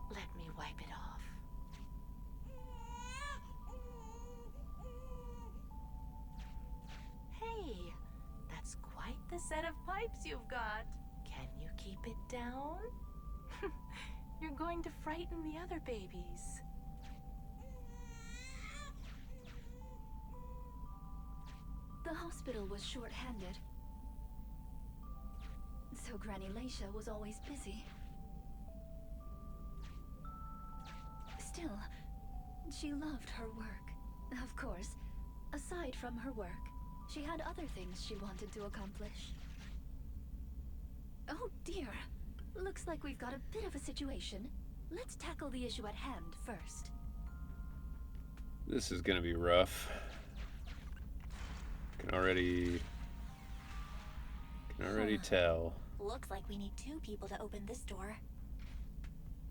Let me wipe it off. Hey, that's quite the set of pipes you've got. Can you keep it down? You're going to frighten the other babies. The hospital was short-handed. So Granny Leisha was always busy. Still, she loved her work. Of course, aside from her work, she had other things she wanted to accomplish. Oh dear. Looks like we've got a bit of a situation. Let's tackle the issue at hand first. This is gonna be rough. Can already tell. Looks like we need 2 people to open this door.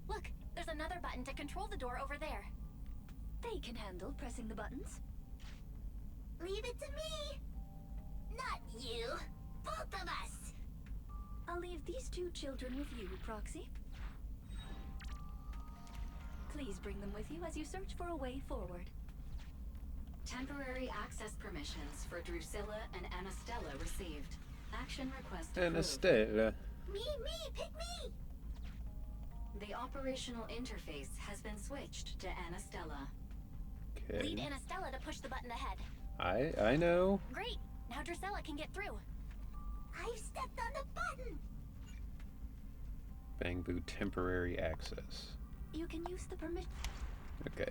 Look, there's another button to control the door over there. They can handle pressing the buttons. Leave it to me! Not you! Both of us! I'll leave these 2 children with you, Proxy. Please bring them with you as you search for a way forward. Temporary access permissions for Drusilla and Anastella received. Action request approved. Anastella. Me, pick me! The operational interface has been switched to Anastella. Lead Okay. Anastella to push the button ahead. I know. Great! Now Drusilla can get through. I've stepped on the button! Bang Boo temporary access. You can use the permission. Okay.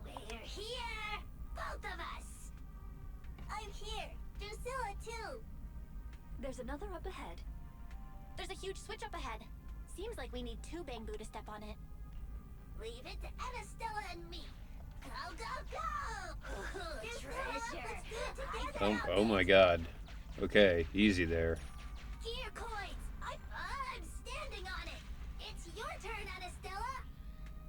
We're here! Both of us! I'm here! Drusilla too! There's another up ahead. There's a huge switch up ahead. Seems like we need 2 Bangbu to step on it. Leave it to Anastella and me. Go, go, go! Treasure! Oh my god. Okay, easy there. Gear coins! I'm standing on it! It's your turn, Anastella!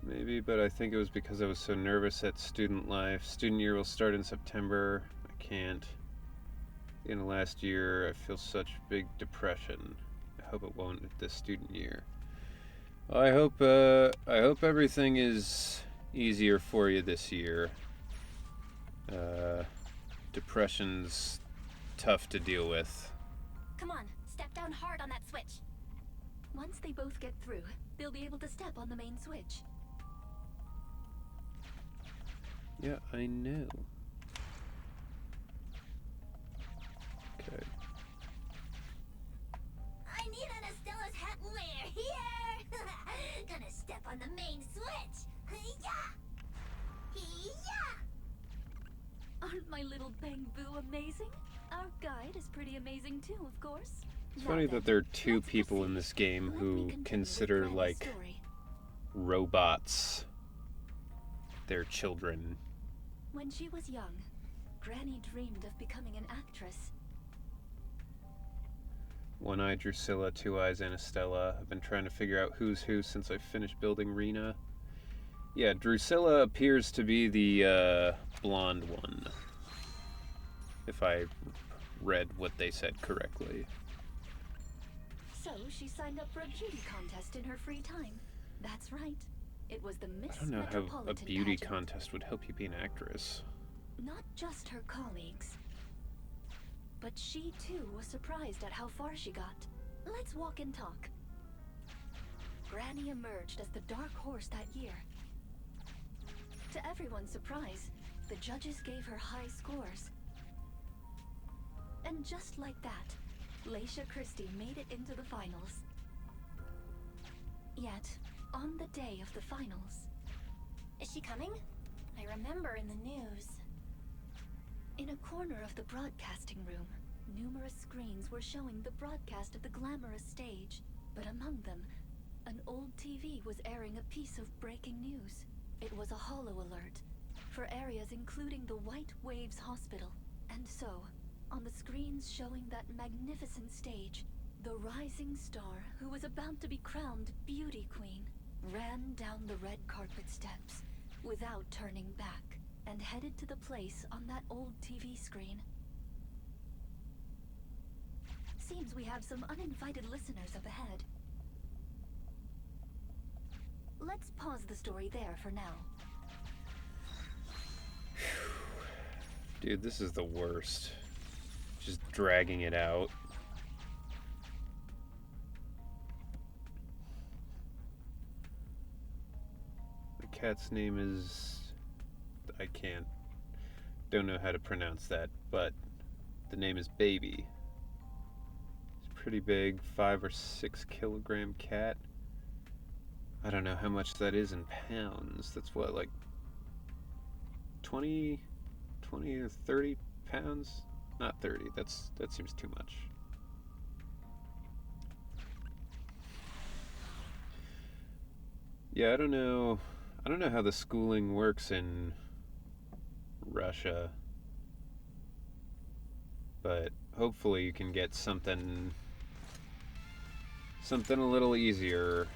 Maybe, but I think it was because I was so nervous at student life. Student year will start in September. I can't. In the last year, I feel such big depression. I hope it won't this student year. Well, I hope everything is easier for you this year. Depression's tough to deal with. Come on, step down hard on that switch. Once they both get through, they'll be able to step on the main switch. Yeah, I know. Okay. I need Anastella's hat. We're here! Gonna step on the main switch. Yeah! Yeah! Aren't my little Bangbu amazing? Our guide is pretty amazing too, of course. It's Now funny then, that there are 2 let's people in proceed. this game Let me who continue with consider Granny's like story. robots their children. When she was young, Granny dreamed of becoming an actress. One Eye Drusilla, Two Eyes Anastella. I've been trying to figure out who's who since I finished building Rena. Yeah, Drusilla appears to be the blonde one, if I read what they said correctly. So she signed up for a beauty contest in her free time. That's right. It was the Miss I don't know how a Metropolitan beauty pageant. contest would help you be an actress. Not just her colleagues, but she too was surprised at how far she got. Let's walk and talk. Granny emerged as the dark horse that year. To everyone's surprise, the judges gave her high scores. And just like that, Laisha Christie made it into the finals. Yet, on the day of the finals... Is she coming? I remember in the news. In a corner of the broadcasting room, numerous screens were showing the broadcast of the glamorous stage. But among them, an old TV was airing a piece of breaking news. It was a holo alert for areas including the White Waves Hospital. And so, on the screens showing that magnificent stage, the rising star who was about to be crowned Beauty Queen ran down the red carpet steps without turning back and headed to the place on that old TV screen. Seems we have some uninvited listeners up ahead. Let's pause the story there for now. Dude, this is the worst. Just dragging it out. The cat's name is... don't know how to pronounce that, but the name is Baby. It's a pretty big, 5 or 6 kilogram cat. I don't know how much that is in pounds. That's what, like 20 or 30 pounds? Not 30. That seems too much. Yeah, I don't know how the schooling works in Russia. But hopefully you can get something a little easier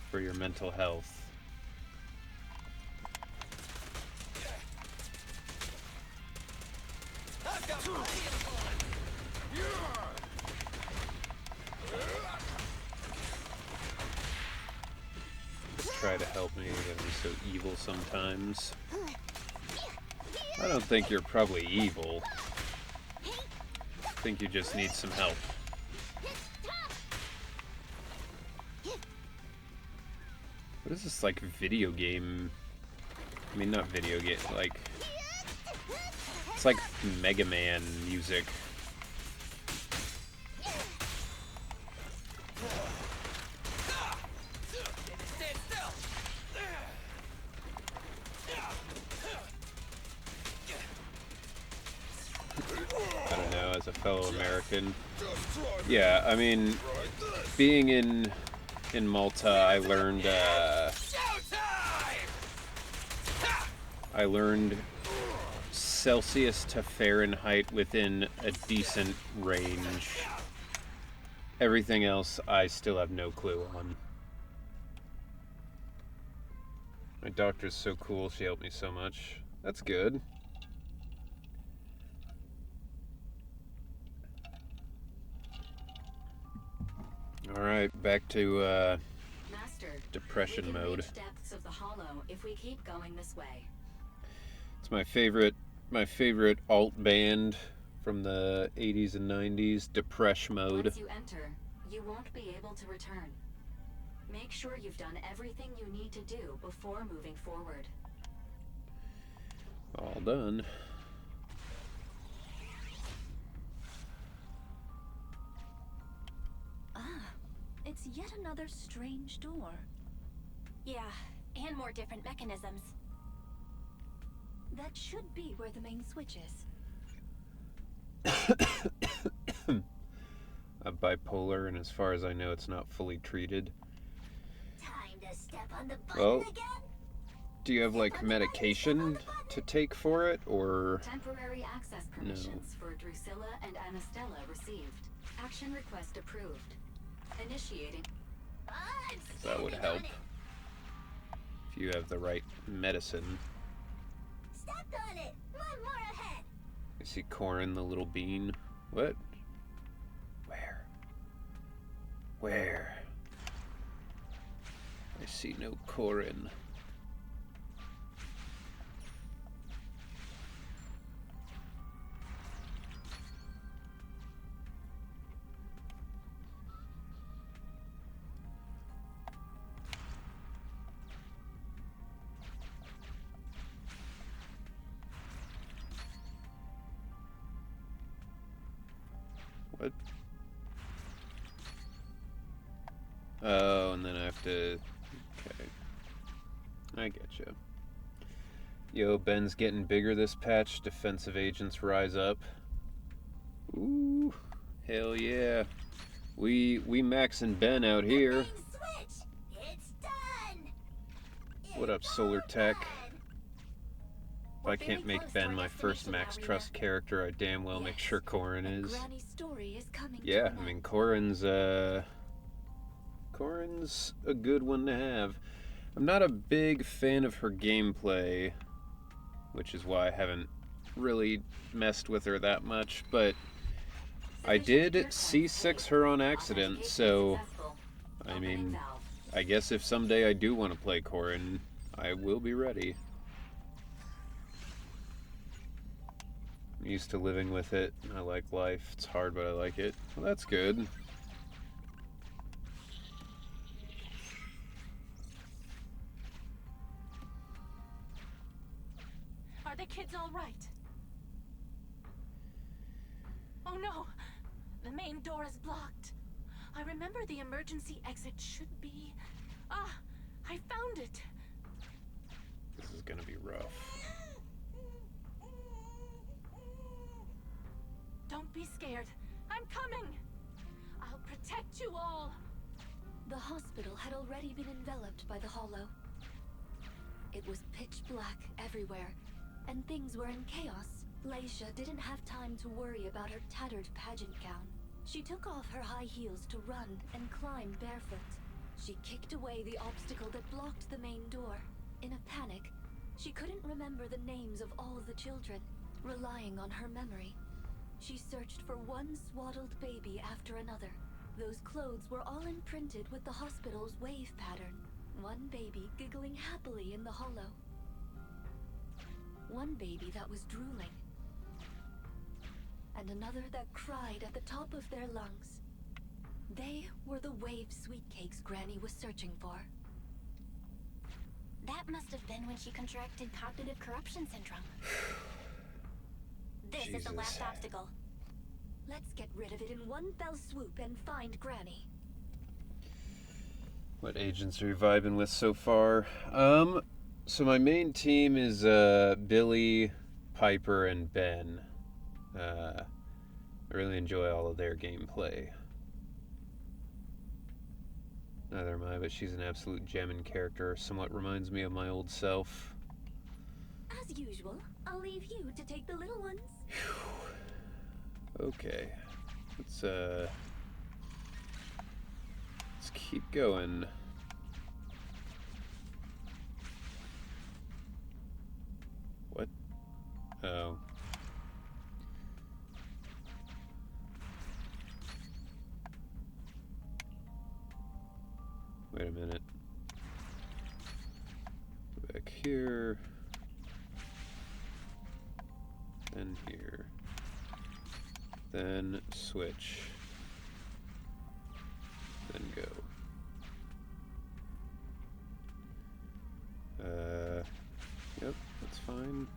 for your mental health. Try to help me, that I'm so evil sometimes. I don't think you're probably evil. I think you just need some help. What is this, like, video game? I mean, not video game, like... It's like Mega Man music. I don't know, as a fellow American. Yeah, I mean, being in Malta, I learned Celsius to Fahrenheit within a decent range. Everything else, I still have no clue on. My doctor's so cool, she helped me so much. That's good. Alright, back to Master, depression we can mode. reach depths of the hollow if we keep going this way. It's my favorite alt band from the 80s and 90s, Depresh Mode. Once you enter, you won't be able to return. Make sure you've done everything you need to do before moving forward. All done. Ah, it's yet another strange door. Yeah, and more different mechanisms. That should be where the main switch is. I'm bipolar, and as far as I know, it's not fully treated. Time to step on the Well, button again? Do you have like medication to take for it, or Temporary access permissions for Drusilla and Anastella received. Action request approved. Initiating. that would help if you have the right medicine? Stepped on it. One more ahead. I see Corin, the little bean. What? Where? I see no Corin. What? Oh, and then I have to... Okay. I getcha. Yo, Ben's getting bigger this patch. Defensive agents rise up. Ooh. Hell yeah. We maxing Ben out here. Switch. It's done. What up, Solar Tech? If I can't make Ben my first max trust character, I damn well make sure Corin is. Granny's story is coming Yeah, to an I mean, end. Corin's a good one to have. I'm not a big fan of her gameplay, which is why I haven't really messed with her that much, but I did C6 her on accident, so I mean, I guess if someday I do want to play Corin, I will be ready. I'm used to living with it. I like life. It's hard, but I like it. Well, that's good. Are the kids all right? Oh no! The main door is blocked. I remember the emergency exit should be... Ah! I found it! This is gonna be rough. Don't be scared. I'm coming! I'll protect you all! The hospital had already been enveloped by the hollow. It was pitch black everywhere, and things were in chaos. Leisha didn't have time to worry about her tattered pageant gown. She took off her high heels to run and climb barefoot. She kicked away the obstacle that blocked the main door. In a panic, she couldn't remember the names of all the children. Relying on her memory, she searched for one swaddled baby after another. Those clothes were all imprinted with the hospital's wave pattern. One baby giggling happily in the hollow. One baby that was drooling. And another that cried at the top of their lungs. They were the wave sweet cakes Granny was searching for. That must have been when she contracted cognitive corruption syndrome. This is the last Jesus. obstacle. Let's get rid of it in one fell swoop and find Granny. What agents are you vibing with so far? So my main team is Billy, Piper, and Ben. I really enjoy all of their gameplay. Neither am I, but she's an absolute gem in character. Somewhat reminds me of my old self. As usual, I'll leave you to take the little ones. Okay. Let's keep going. What? Oh. Wait a minute. Go back here. Then here. Then switch. Then go. Yep, that's fine.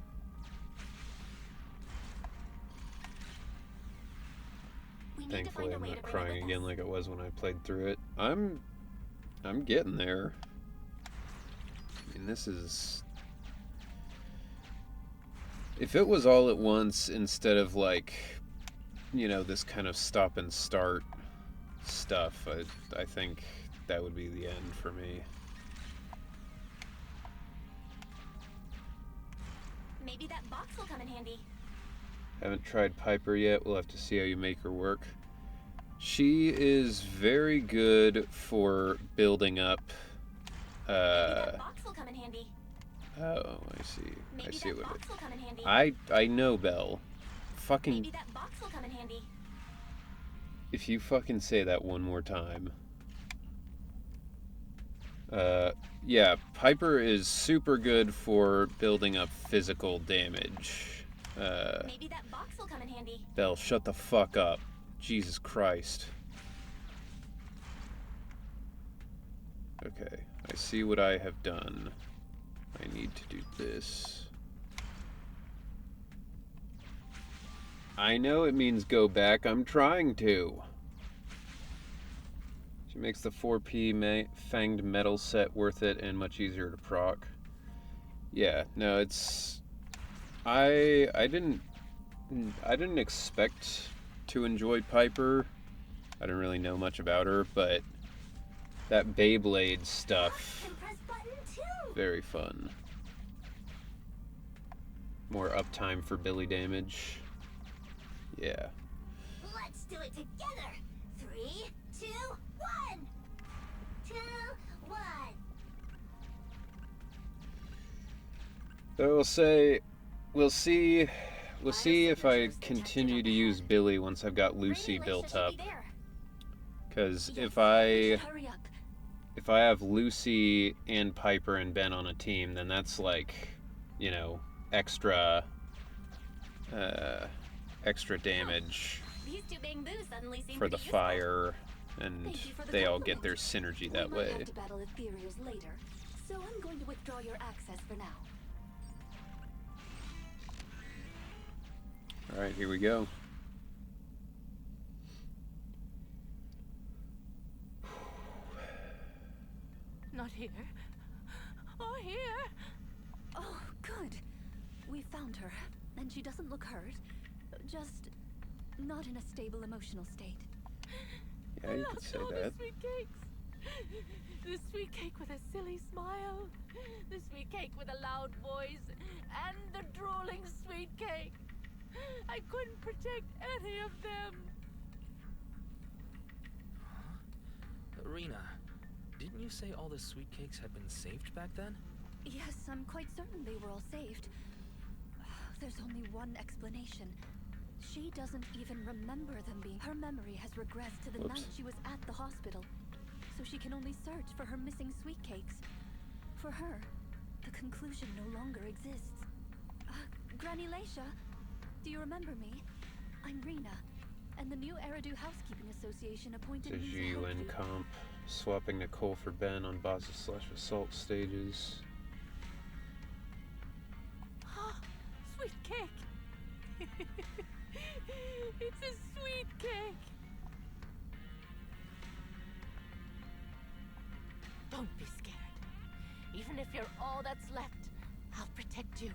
We need to Thankfully, find a I'm way not to crying prevent again this. like it was when I played through it. I'm getting there. I mean, this is... If it was all at once instead of like, you know, this kind of stop and start stuff, I think that would be the end for me. Maybe that box will come in handy. Haven't tried Piper yet. We'll have to see how you make her work. She is very good for building up. Maybe that box will come in handy. Oh, I see. Maybe I see that what box will come in handy. I know, Belle. Fucking. Maybe that box will come in handy. If you fucking say that one more time. Yeah, Piper is super good for building up physical damage. Maybe that box will come in handy. Belle, shut the fuck up. Jesus Christ. Okay, I see what I have done. I need to do this. I know it means go back. I'm trying to. She makes the 4P fanged metal set worth it and much easier to proc. Yeah, no, it's... I didn't expect to enjoy Piper. I didn't really know much about her, but that Beyblade stuff, very fun. More uptime for Billy damage. Yeah. Let's do it together. 3, 2, 1. 2, 1. So we'll see if I continue to use Billy once I've got Lucy built up. Because if I have Lucy and Piper and Ben on a team, then that's like, you know, extra damage for the fire, and they all get their synergy that way. We might have to battle Ethereals later, so I'm going to withdraw your access for now. Alright, here we go. Not here. Oh, here. Oh, good. We found her, and she doesn't look hurt. Just not in a stable emotional state. Yeah, you could say that. The sweet cakes. The sweet cake with a silly smile. The sweet cake with a loud voice. And the drooling sweet cake. I couldn't protect any of them. Huh? Rena, didn't you say all the sweet cakes had been saved back then? Yes, I'm quite certain they were all saved. There's only one explanation. She doesn't even remember them being... Her memory has regressed to the night she was at the hospital. So she can only search for her missing sweet cakes. For her, the conclusion no longer exists. Granny Leisha, do you remember me? I'm Rena, and the new Eridu Housekeeping Association appointed me to help you. comp. Swapping Nicole for Ben on Bosses/Assault stages. Sweet cake. It's a sweet cake. Don't be scared. Even if you're all that's left, I'll protect you.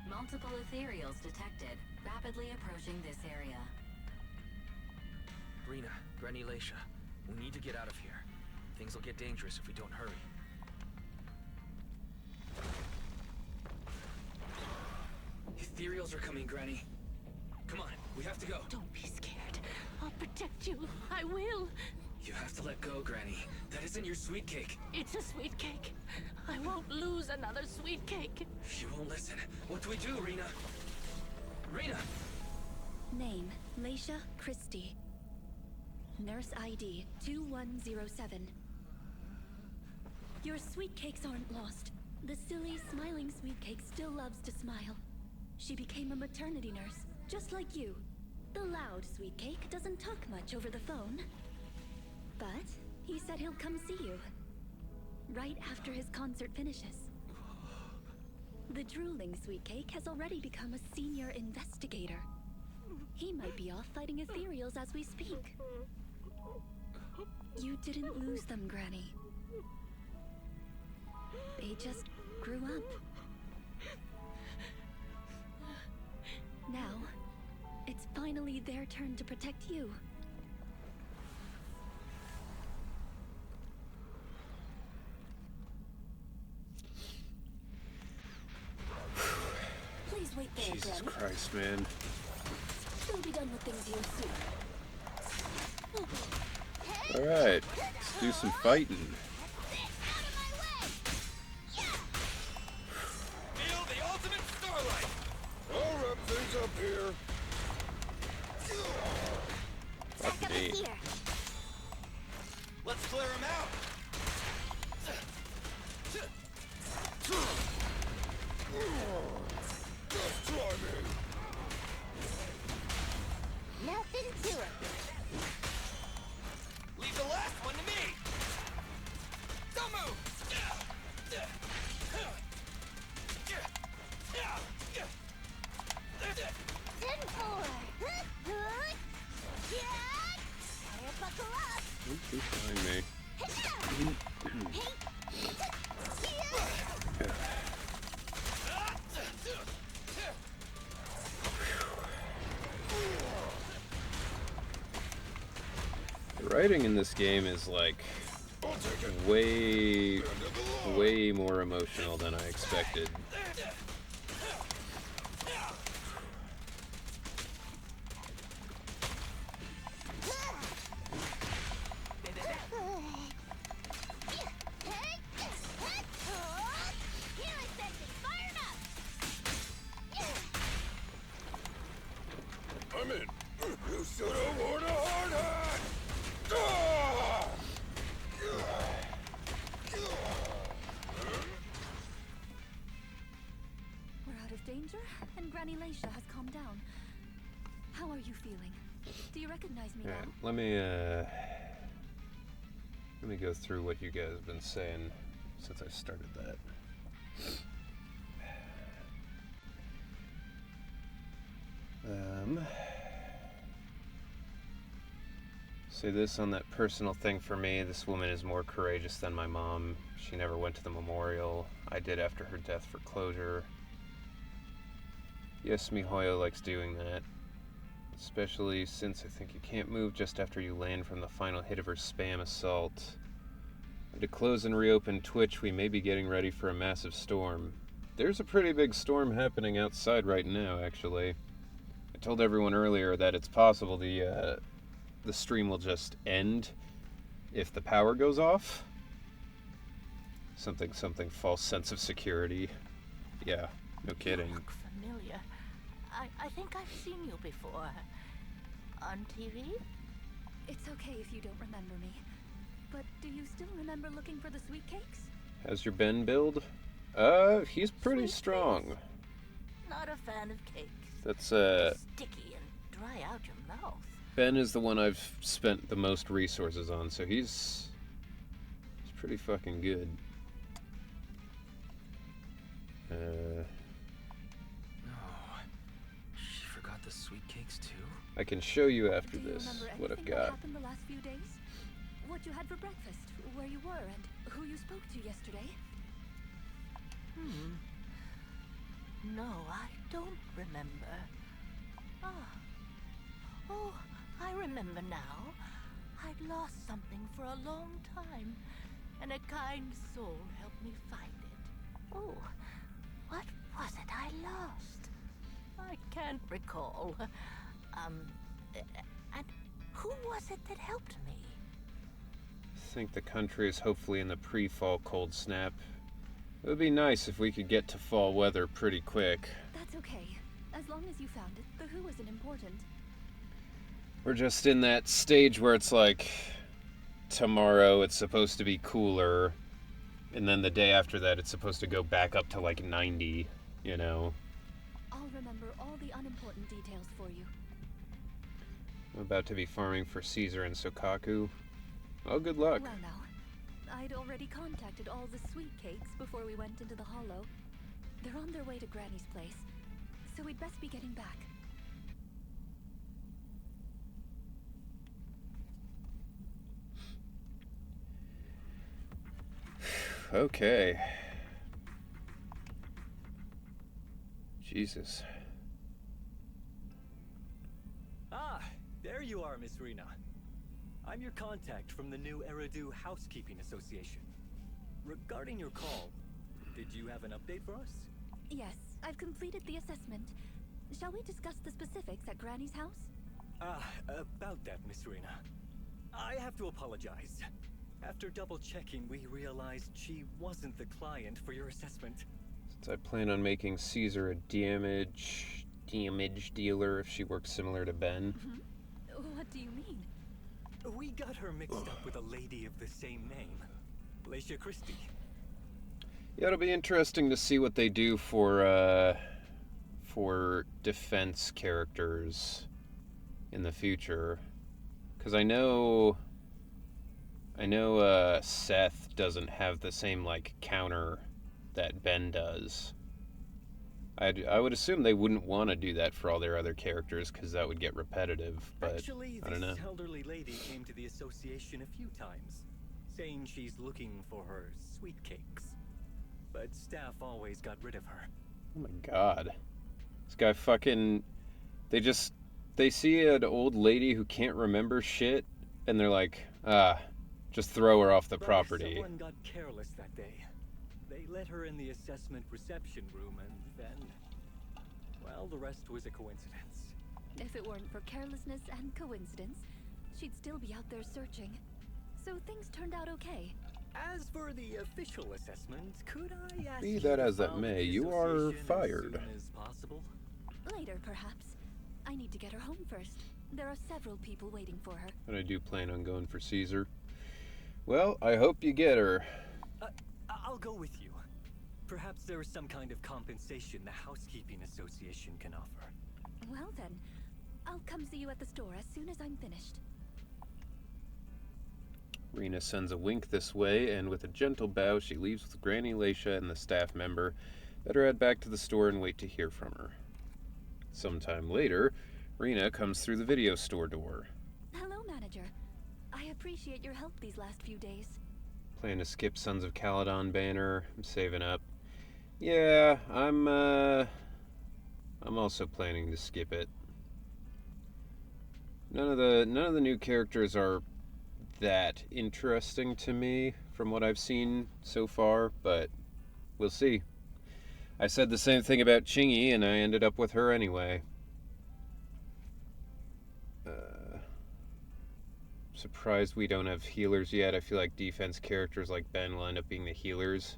Multiple ethereals detected, rapidly approaching this area. Rena, Granny Leisha, we need to get out of here. Things will get dangerous if we don't hurry. Ethereals are coming, Granny. Come on, we have to go. Don't be scared. I'll protect you. I will. You have to let go, Granny. That isn't your sweet cake. It's a sweet cake. I won't lose another sweet cake. She won't listen. What do we do, Rena? Rena! Name, Leisha Christie. Nurse ID 2107. Your sweet cakes aren't lost. The silly, smiling sweet cake still loves to smile. She became a maternity nurse, just like you. The loud sweet cake doesn't talk much over the phone. But he said he'll come see you. Right after his concert finishes. The drooling sweet cake has already become a senior investigator. He might be off fighting ethereals as we speak. You didn't lose them, Granny. They just grew up. Now, it's finally their turn to protect you. there, Jesus Granny. Christ, man. We'll be done with things here soon. Alright, let's do some fighting. Feel the ultimate starlight! I'll wrap things up here. Fuck me. Let's clear him out! Just try me! Nothing to it. Leave the last one to me! Don't move! Buckle up. Who's behind me? The writing in this game is like way more emotional than I expected. I'm in. You should have worn a hard hat! Ah! We're out of danger, and Granny Laisha has calmed down. How are you feeling? Do you recognize me Alright, now? let me go through what you guys have been saying since I started that. Say this on that personal thing for me. This woman is more courageous than my mom. She never went to the memorial. I did after her death for closure. Yes, Mihoyo likes doing that. Especially since I think you can't move just after you land from the final hit of her spam assault. And to close and reopen Twitch, we may be getting ready for a massive storm. There's a pretty big storm happening outside right now, actually. I told everyone earlier that it's possible the stream will just end if the power goes off. Something false sense of security. Yeah, no kidding. You look familiar. I think I've seen you before. On TV? It's okay if you don't remember me. But do you still remember looking for the sweet cakes? How's your Ben build? He's pretty Sweet strong. cakes. Not a fan of cakes. That's They're sticky and dry out your mouth. Ben is the one I've spent the most resources on, so he's pretty fucking good. No. She forgot the sweet cakes too? I can show you after Do you this remember what I've anything that got. happened the last few days? What you had for breakfast, where you were, and who you spoke to yesterday? No, I don't remember. Oh, I remember now. I'd lost something for a long time, and a kind soul helped me find it. Oh, what was it I lost? I can't recall. And who was it that helped me? I think the country is hopefully in the pre-fall cold snap. It would be nice if we could get to fall weather pretty quick. That's okay. As long as you found it, the who isn't important. We're just in that stage where it's like tomorrow it's supposed to be cooler, and then the day after that it's supposed to go back up to like 90, you know. I'll remember all the unimportant details for you. I'm about to be farming for Caesar and Sokaku. Oh, good luck. Well now, I'd already contacted all the sweet cakes before we went into the hollow. They're on their way to Granny's place, so we'd best be getting back. Okay. Jesus. Ah, there you are, Miss Rena. I'm your contact from the new Eridu Housekeeping Association. Regarding your call, did you have an update for us? Yes, I've completed the assessment. Shall we discuss the specifics at Granny's house? About that, Miss Rena. I have to apologize. After double-checking, we realized she wasn't the client for your assessment. Since I plan on making Caesar a damage dealer if she works similar to Ben. What do you mean? We got her mixed up with a lady of the same name, Leisha Christie. Yeah, it'll be interesting to see what they do for defense characters in the future. Because I know Seth doesn't have the same, like, counter that Ben does. I would assume they wouldn't want to do that for all their other characters because that would get repetitive, but Actually, I don't know. this elderly lady came to the association a few times, saying she's looking for her sweet cakes. But staff always got rid of her. Oh my god. This guy fucking... They see an old lady who can't remember shit, and they're like, just throw her off the property. Someone got careless that day. They let her in the assessment reception room, and then... well, the rest was a coincidence. If it weren't for carelessness and coincidence, she'd still be out there searching. So things turned out okay. As for the official assessment, could I ask Be that as that may, you are fired. As soon as possible? Later, perhaps. I need to get her home first. There are several people waiting for her. But I do plan on going for Caesar. Well, I hope you get her. I'll go with you. Perhaps there is some kind of compensation the Housekeeping Association can offer. Well then, I'll come see you at the store as soon as I'm finished. Rena sends a wink this way, and with a gentle bow, she leaves with Granny Leisha and the staff member. Let her head back to the store and wait to hear from her. Sometime later, Rena comes through the video store door. Hello, manager. I appreciate your help these last few days. Plan to skip Sons of Caledon banner. I'm saving up. Yeah, I'm also planning to skip it. None of the new characters are that interesting to me from what I've seen so far, but we'll see. I said the same thing about Chingy, and I ended up with her anyway. Surprised we don't have healers yet. I feel like defense characters like Ben will end up being the healers.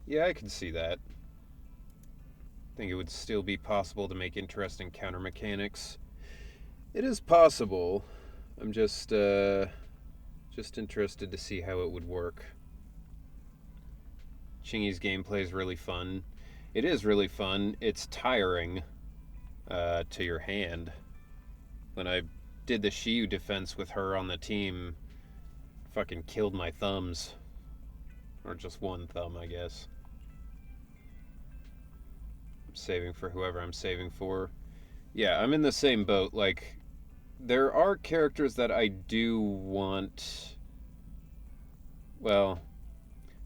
Yeah, I can see that. I think it would still be possible to make interesting counter mechanics. It is possible. I'm just interested to see how it would work. Chingy's gameplay is really fun. It is really fun. It's tiring to your hand. When I did the Shiyu defense with her on the team, fucking killed my thumbs. Or just one thumb, I guess. I'm saving for whoever I'm saving for. Yeah, I'm in the same boat. Like, there are characters that I do want... Well,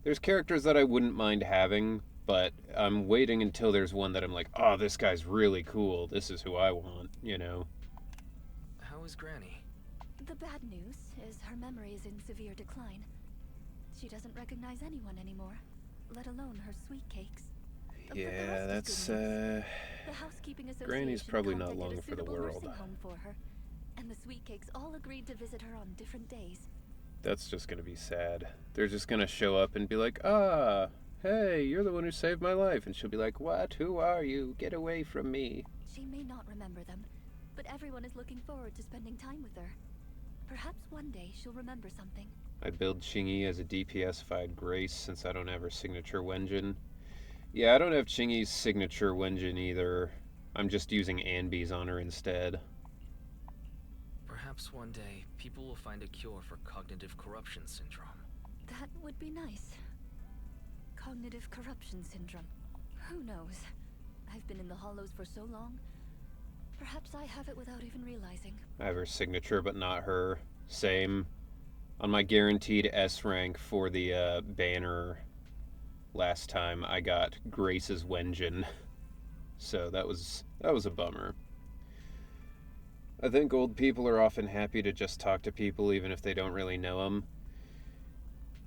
there's characters that I wouldn't mind having, but I'm waiting until there's one that I'm like, oh, this guy's really cool. This is who I want, you know? How is Granny? The bad news is her memory is in severe decline. She doesn't recognize anyone anymore, let alone her sweet cakes. Yeah, that's, The Housekeeping Association Granny's probably not contacted long a for the suitable world. nursing home for her, and the sweet cakes all agreed to visit her on different days. That's just gonna be sad. They're just gonna show up and be like, hey, you're the one who saved my life. And she'll be like, what? Who are you? Get away from me. She may not remember them, but everyone is looking forward to spending time with her. Perhaps one day she'll remember something. I build Chingy as a DPS-fied Grace since I don't have her signature Wenjin. Yeah, I don't have Chingy's signature Wenjin either. I'm just using Anbi's on her instead. Perhaps one day, people will find a cure for cognitive corruption syndrome. That would be nice. Cognitive corruption syndrome. Who knows? I've been in the Hollows for so long. Perhaps I have it without even realizing. I have her signature, but not her. Same. On my guaranteed S rank for the banner last time, I got Grace's Wenjin. So that was a bummer. I think old people are often happy to just talk to people even if they don't really know them.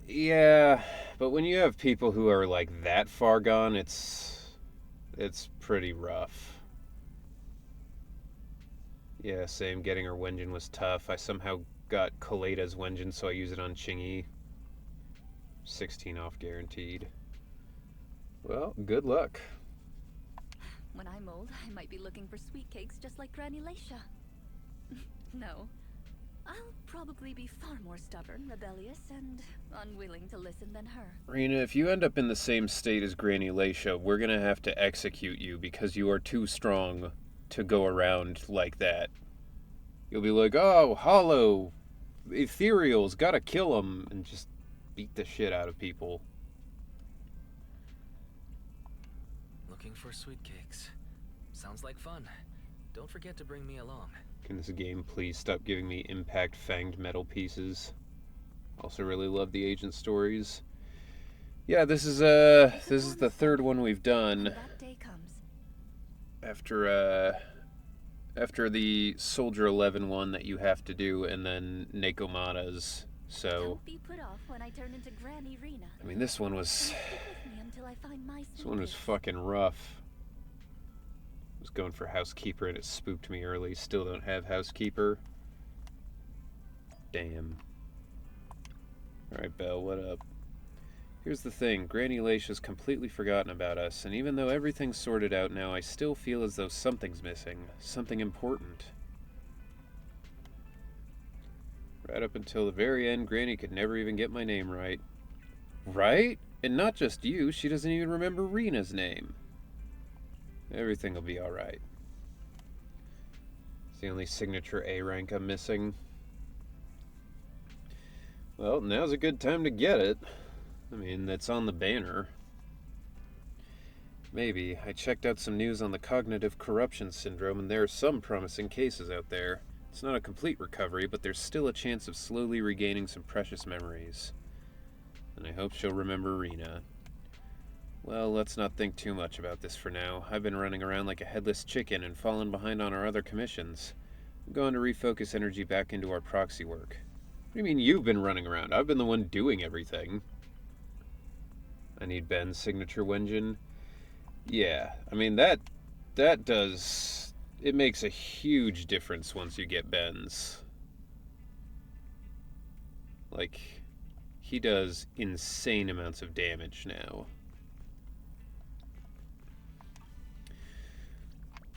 Yeah, but when you have people who are like that far gone, it's pretty rough. Yeah, same. Getting her Wenjin was tough. I somehow got Kaleda's Wenjin, so I use it on Chingy. 16 off guaranteed. Well, good luck. When I'm old, I might be looking for sweet cakes just like Granny Laisha. No. I'll probably be far more stubborn, rebellious, and unwilling to listen than her. Rena, if you end up in the same state as Granny Laisha, we're gonna have to execute you because you are too strong to go around like that. You'll be like, oh, hollow, ethereals, gotta kill them, and just beat the shit out of people. Looking for sweet cakes. Sounds like fun. Don't forget to bring me along. Can this game please stop giving me impact fanged metal pieces? Also really love the agent stories. Yeah, this is the third one we've done. That day comes. After the Soldier 11 one that you have to do, and then Nekomata's. So Don't be put off when I turn into Granny Rena. I mean, this one was Stick with me until I find my this one was sweet fucking rough. I was going for Housekeeper and it spooked me early. Still don't have Housekeeper. Damn. Alright, Belle, what up? Here's the thing, Granny Laisha's completely forgotten about us, and even though everything's sorted out now, I still feel as though something's missing. Something important. Right up until the very end, Granny could never even get my name right. Right? And not just you, she doesn't even remember Rena's name. Everything will be alright. It's the only signature A rank I'm missing. Well, now's a good time to get it. I mean, that's on the banner. Maybe. I checked out some news on the cognitive corruption syndrome, and there are some promising cases out there. It's not a complete recovery, but there's still a chance of slowly regaining some precious memories. And I hope she'll remember Rena. Well, let's not think too much about this for now. I've been running around like a headless chicken and fallen behind on our other commissions. I'm going to refocus energy back into our proxy work. What do you mean you've been running around? I've been the one doing everything. I need Ben's signature Wenjin. Yeah, I mean, that does... It makes a huge difference once you get Ben's. Like, he does insane amounts of damage now.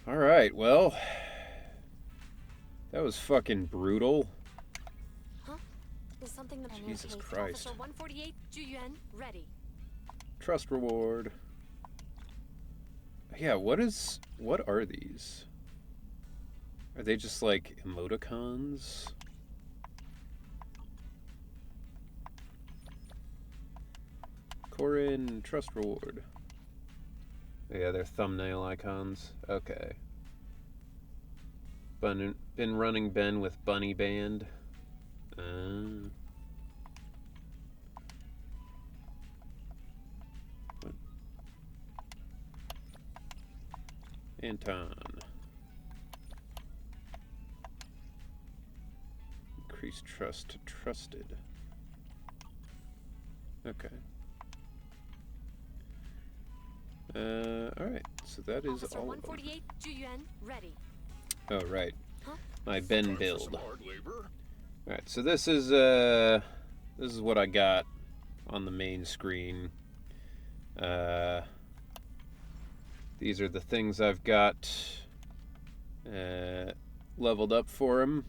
Alright, well... That was fucking brutal. Huh? Is something the Jesus Christ. Officer 148, Juyuan, ready. Trust reward. Yeah, what are these? Are they just like emoticons? Corin, trust reward. Yeah, they're thumbnail icons. Okay. Been running Ben with Bunny Band. Anton. Increase trust to trusted. Okay. Alright, so that is Officer all 148, Juyuan, ready. Oh, right. Huh? My Ben build. Some hard labor? Alright, so this is what I got on the main screen. These are the things I've got leveled up for him.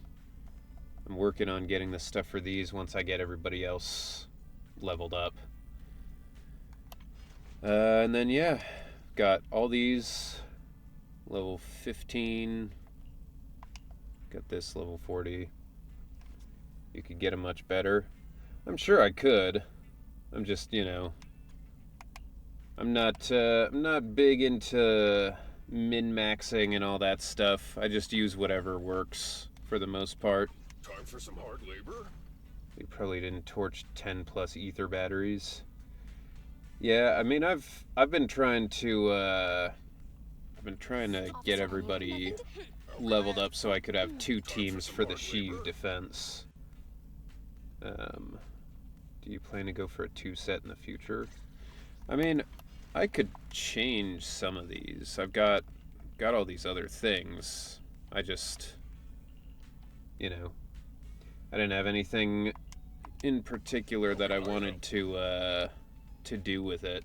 I'm working on getting the stuff for these once I get everybody else leveled up. And then, yeah, got all these level 15. Got this level 40. You could get them much better. I'm sure I could. I'm just, you know, I'm not big into min-maxing and all that stuff. I just use whatever works for the most part. Time for some hard labor? We probably didn't torch 10 plus ether batteries. Yeah, I mean, I've been trying to get everybody leveled up so I could have 2 teams for the Shield defense. Do you plan to go for a 2 set in the future? I mean, I could change some of these. I've got all these other things. I just you know, I didn't have anything in particular that I wanted to do with it.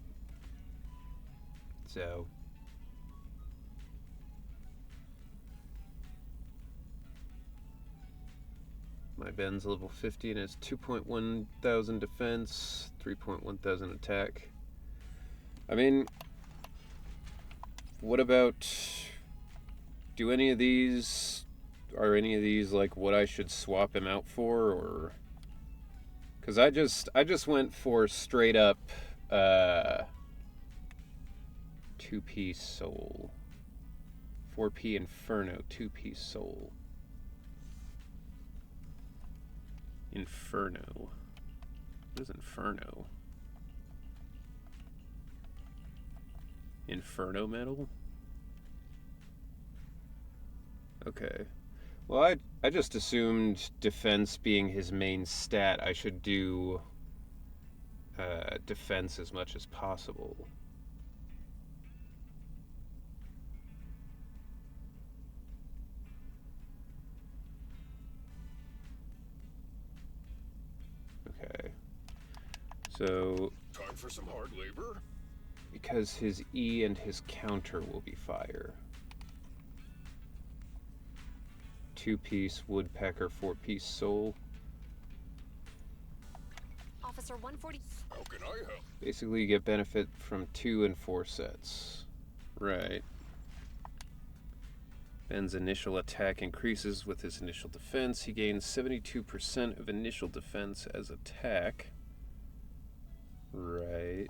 So my Ben's level 50 and has 2.1 thousand defense, 3.1 thousand attack. I mean, what about, are any of these like what I should swap him out for, or? Because I just went for straight up 2-piece soul. 4P Inferno, 2-piece soul. Inferno. What is Inferno? Inferno metal? Okay. Well, I just assumed defense being his main stat, I should do defense as much as possible. Okay. So Time for some hard labor? Because his E and his counter will be fire. 2-piece woodpecker, 4-piece soul. Officer 140. How can I help? Basically, you get benefit from 2 and 4 sets. Right. Ben's initial attack increases with his initial defense. He gains 72% of initial defense as attack. Right.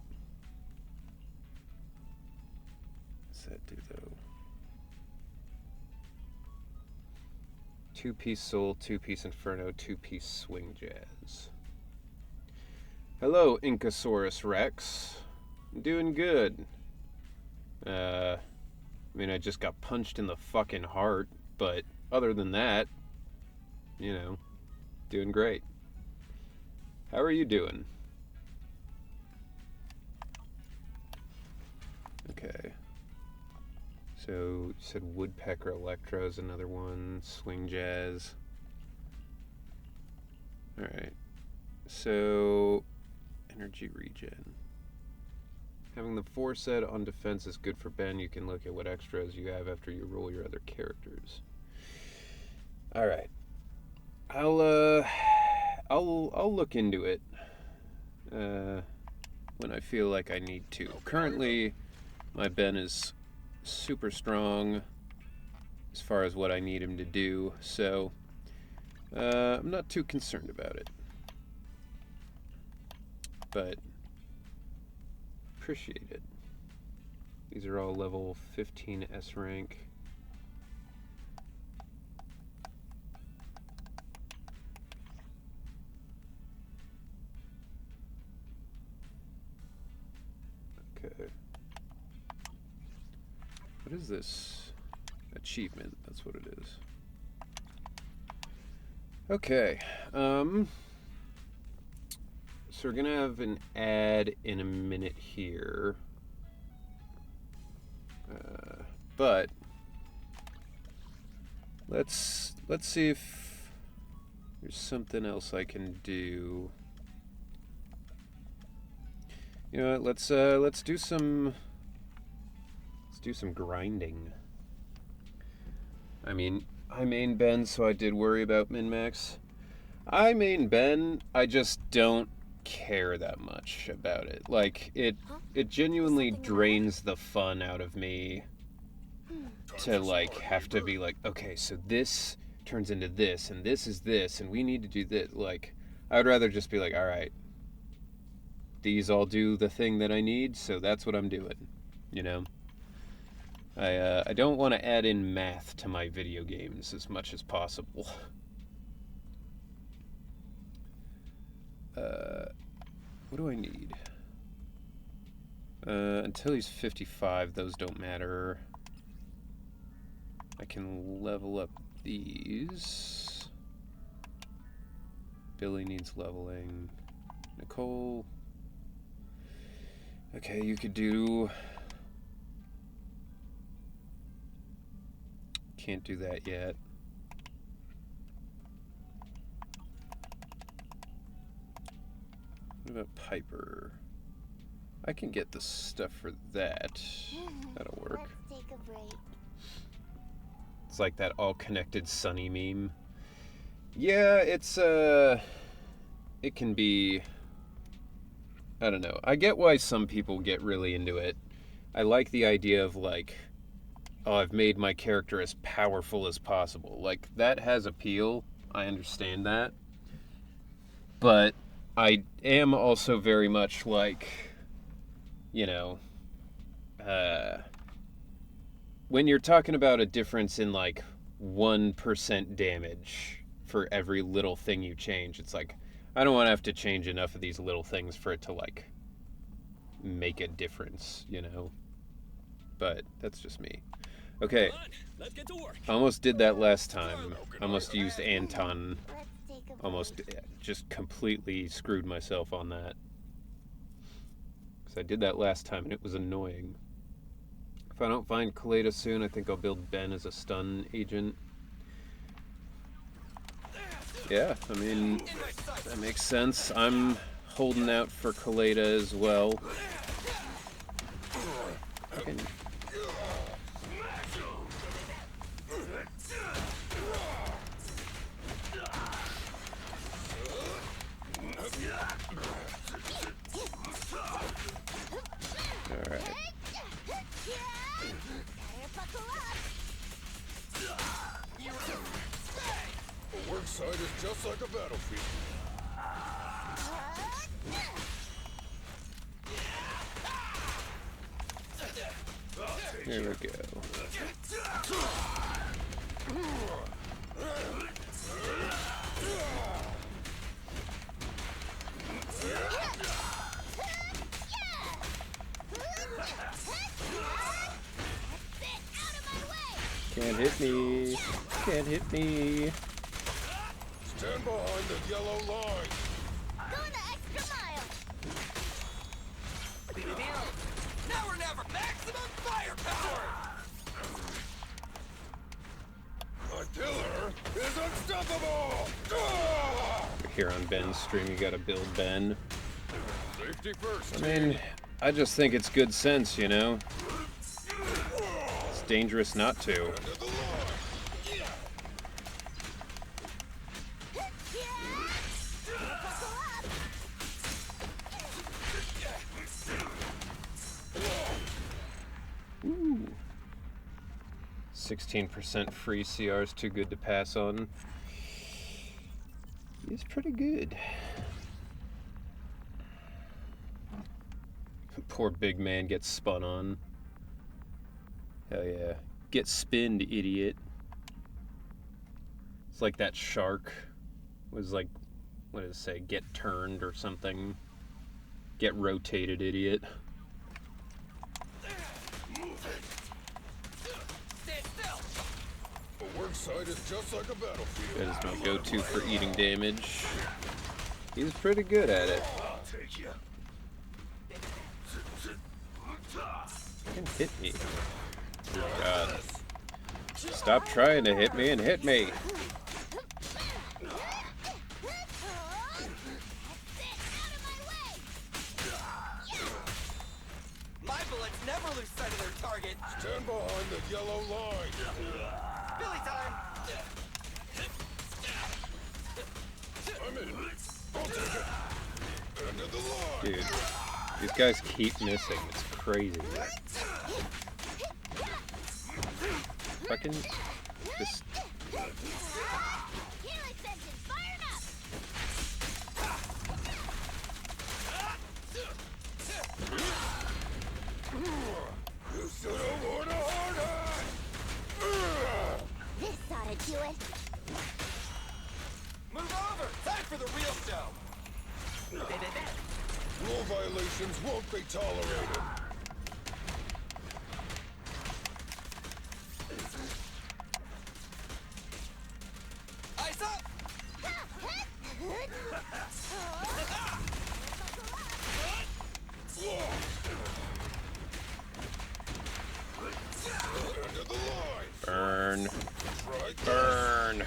What's that do, though? 2-piece soul, 2-piece inferno, 2-piece swing jazz. Hello, Incasaurus Rex. I'm doing good. I mean, I just got punched in the fucking heart, but other than that, you know, doing great. How are you doing? Okay. So, you said Woodpecker Electro is another one, Swing Jazz. Alright. So, Energy Regen. Having the 4 set on defense is good for Ben. You can look at what extras you have after you roll your other characters. Alright. I'll look into it when I feel like I need to. Currently, my Ben is super strong as far as what I need him to do, so I'm not too concerned about it. But appreciate it. These are all level 15 S rank. Okay. What is this? Achievement, that's what it is. Okay. So we're gonna have an ad in a minute here. But let's see if there's something else I can do. You know what, let's do some grinding. I mean, I main Ben, so I did worry about min-max. I main Ben, I just don't care that much about it. Like, it genuinely drains the fun out of me to, like, have to be like, okay, so this turns into this, and this is this, and we need to do this. Like, I would rather just be like, alright, these all do the thing that I need, so that's what I'm doing, you know? I don't want to add in math to my video games as much as possible. What do I need? Until he's 55, those don't matter. I can level up these. Billy needs leveling. Nicole. Okay, you could do... Can't do that yet. What about Piper? I can get the stuff for that. That'll work. Let's take a break. It's like that all-connected Sunny meme. Yeah, it's, it can be... I don't know. I get why some people get really into it. I like the idea of, like, oh, I've made my character as powerful as possible. Like, that has appeal. I understand that. But I am also very much like, you know, when you're talking about a difference in, like, 1% damage for every little thing you change, it's like, I don't want to have to change enough of these little things for it to, like, make a difference, you know? But that's just me. Okay. Let's get to work. Almost did that last time. Almost used Anton. Almost just completely screwed myself on that. Because I did that last time and it was annoying. If I don't find Kaleda soon, I think I'll build Ben as a stun agent. Yeah, I mean, that makes sense. I'm holding out for Kaleda as well. Okay. Alright. A work site is just like a battlefield. Here we go. Can't hit me. Can't hit me. Stand behind the yellow line. Going the extra mile. Now or never. Maximum firepower. My killer is unstoppable. Here on Ben's stream, you gotta build Ben. Safety first. I mean, I just think it's good sense, you know? It's dangerous not to. Ooh. 16% free CR is too good to pass on. He's pretty good. Poor big man gets spun on. Hell yeah. Get spinned, idiot. It's like that shark was like, what does it say? Get turned or something. Get rotated, idiot. A work site is just like a battlefield. That is my go-to for eating damage. He's pretty good at it. I'll take you. You can hit me. Oh God. Stop trying to hit me and hit me. My bullets never lose sight of their target. Stand behind the yellow line. Billy time. I'm in. I'll take it. End of the line. Dude, these guys keep missing. It's crazy. Fucking just. You should have worn a hard hat. This ought to do it. Move over. Time for the real show. Rule violations won't be tolerated. Eyes up! End of the line. Burn. Try this. Burn.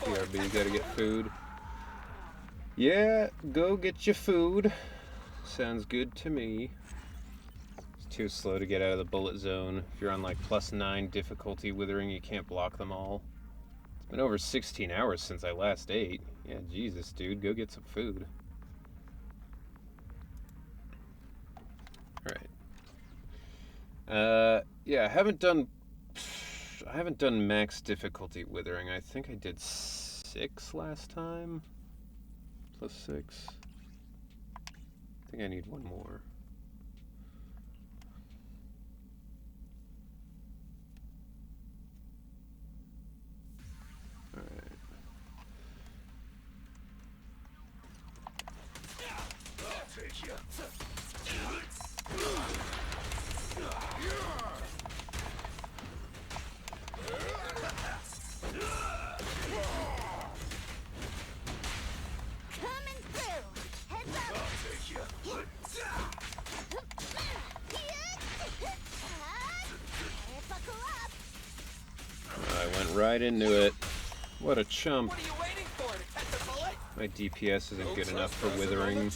BRB, gotta get food. Yeah, go get your food. Sounds good to me. It's too slow to get out of the bullet zone. If you're on like +9 difficulty withering, you can't block them all. It's been over 16 hours since I last ate. Yeah, Jesus, dude, go get some food. Alright. Yeah, I haven't done max difficulty withering. I think I did 6 last time. +6. I think I need one more. Alright. I'll take you. Coming through. Heads up. I'll take you. Buckle up. I went right into it. What a chump. What are you waiting for? To catch a bullet? My DPS isn't good enough for withering.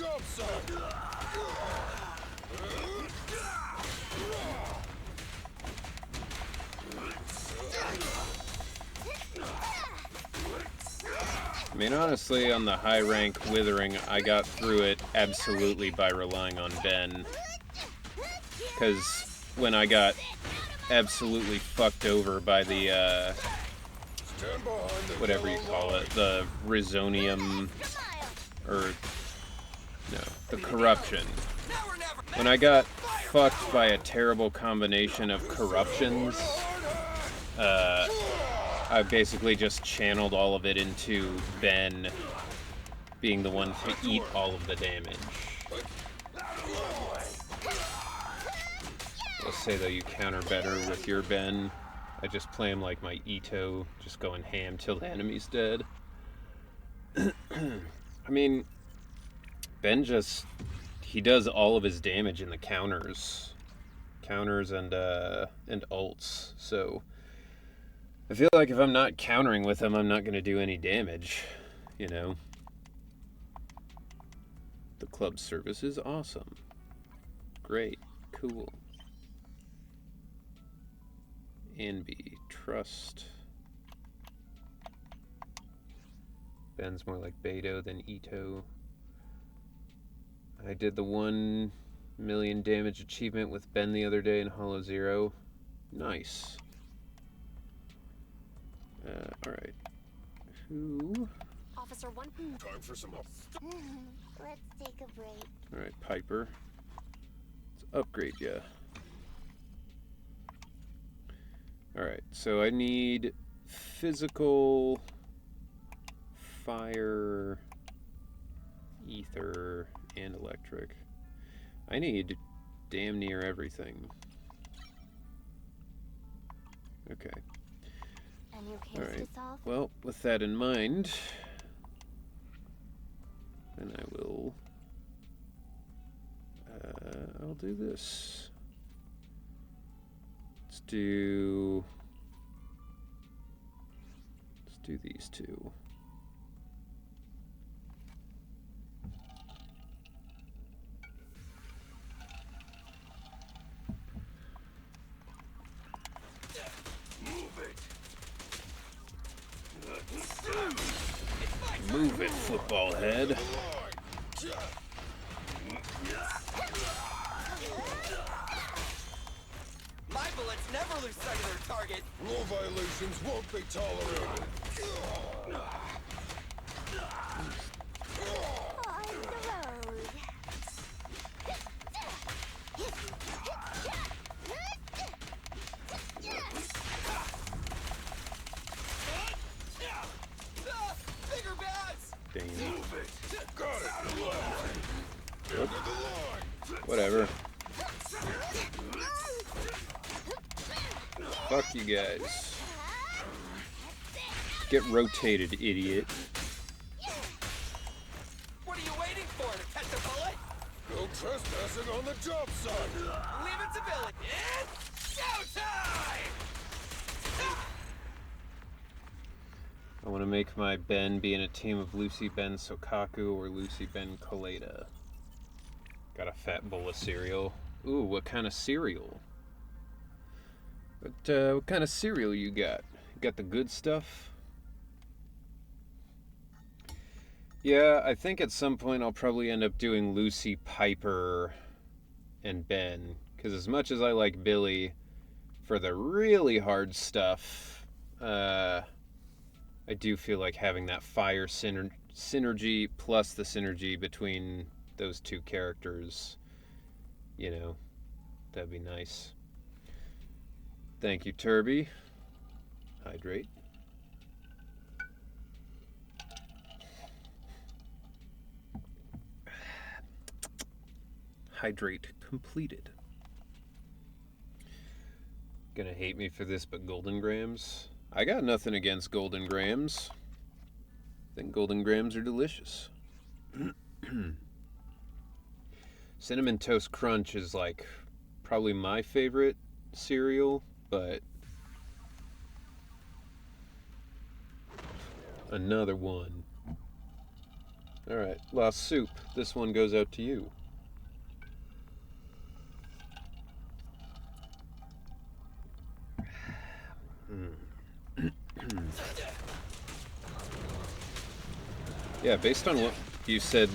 I mean, honestly, on the high rank withering, I got through it absolutely by relying on Ben. Because when I got absolutely fucked over by the, whatever you call it, the Rizonium, or, no, the corruption. When I got fucked by a terrible combination of corruptions, I basically just channeled all of it into Ben being the one to eat all of the damage. Let's say though you counter better with your Ben. I just play him like my Ito, just going ham till the enemy's dead. I mean, Ben just, he does all of his damage in the counters and ults, so I feel like if I'm not countering with him, I'm not going to do any damage, you know? The club service is awesome. Great. Cool. Envy. Trust. Ben's more like Beto than Ito. I did the 1 million damage achievement with Ben the other day in Hollow Zero. Nice. Alright. Who? Officer 1. Time for some help. Let's take a break. Alright, Piper. Let's upgrade ya. Alright, so I need physical, fire, ether, and electric. I need damn near everything. Okay. A new case Alright, to solve? well, with that in mind, then I will, I'll do this. Let's do these two. Move it, football head. My bullets never lose sight of their target. Rule violations won't be tolerated. On the road. Bigger bats! Damn. Move it. Got it. Whoop. The line. Whatever. Fuck you guys. Get rotated, idiot. What are you waiting for? To catch a bullet? No trespassing on the job site. Leave it to Billy. It's showtime! I want to make my Ben be in a team of Lucy Ben Sokaku or Lucy Ben Kaleda. Got a fat bowl of cereal. Ooh, what kind of cereal? What kind of cereal you got? Got the good stuff? Yeah, I think at some point I'll probably end up doing Lucy, Piper, and Ben. Because as much as I like Billy, for the really hard stuff, I do feel like having that fire synergy plus the synergy between those two characters, you know, that'd be nice. Thank you, Turby. Hydrate. Hydrate completed. Gonna hate me for this, but Golden Grams? I got nothing against Golden Grams. I think Golden Grams are delicious. Cinnamon Toast Crunch is like probably my favorite cereal, but another one. Alright, Lost Soup. This one goes out to you. Yeah, based on what you said,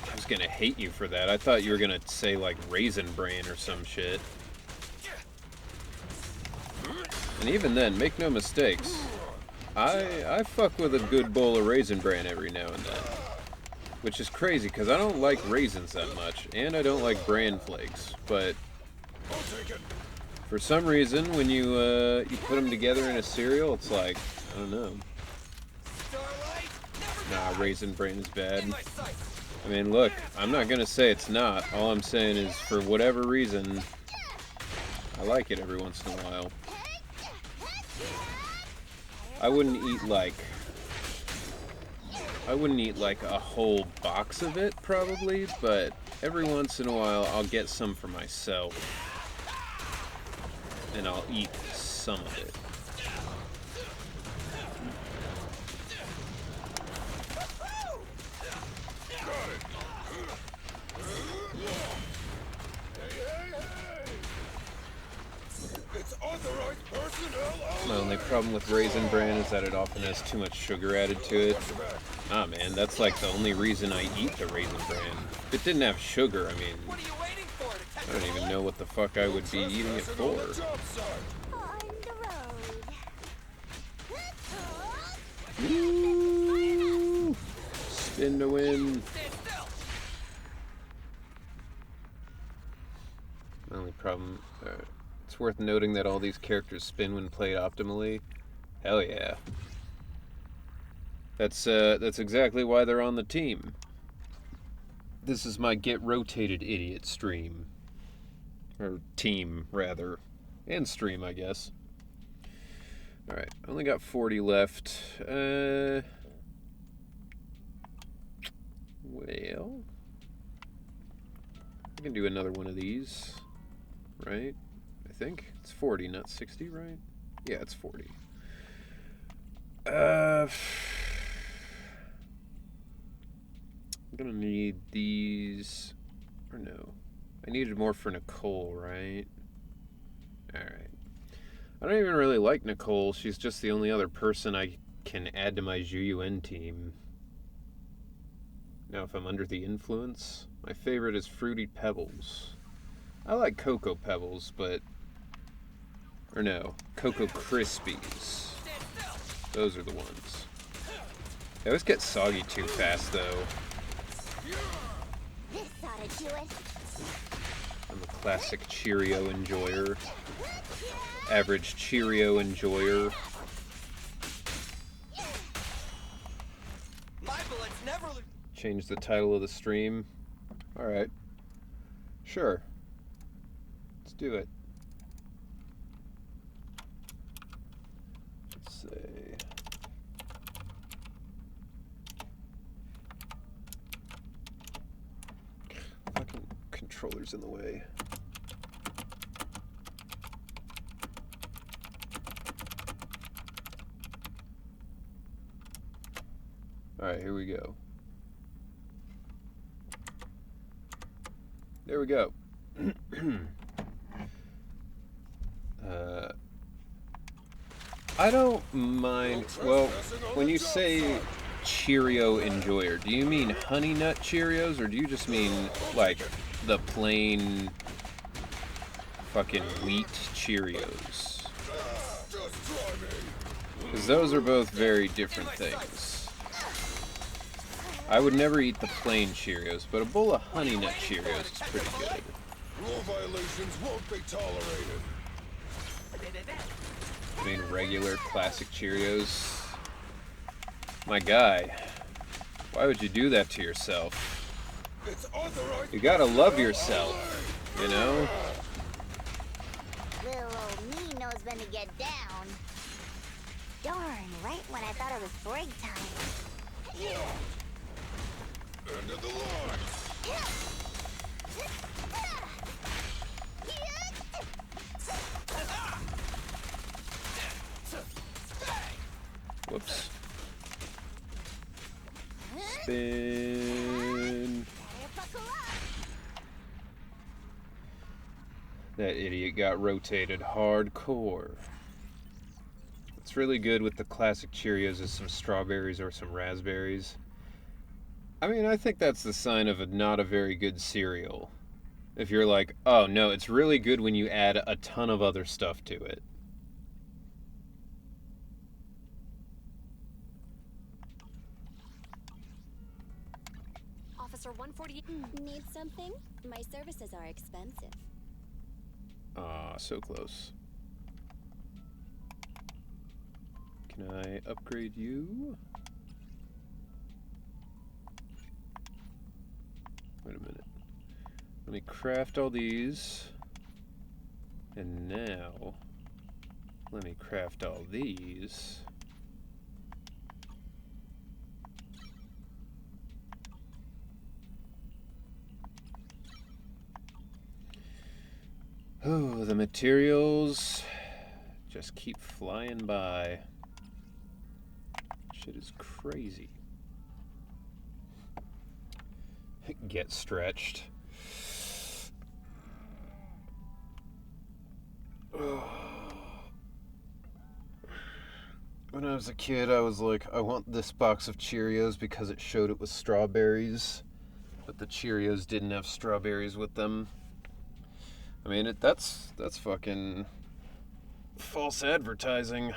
I was gonna hate you for that. I thought you were gonna say like Raisin Bran or some shit. And even then, make no mistakes, I fuck with a good bowl of Raisin Bran every now and then. Which is crazy, because I don't like raisins that much, and I don't like bran flakes, but for some reason, when you put them together in a cereal, it's like, I don't know. Nah, Raisin Bran is bad. I mean, look, I'm not gonna say it's not. All I'm saying is, for whatever reason, I like it every once in a while. I wouldn't eat like a whole box of it, probably, but every once in a while I'll get some for myself. And I'll eat some of it. My only problem with Raisin Bran is that it often has too much sugar added to it. Ah, man, that's like the only reason I eat the Raisin Bran. If it didn't have sugar, I mean, I don't even know what the fuck I would be eating it for. Woo! Spin to win. My only problem, it's worth noting that all these characters spin when played optimally. Hell yeah. That's exactly why they're on the team. This is my Get Rotated Idiot stream. Or team, rather. And stream, I guess. Alright, I only got 40 left. Well... I can do another one of these. Right? I think. It's 40, not 60, right? Yeah, it's 40. I'm gonna need these... Or no. I needed more for Nicole, right? Alright. I don't even really like Nicole. She's just the only other person I can add to my Zhuyuan team. Now, if I'm under the influence, my favorite is Fruity Pebbles. I like Cocoa Pebbles, but... Or no, Cocoa Krispies. Those are the ones. They always get soggy too fast, though. This ought to do it. I'm a classic Cheerio enjoyer. Average Cheerio enjoyer. Change the title of the stream. Alright. Sure. Let's do it. Let's say... Fucking controller's in the way. Alright, here we go. There we go. I don't mind. Well, when you say Cheerio enjoyer, do you mean Honey Nut Cheerios, or do you just mean like the plain fucking wheat Cheerios? Because those are both very different things. I would never eat the plain Cheerios, but a bowl of Honey Nut Cheerios is pretty good. Rule violations won't be tolerated. I mean, regular classic Cheerios. My guy, why would you do that to yourself? You gotta love yourself, you know? Little old me knows when to get down. Darn, right when I thought it was break time. Yeah. End of the line. Whoops. Spin. That idiot got rotated hardcore. What's really good with the classic Cheerios is some strawberries or some raspberries. I mean, I think that's the sign of not a very good cereal. If you're like, oh no, it's really good when you add a ton of other stuff to it. Officer 140. Need something? My services are expensive. So close. Can I upgrade you? Wait a minute. Let me craft all these. And now, let me craft all these. Oh, the materials just keep flying by. Shit is crazy. Get stretched. When I was a kid, I was like, I want this box of Cheerios because it showed it was strawberries, but the Cheerios didn't have strawberries with them. I mean, that's fucking false advertising.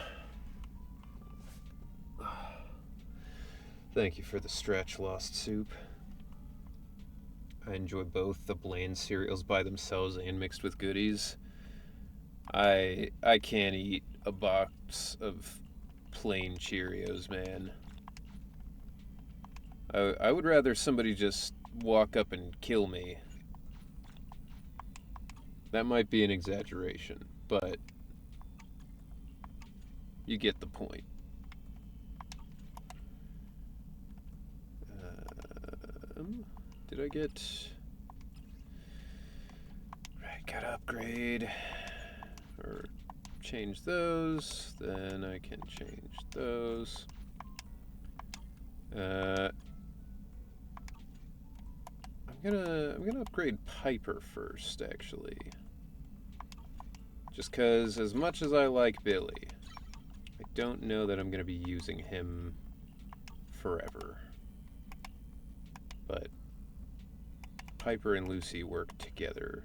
Thank you for the stretch, Lost Soup. I enjoy both the bland cereals by themselves and mixed with goodies. I can't eat a box of plain Cheerios, man. I would rather somebody just walk up and kill me. That might be an exaggeration, but you get the point. Did I get... Right, gotta upgrade. Or change those, then I can change those. I'm gonna upgrade Piper first, actually. Just cause as much as I like Billy, I don't know that I'm gonna be using him forever. But Piper and Lucy work together.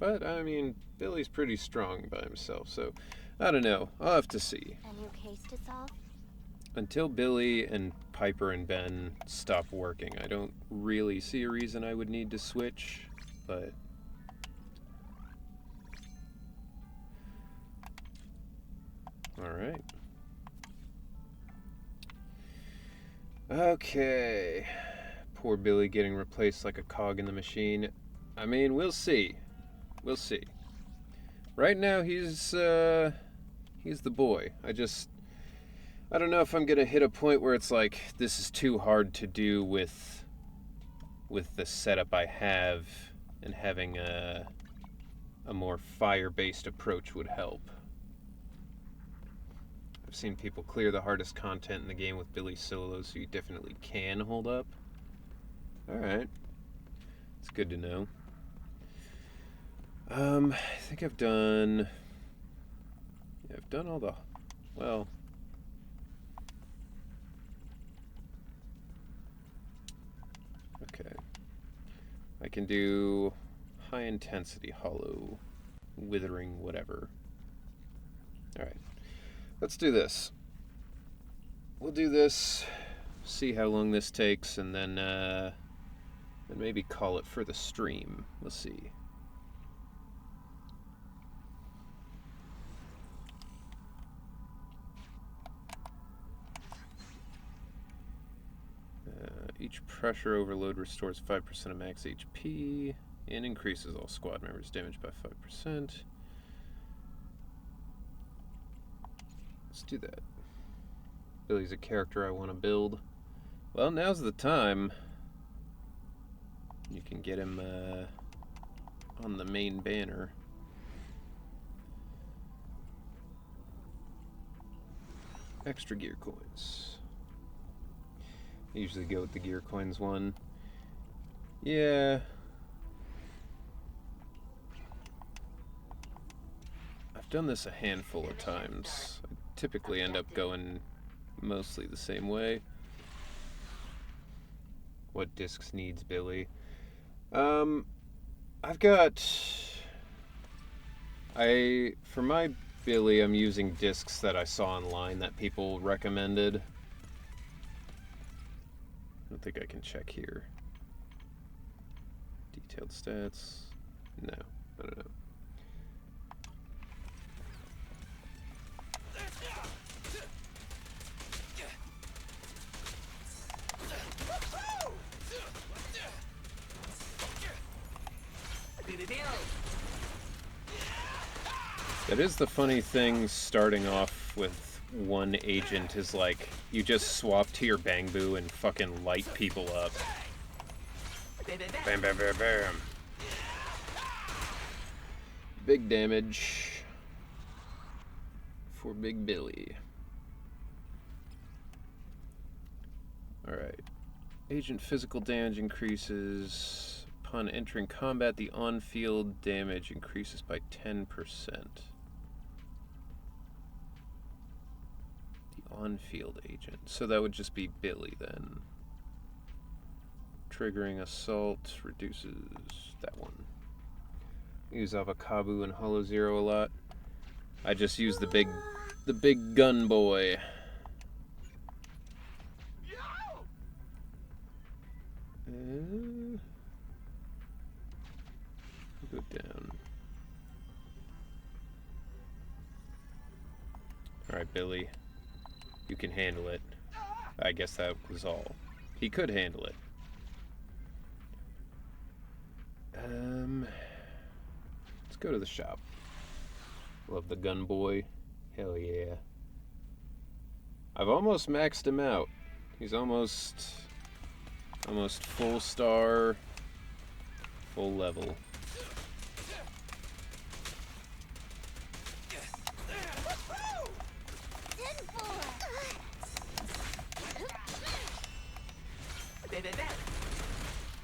But I mean, Billy's pretty strong by himself, so I don't know. I'll have to see. A new case to solve? Until Billy and Piper and Ben stop working, I don't really see a reason I would need to switch, but... Alright. Okay. Poor Billy getting replaced like a cog in the machine. I mean, we'll see. We'll see. Right now, he's the boy. I don't know if I'm gonna hit a point where it's like, this is too hard to do with the setup I have, and having a more fire-based approach would help. I I've seen people clear the hardest content in the game with Billy solos, so you definitely can hold up. Alright. It's good to know. I think I've done... Yeah, I've done all the... Well... Okay. I can do high intensity, hollow, withering, whatever. Alright. Let's do this. We'll do this, see how long this takes, and then maybe call it for the stream. We'll see. Each pressure overload restores 5% of max HP and increases all squad members' damage by 5%. Let's do that. Billy's a character I want to build. Well, now's the time. You can get him on the main banner. Extra gear coins. I usually go with the gear coins one. Yeah. I've done this a handful of times. I typically end up going mostly the same way. What discs needs Billy? I've got... For my Billy, I'm using discs that I saw online that people recommended. I don't think I can check here. Detailed stats. No, I don't know. That is the funny thing, starting off with one agent is like, you just swap to your Bangbu and fucking light people up. Bam, bam, bam, bam. Big damage for Big Billy. Alright. Agent physical damage increases. Upon entering combat, the on-field damage increases by 10%. On-field agent. So that would just be Billy then. Triggering assault reduces that one. Use Avakabu and Hollow Zero a lot. I just use the big gun boy. Go down. Alright, Billy. You can handle it. I guess that was all. He could handle it. Let's go to the shop. Love the gun boy. Hell yeah. I've almost maxed him out. He's almost full star, full level.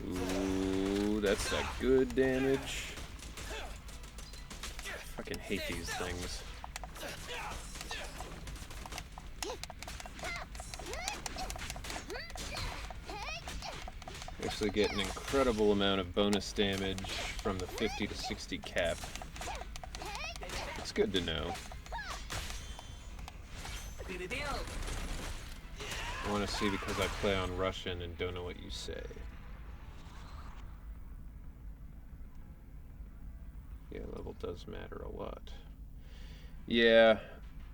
Ooh, that's that good damage. Fucking hate these things. Actually get an incredible amount of bonus damage from the 50 to 60 cap. It's good to know. I want to see because I play on Russian and don't know what you say. Yeah, level does matter a lot. Yeah,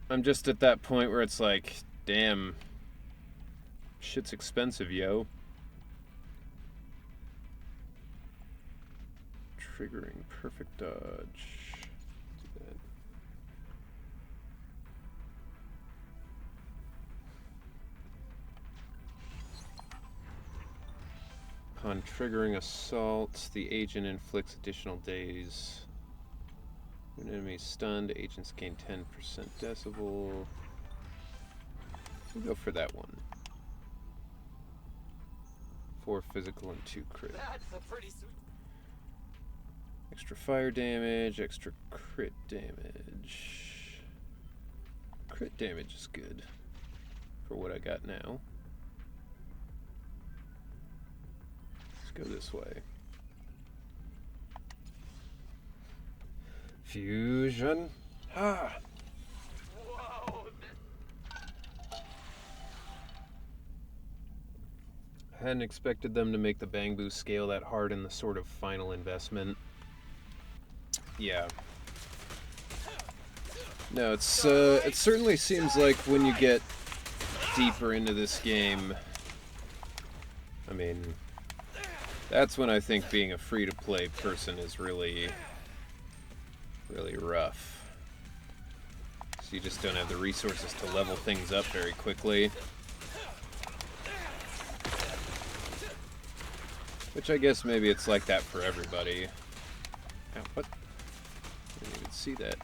I'm just at that point where it's like, damn, shit's expensive, yo. Triggering perfect dodge. Do that. Upon triggering assault, the agent inflicts additional days. When enemy is stunned, agents gain 10% decibel. We'll go for that one. 4 physical and 2 crit. That's a pretty sweet. Extra fire damage, extra crit damage. Crit damage is good for what I got now. Let's go this way. Fusion. Ah! Whoa! I hadn't expected them to make the Bang Boo scale that hard in the sort of final investment. Yeah. No, it certainly seems like when you get deeper into this game, I mean, that's when I think being a free-to-play person is really rough. So you just don't have the resources to level things up very quickly. Which I guess maybe it's like that for everybody. Ow, what? I didn't even see that.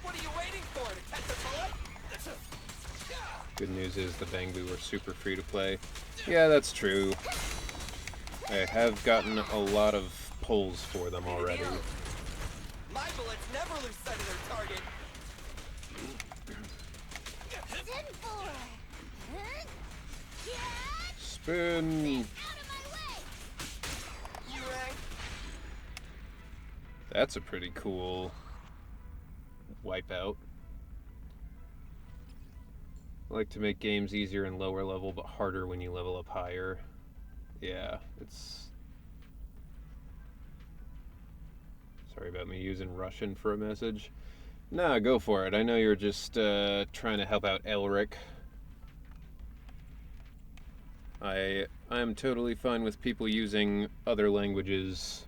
What are you waiting for? To catch a bullet? Good news is the Bang Boo are super free to play. Yeah, that's true. I have gotten a lot of pulls for them already. My bullets never lose sight of their target. Spin! You rang. That's a pretty cool wipeout. I like to make games easier and lower level, but harder when you level up higher. Yeah, it's... Sorry about me using Russian for a message. Nah, go for it. I know you're just trying to help out Elric. I'm totally fine with people using other languages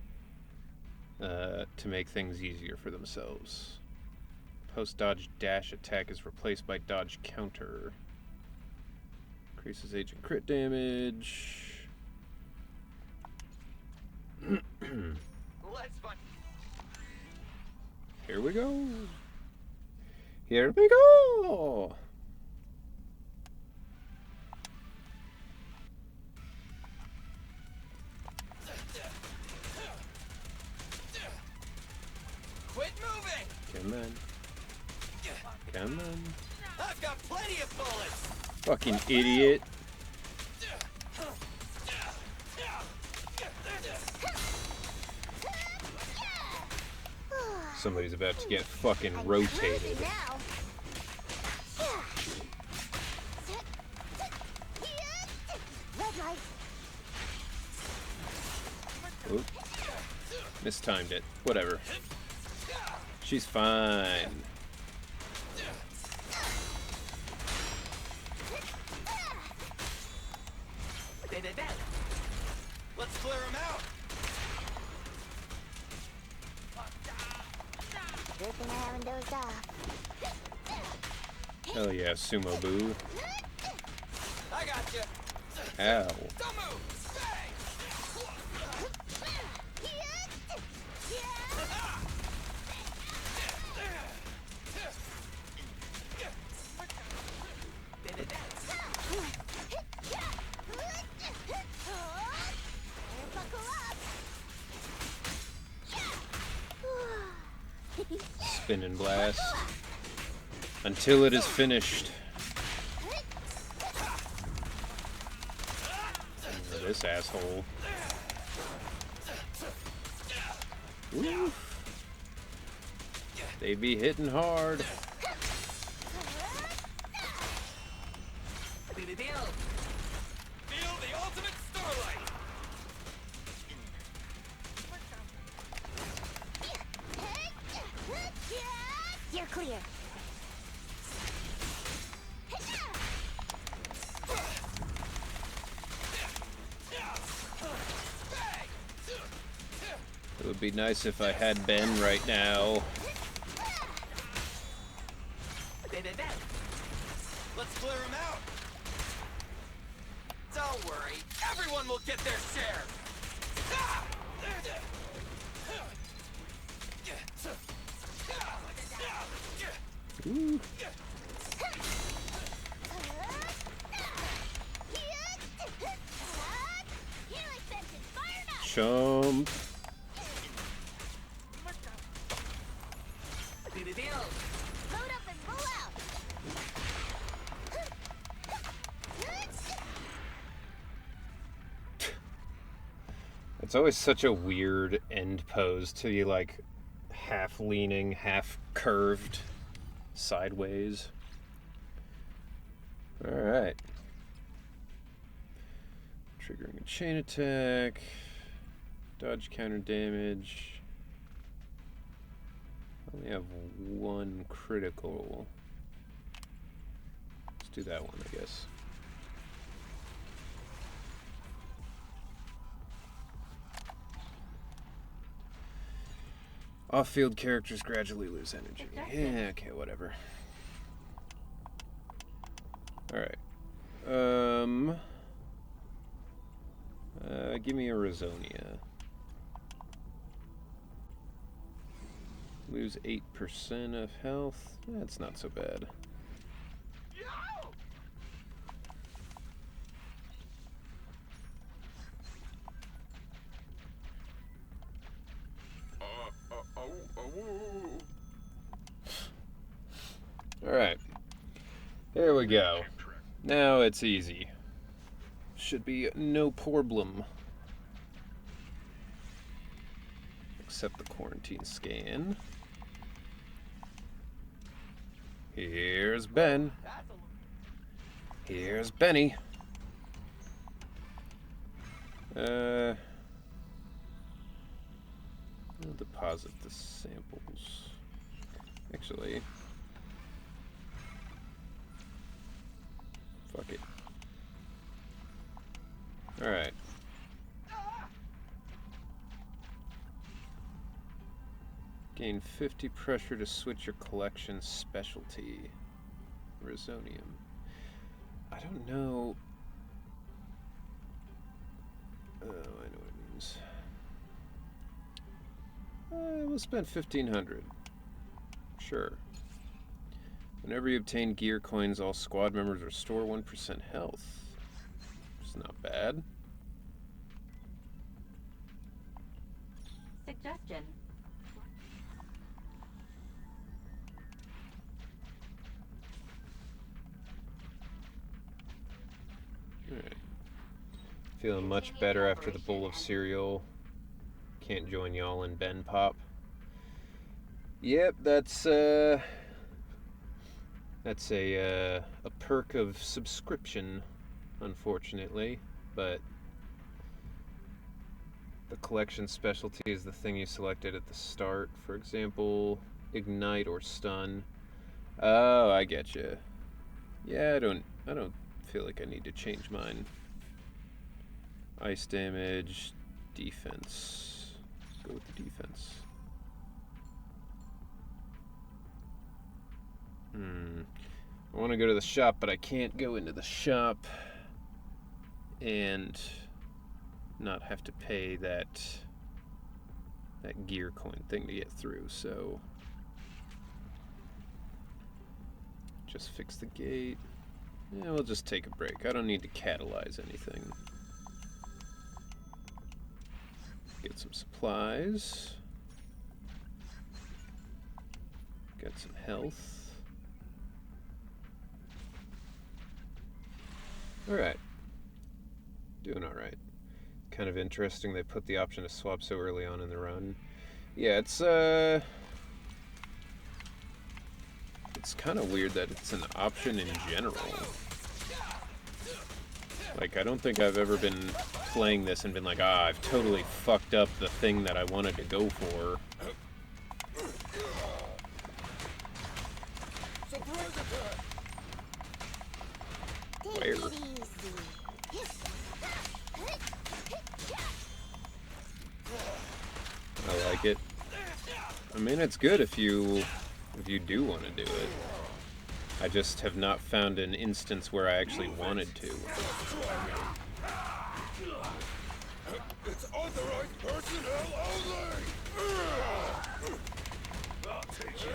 to make things easier for themselves. Post dodge dash attack is replaced by dodge counter. Increases agent crit damage. Let's find. Here we go. Here we go. Quit moving. Come on. Come on. I've got plenty of bullets. Fucking idiot. Somebody's about to get fucking rotated. Oop. Mistimed it. Whatever. She's fine. Let's clear him out. Good thing I haven't dozed off. Hell yeah, Sumo Boo. I got you. Ow. Don't move. Spin and blast. Until it is finished. Oh, this asshole. Oof. They be hitting hard. Feel the ultimate starlight. You're clear. It would be nice if I had Ben right now. Let's clear him out. Don't worry, everyone will get their share. Ooh. Chomp. Load up and roll out. It's always such a weird end pose to you, like half leaning, half curved sideways. Alright. Triggering a chain attack. Dodge counter damage. Only have one critical. Let's do that one, I guess. Off-field characters gradually lose energy. Yeah, okay, whatever. Alright. Give me a Rizonia. Lose 8% of health. That's not so bad. Alright. There we go. Now it's easy. Should be no problem. Accept the quarantine scan. Here's Ben. Here's Benny. I'll deposit the samples. Actually, fuck it. Alright. Gain 50 pressure to switch your collection specialty. Resonium. I don't know. Oh, I know what it means. We'll spend 1,500. Sure. Whenever you obtain gear coins, all squad members restore 1% health. It's not bad. Suggestion. Alright. Feeling much better after the bowl of cereal. Can't join y'all in Ben Pop. Yep, that's a perk of subscription, unfortunately, but the collection specialty is the thing you selected at the start. For example, ignite or stun. Oh, I get you. Yeah, I don't feel like I need to change mine. Ice damage, defense. Go with the defense. I want to go to the shop, but I can't go into the shop and not have to pay that gear coin thing to get through, so just fix the gate. Yeah, we'll just take a break. I don't need to catalyze anything. Get some supplies. Got some health. Alright. Doing alright. Kind of interesting they put the option to swap so early on in the run. Yeah, it's kind of weird that it's an option in general. Like, I don't think I've ever been playing this and been like, I've totally fucked up the thing that I wanted to go for. Where? I like it. I mean, it's good if you do want to do it. I just have not found an instance where I actually wanted to. It's authorized personnel only! I'll take you.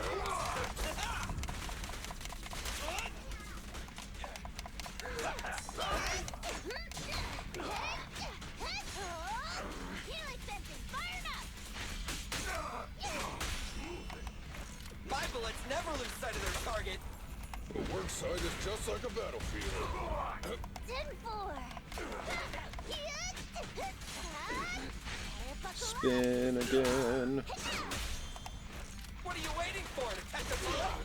My bullets never lose sight of their target. The work site is just like a battlefield. 10-4. Spin again. What are you waiting for, to catch us up?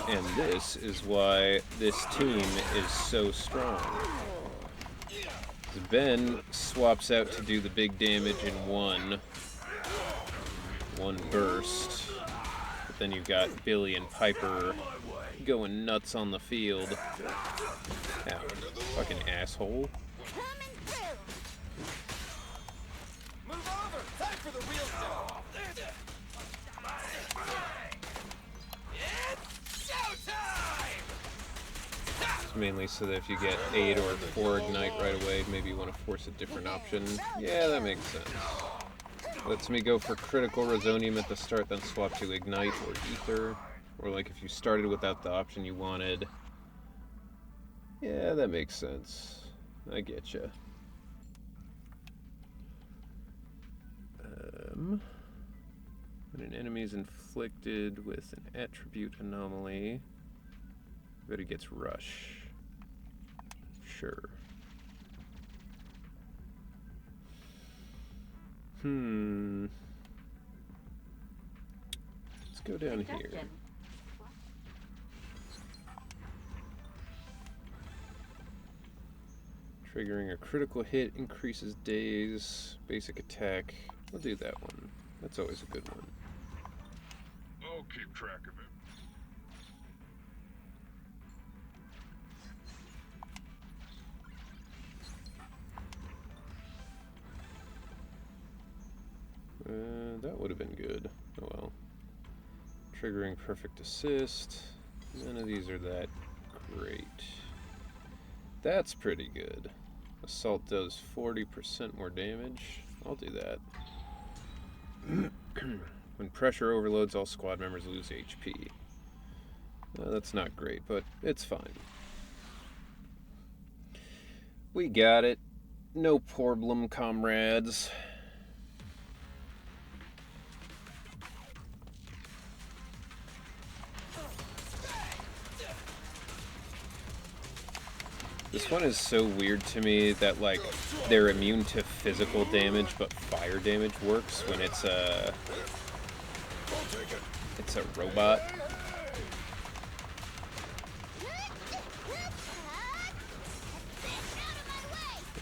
And this is why this team is so strong. Ben swaps out to do the big damage in one burst. But then you've got Billy and Piper going nuts on the field. Ow, fucking asshole. Move over! Time for the real show! It's showtime! It's mainly so that if you get 8 or 4 ignite right away, maybe you want to force a different option. Yeah, that makes sense. Lets me go for critical Resonium at the start, then swap to ignite or ether. Or like if you started without the option you wanted. Yeah, that makes sense. I get you. When an enemy is inflicted with an attribute anomaly, but it gets rush. Sure. Let's go down here. Triggering a critical hit increases days. Basic attack. We'll do that one. That's always a good one. I'll keep track of it. That would have been good. Oh well. Triggering perfect assist. None of these are that great. That's pretty good. Assault does 40% more damage. I'll do that. When pressure overloads, all squad members lose HP. That's not great, but it's fine. We got it. No problem, comrades. This one is so weird to me that, like, they're immune to physical damage, but fire damage works when it's a robot.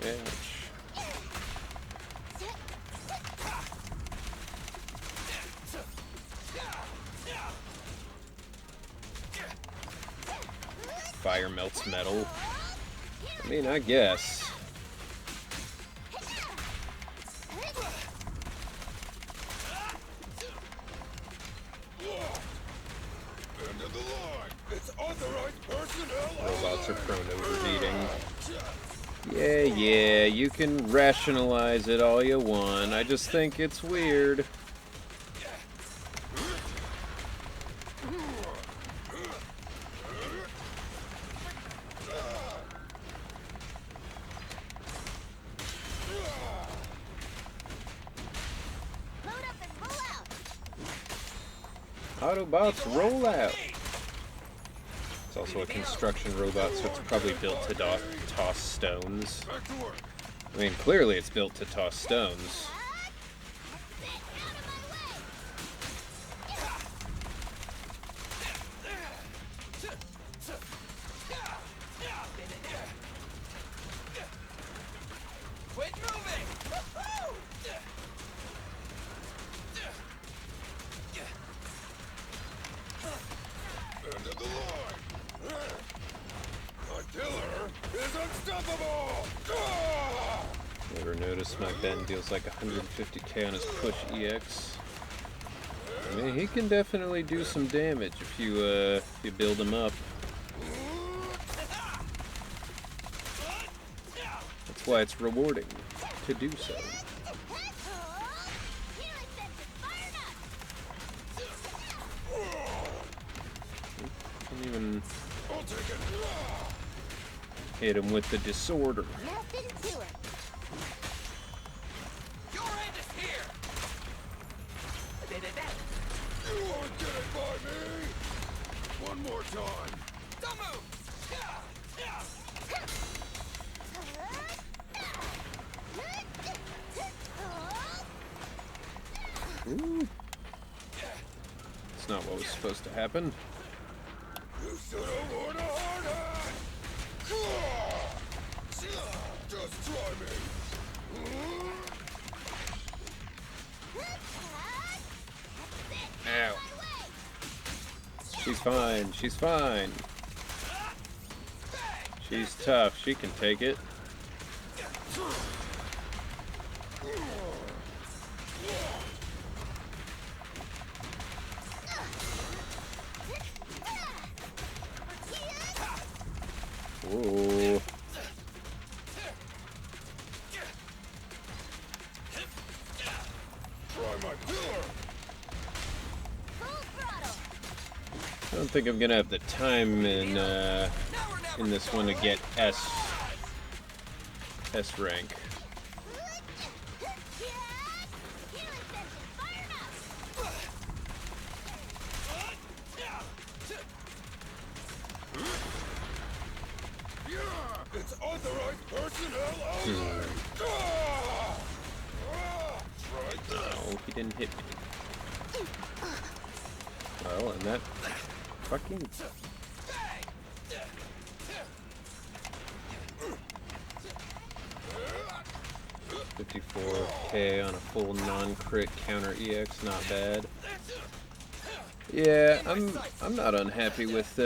Ouch. Fire melts metal. I mean, I guess. End of the line. It's authorized personnel. Robots are prone to overheating. Yeah, you can rationalize it all you want. I just think it's weird. Autobots roll out. It's also a construction robot, so it's probably built to toss stones. I mean, clearly it's built to toss stones. Quit moving! End of the line. My killer is unstoppable. Never noticed my Ben deals like 150k on his push EX. I mean, he can definitely do some damage if you build him up. That's why it's rewarding. to do so. Can't even hit him with the disorder. Nothing to it. Your end is here! You won't get it by me! One more time! Don't move! Ooh. It's not what was supposed to happen. You should have worn a hard hat! Just try me! Ow. She's fine. She's fine. She's tough. She can take it. Whoa. Try my pillar! I don't think I'm gonna have the time in this one to get S rank. It's authorized personnel only! Try this! No, he didn't hit me. Well, and that fucking... 54k on a full non-crit counter EX, not bad. Yeah, I'm not unhappy with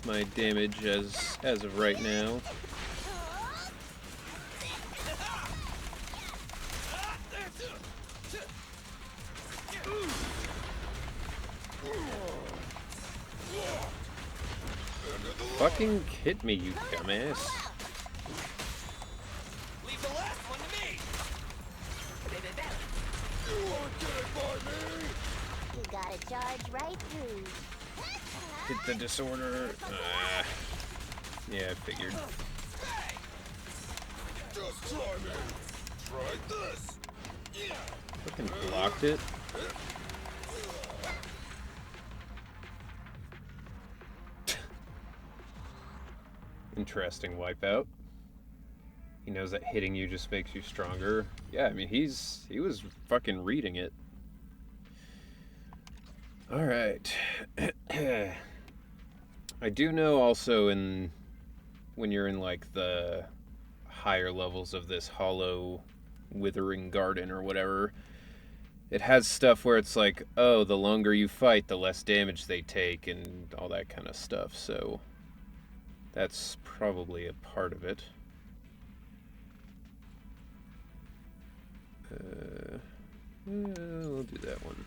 my damage as of right now. Fucking hit me, you dumbass. Leave the last one to me! You won't get it by me! You gotta charge right through. Hit the disorder. Yeah, I figured. Just try me! Try this! Fucking blocked it. Interesting wipeout. He knows that hitting you just makes you stronger. Yeah, I mean he was fucking reading it. All right. I do know also when you're in like the higher levels of this hollow withering garden or whatever, it has stuff where it's like, oh, the longer you fight, the less damage they take and all that kind of stuff. So that's probably a part of it. We'll do that one.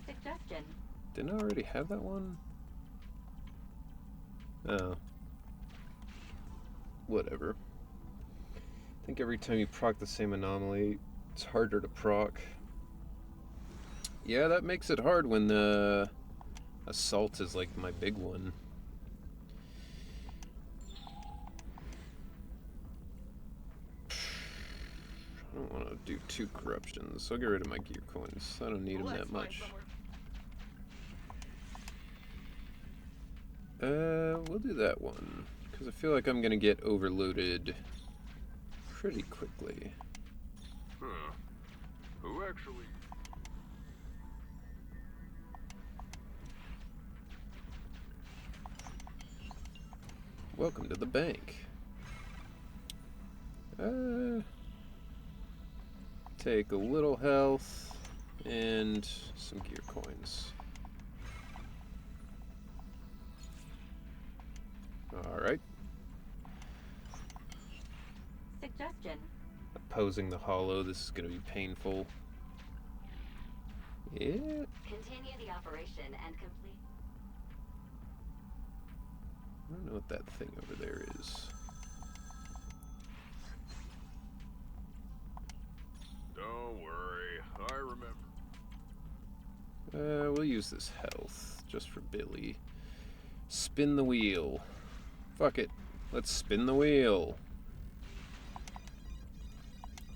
Suggestion. Didn't I already have that one? Oh. Whatever. I think every time you proc the same anomaly, it's harder to proc. Yeah, that makes it hard when the assault is like my big one. I don't want to do 2 corruptions. I'll get rid of my gear coins. I don't need them that much. We'll do that one, because I feel like I'm gonna get overloaded pretty quickly. Huh. Who actually... Welcome to the bank. Take a little health and some gear coins. Alright. Suggestion. Opposing the hollow, this is going to be painful. Yeah. Continue the operation and complete. I don't know what that thing over there is. Don't worry, I remember. We'll use this health just for Billy. Spin the wheel. Fuck it. Let's spin the wheel.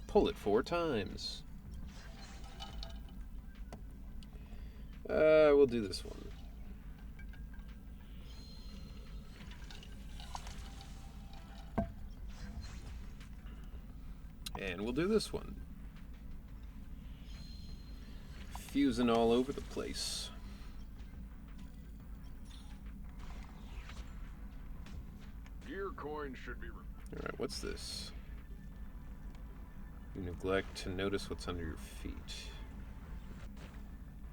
Pull it 4 times. We'll do this one. And we'll do this one. Fusing all over the place. Gear coin should be... Alright, what's this? You neglect to notice what's under your feet.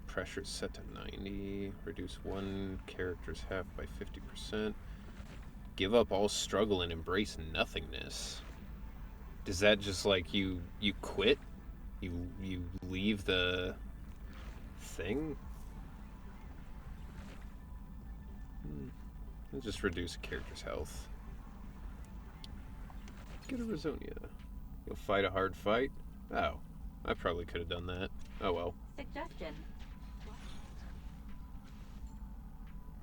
Pressure set to 90. Reduce one character's half by 50%. Give up all struggle and embrace nothingness. Does that just like you quit? You leave the thing? It'll just reduce a character's health. Get a Rizonia. You'll fight a hard fight? Oh, I probably could have done that. Oh well. Suggestion.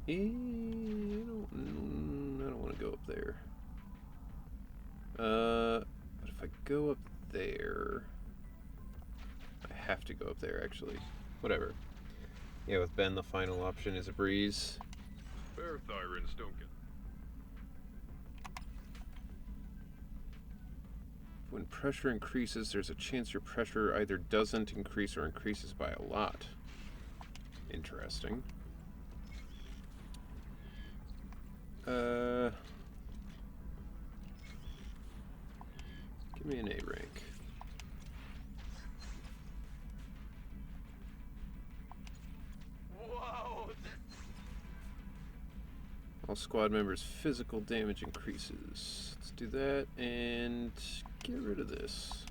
I don't want to go up there. But if I go up there... I have to go up there, actually. Whatever. Yeah, with Ben, the final option is a breeze. Fair Thyrans don't get... When pressure increases, there's a chance your pressure either doesn't increase or increases by a lot. Interesting. Give me an A rank. Whoa! All squad members' physical damage increases. Let's do that and get rid of this.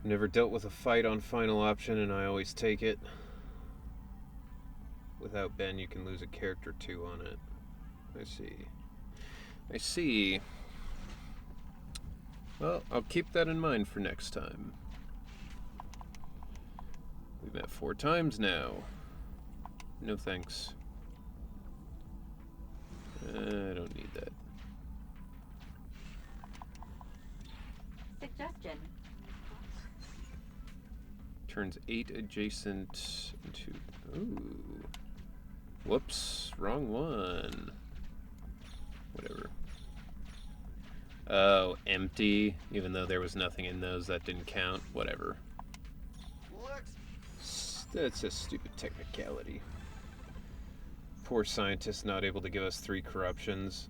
Never dealt with a fight on final option and I always take it. Without Ben, you can lose a character too on it. I see. I see. Well, I'll keep that in mind for next time. We've met 4 times now. No thanks. I don't need that. Suggestion. Turns 8 adjacent into... Ooh. Whoops. Wrong one. Whatever. Oh, empty. Even though there was nothing in those, that didn't count. Whatever. That's a stupid technicality. Poor scientist not able to give us 3 corruptions.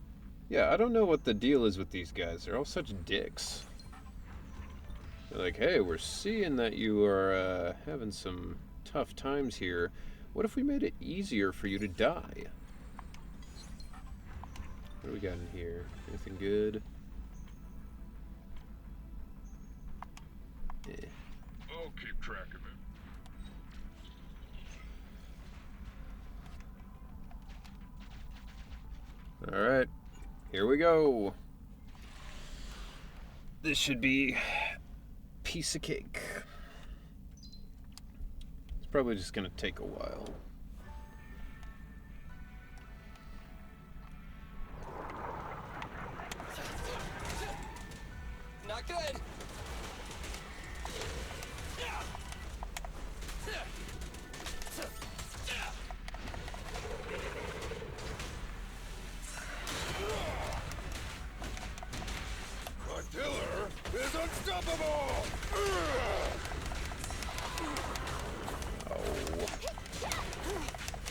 Yeah, I don't know what the deal is with these guys. They're all such dicks. They're like, hey, we're seeing that you are having some tough times here. What if we made it easier for you to die? What do we got in here? Anything good? Yeah. I'll keep track of it. Alright, here we go. This should be piece of cake. It's probably just gonna take a while. Not good. Killer is unstoppable! Oh.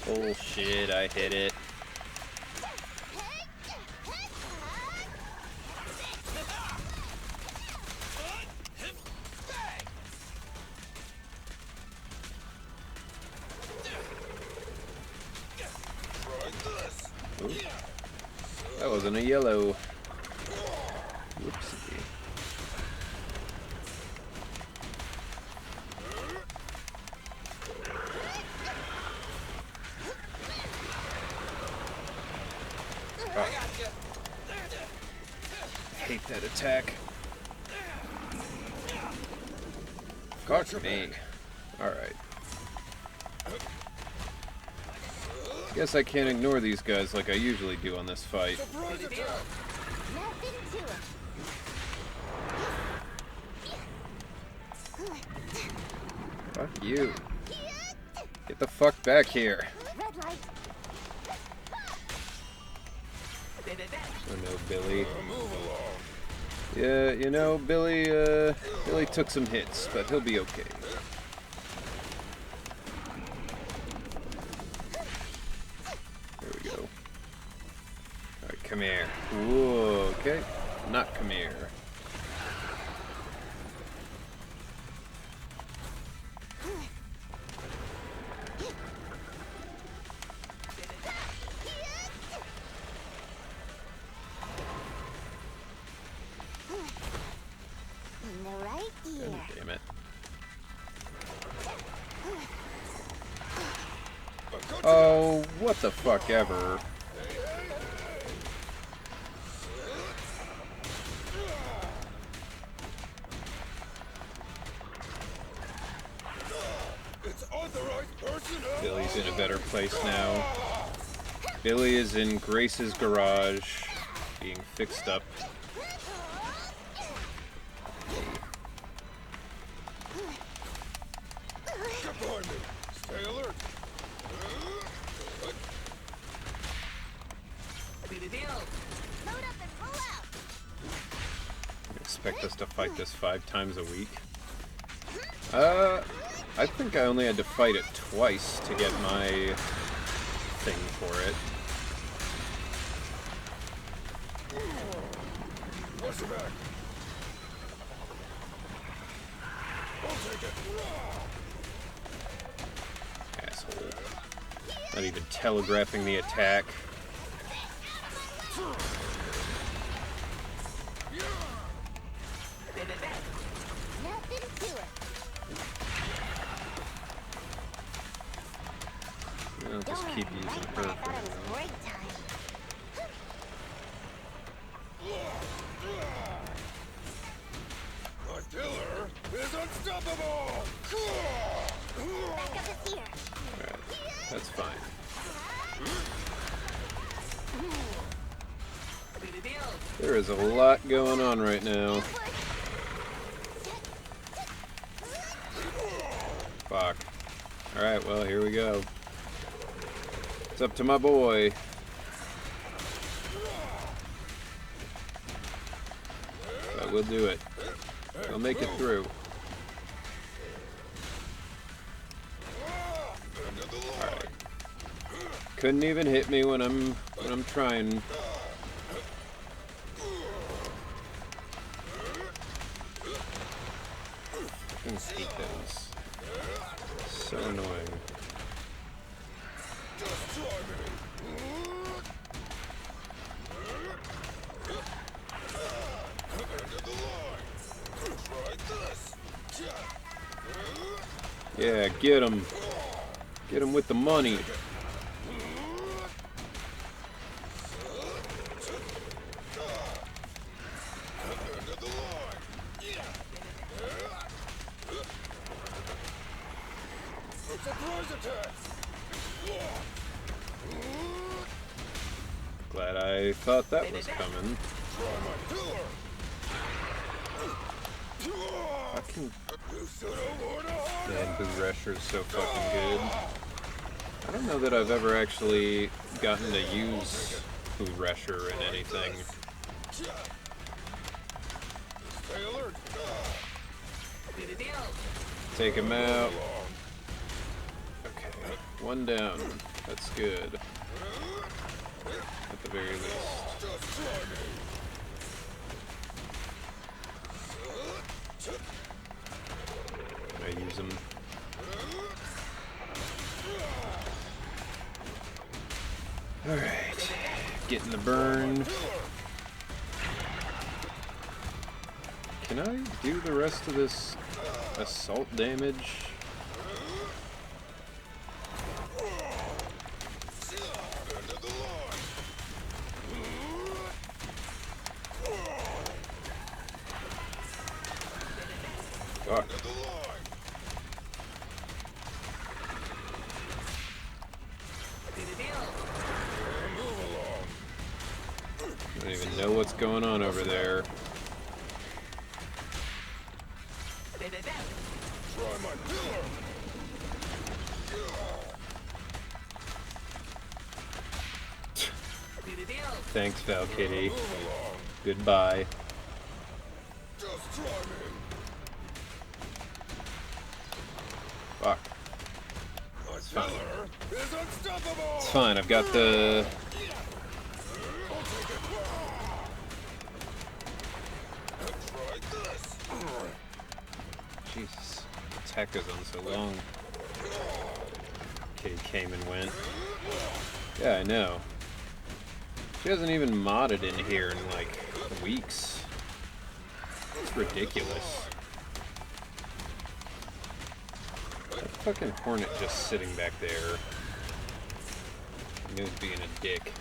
Bullshit, I hit it. Ooh. That wasn't a yellow. Whoopsie. I got you. Hate that attack. Fuck me. Alright. Guess I can't ignore these guys like I usually do on this fight. Nothing to it. Fuck you. Get the fuck back here. Red light. Oh no, Billy. Yeah, you know, Billy took some hits, but he'll be okay. There we go. Alright, come here. Whoa, okay. Not come here. In the right ear. God damn it. Oh, what the fuck ever. Billy's in a better place now. Billy is in Grace's garage, being fixed up. Get behind me. Stay alert. Load up and pull out. Expect us to fight this 5 times a week? I think I only had to fight it twice to get my thing for it. Watch your back. I'll take it. Asshole. Not even telegraphing the attack. Nothing to it. I'll just keep using Right her when I thought for it was break time. My killer is unstoppable. Backup is here. Alright, that's fine. There is a lot going on right now. Fuck. Alright, well, here we go. It's up to my boy. But we'll do it. We'll make it through. Alright. Couldn't even hit me when I'm trying. I hate those. So annoying. Just try me. End of the line. Try this. Yeah, get him. Get him with the money. End of the line. Surprise attack. Glad I thought that was coming. Try my killer. Fucking You should have worn a heart. man, Boo Resher is so fucking good. I don't know that I've ever actually gotten to use Boo Resher in anything. Stay alert. Take him out. Okay, one down. That's good. At the very least. Just try me. I use them. Alright. Getting the burn. Can I do the rest of this assault damage? End of the line. I don't even know what's going on over there. Try my pillar. Thanks, Val Kitty. Goodbye. Just try me. Fuck. My pillar is unstoppable. It's fine, I've got the... I'll take it. Try this. Jesus. Attack goes on so long. Kitty came and went. Yeah, I know. She hasn't even modded in here in like weeks. It's ridiculous. That fucking hornet just sitting back there. I knew it was being a dick.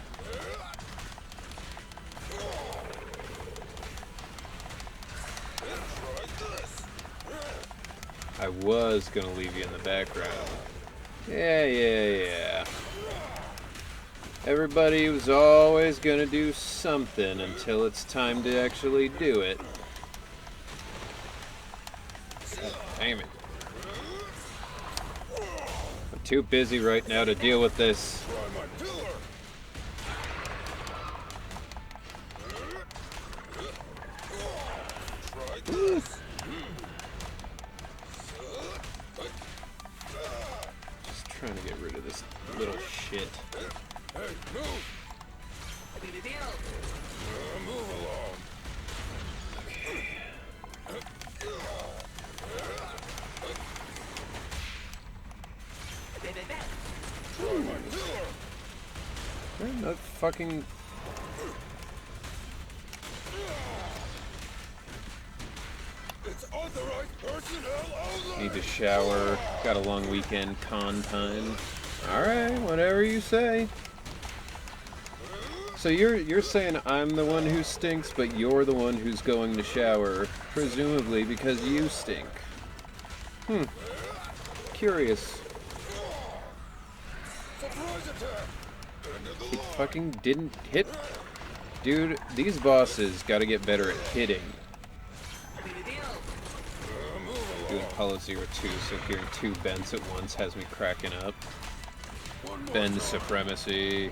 I was gonna leave you in the background. Yeah. Everybody was always gonna do something until it's time to actually do it. God damn it. I'm too busy right now to deal with this. Just trying to get rid of this little shit. Hey, move! Move along. Try my pillar. Man, that fucking... It's authorized personnel only. Need to shower. Got a long weekend con time. Alright, whatever you say. So you're saying I'm the one who stinks, but you're the one who's going to shower, presumably because you stink. Curious. Surprise attack. He fucking didn't hit. Dude, these bosses gotta get better at hitting. Doing Apollo 02, so hearing two Bens at once has me cracking up. Ben supremacy.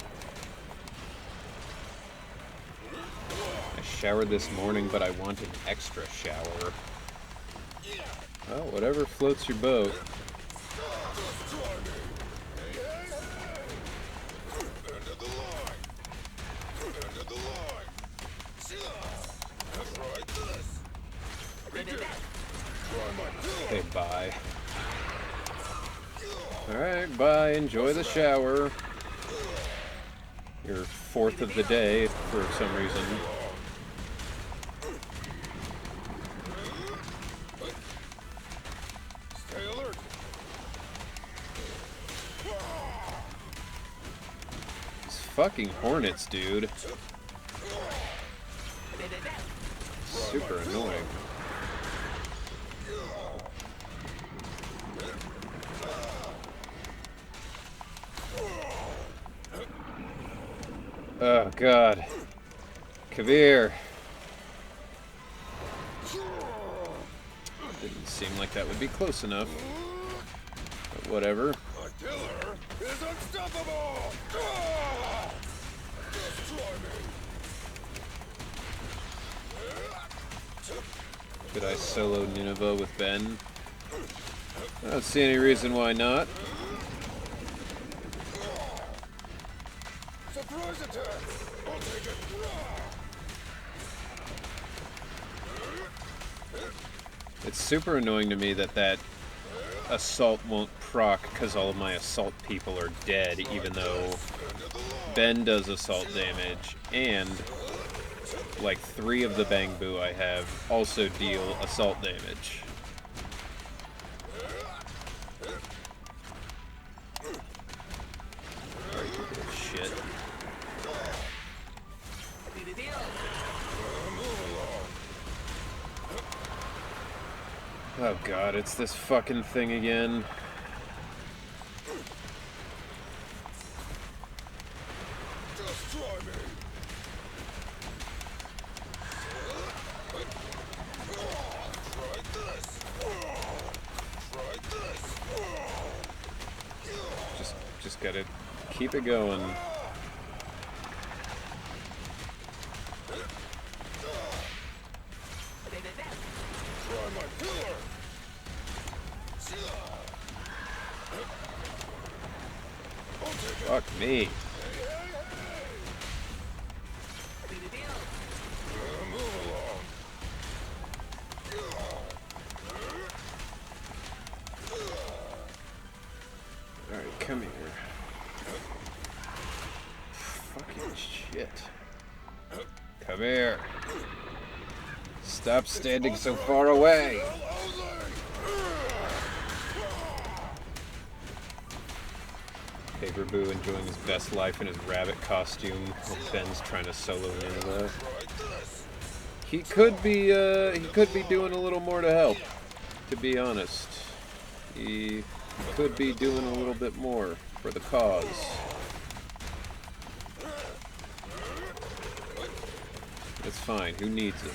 I showered this morning, but I want an extra shower. Well, whatever floats your boat. Okay, bye. Alright, bye. Enjoy the shower. Your fourth of the day, for some reason. Stay alert. These fucking hornets, dude. Super annoying. Oh, God. Kavir. Didn't seem like that would be close enough. But whatever. My killer is unstoppable! Just try me. Could I solo Nineveh with Ben? I don't see any reason why not. Surprise attack! I'll take it. It's super annoying to me that assault won't proc because all of my assault people are dead, even though Ben does assault damage, and like 3 of the Bang Boo I have also deal assault damage. Shit. Oh God, it's this fucking thing again. Just try me. Just gotta keep it going. Try my pillar. Fuck me. Move along. Alright, come here. Fucking shit. Come here. Stop standing so far away. Paper Boo enjoying his best life in his rabbit costume while Ben's trying to solo Ninja. He could be doing a little more to help, to be honest. He could be doing a little bit more for the cause. It's fine, who needs it?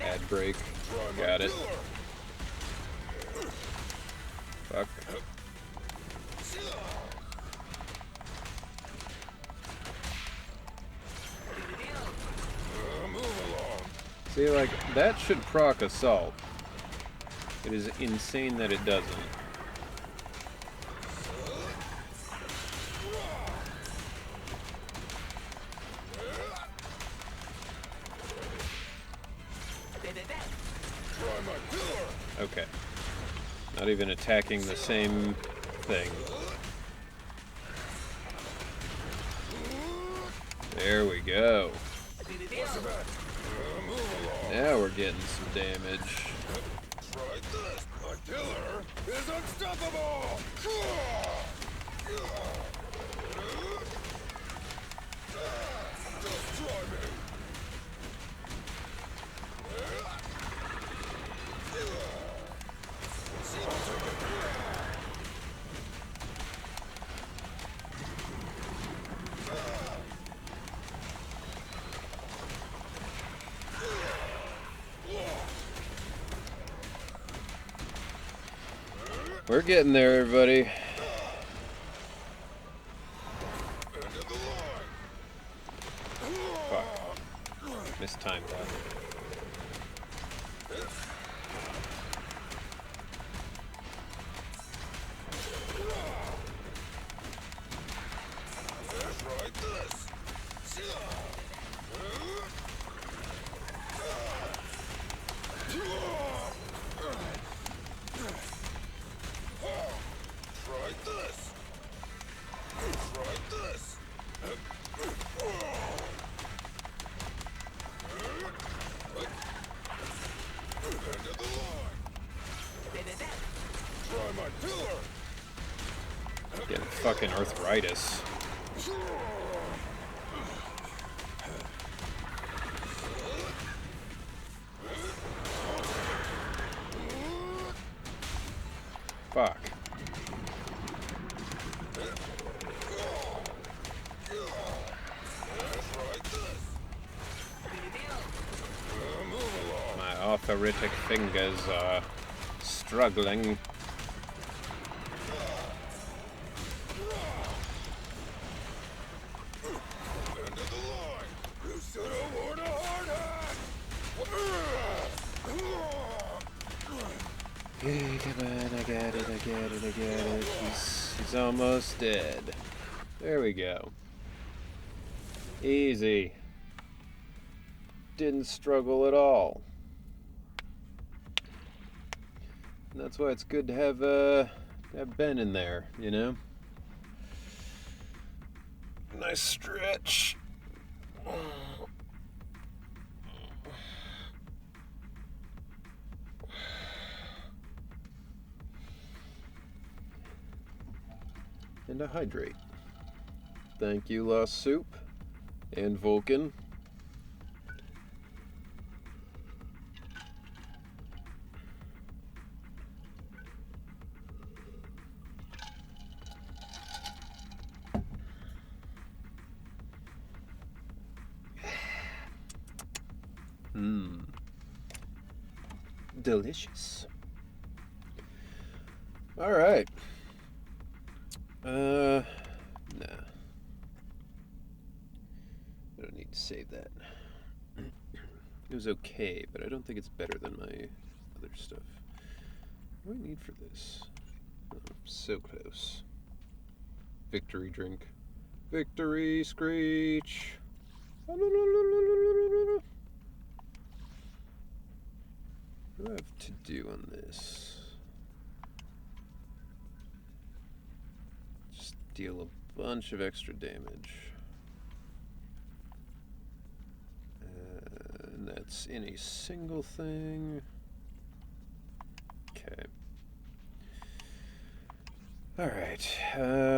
Ad break. Got it. Fuck. See, like, that should proc assault. It is insane that it doesn't. Okay. Not even attacking the same thing. There we go. Now we're getting some damage. My killer is unstoppable! Just try me! We're getting there, everybody. Fuck. Mistimed that. Getting fucking arthritis. Fuck. My arthritic fingers are struggling. Come on, I got it. He's almost dead. There we go. Easy. Didn't struggle at all. And that's why it's good to have Ben in there, you know? Nice stretch. And a hydrate. Thank you, Lost Soup and Vulcan. Delicious. Alright. Nah. I don't need to save that. It was okay, but I don't think it's better than my other stuff. What do I need for this? Oh, so close. Victory drink. Victory screech! What do I have to do on this? Just deal a bunch of extra damage. And that's in a single thing. Okay. Alright,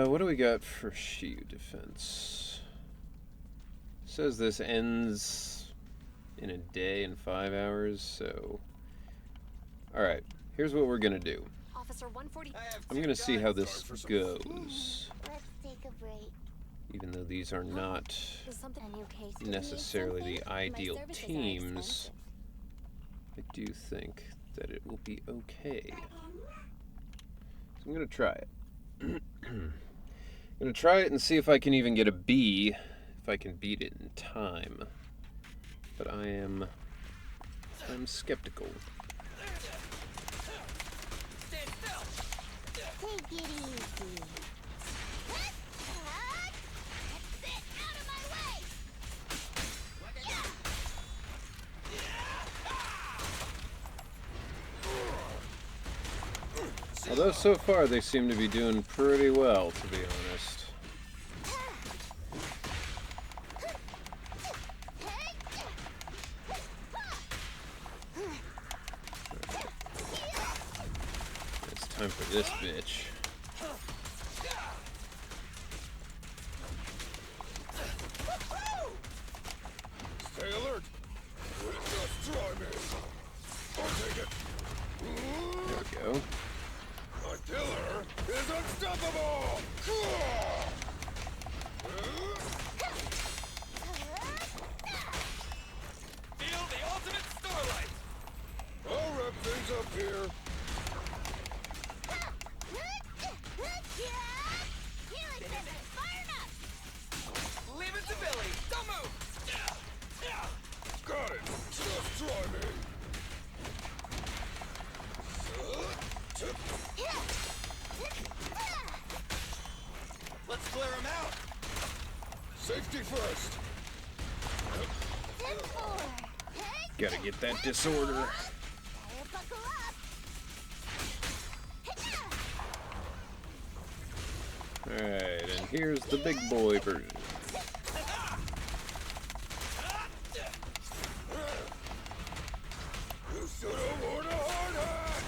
what do we got for shield defense? It says this ends in a day and 5 hours, so... Alright, here's what we're gonna do. Officer 140. I'm gonna see how this goes. Let's take a break. Even though these are not A new case. necessarily the ideal services are teams, I do think that it will be okay. So I'm gonna try it. I'm gonna try it and see if I can even get a B, if I can beat it in time. But I'm skeptical. Take it easy. Although so far they seem to be doing pretty well, to be honest. It's time for this bitch. Stay alert. Just try me. I'll take it. There we go. My killer is unstoppable! Feel the ultimate starlight! I'll wrap things up here. Leave it to Billy! Don't move! Got it! Just try me! Let's clear him out! Safety first! Gotta get that disorder. Alright, and here's the big boy version. You should have worn a hard hat!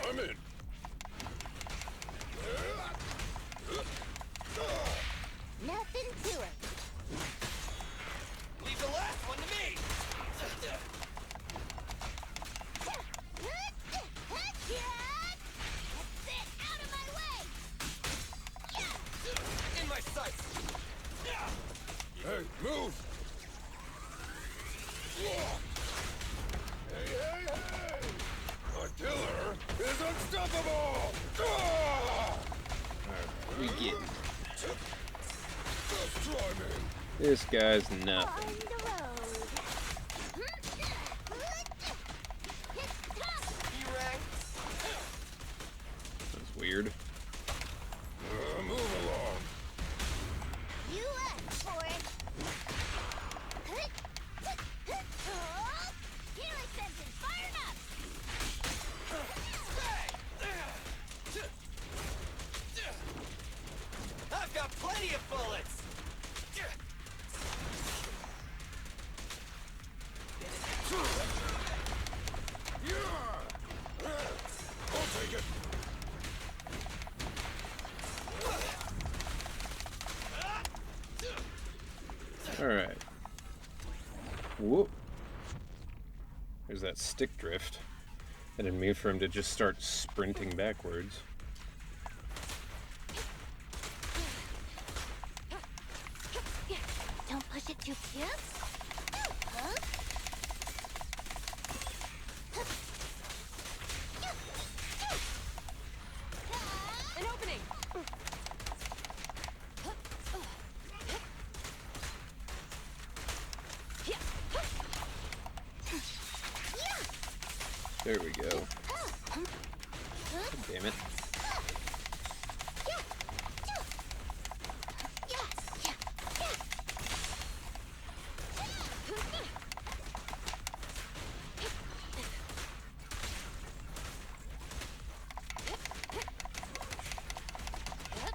I'm in. Nothing to it. Leave the last one to me! In my sights! Hey, move! Hey, hey, hey! My killer is unstoppable! Alright, we get Just try me! this guy's nothing. On the road. He rang. That's weird. Move along. You asked for it. Helix engine fired up. I've got plenty of bullets! I'll take it. Alright. Whoop. There's that stick drift. I didn't mean for him to just start sprinting backwards. Don't push it too fast. An opening. There we go. Damn it.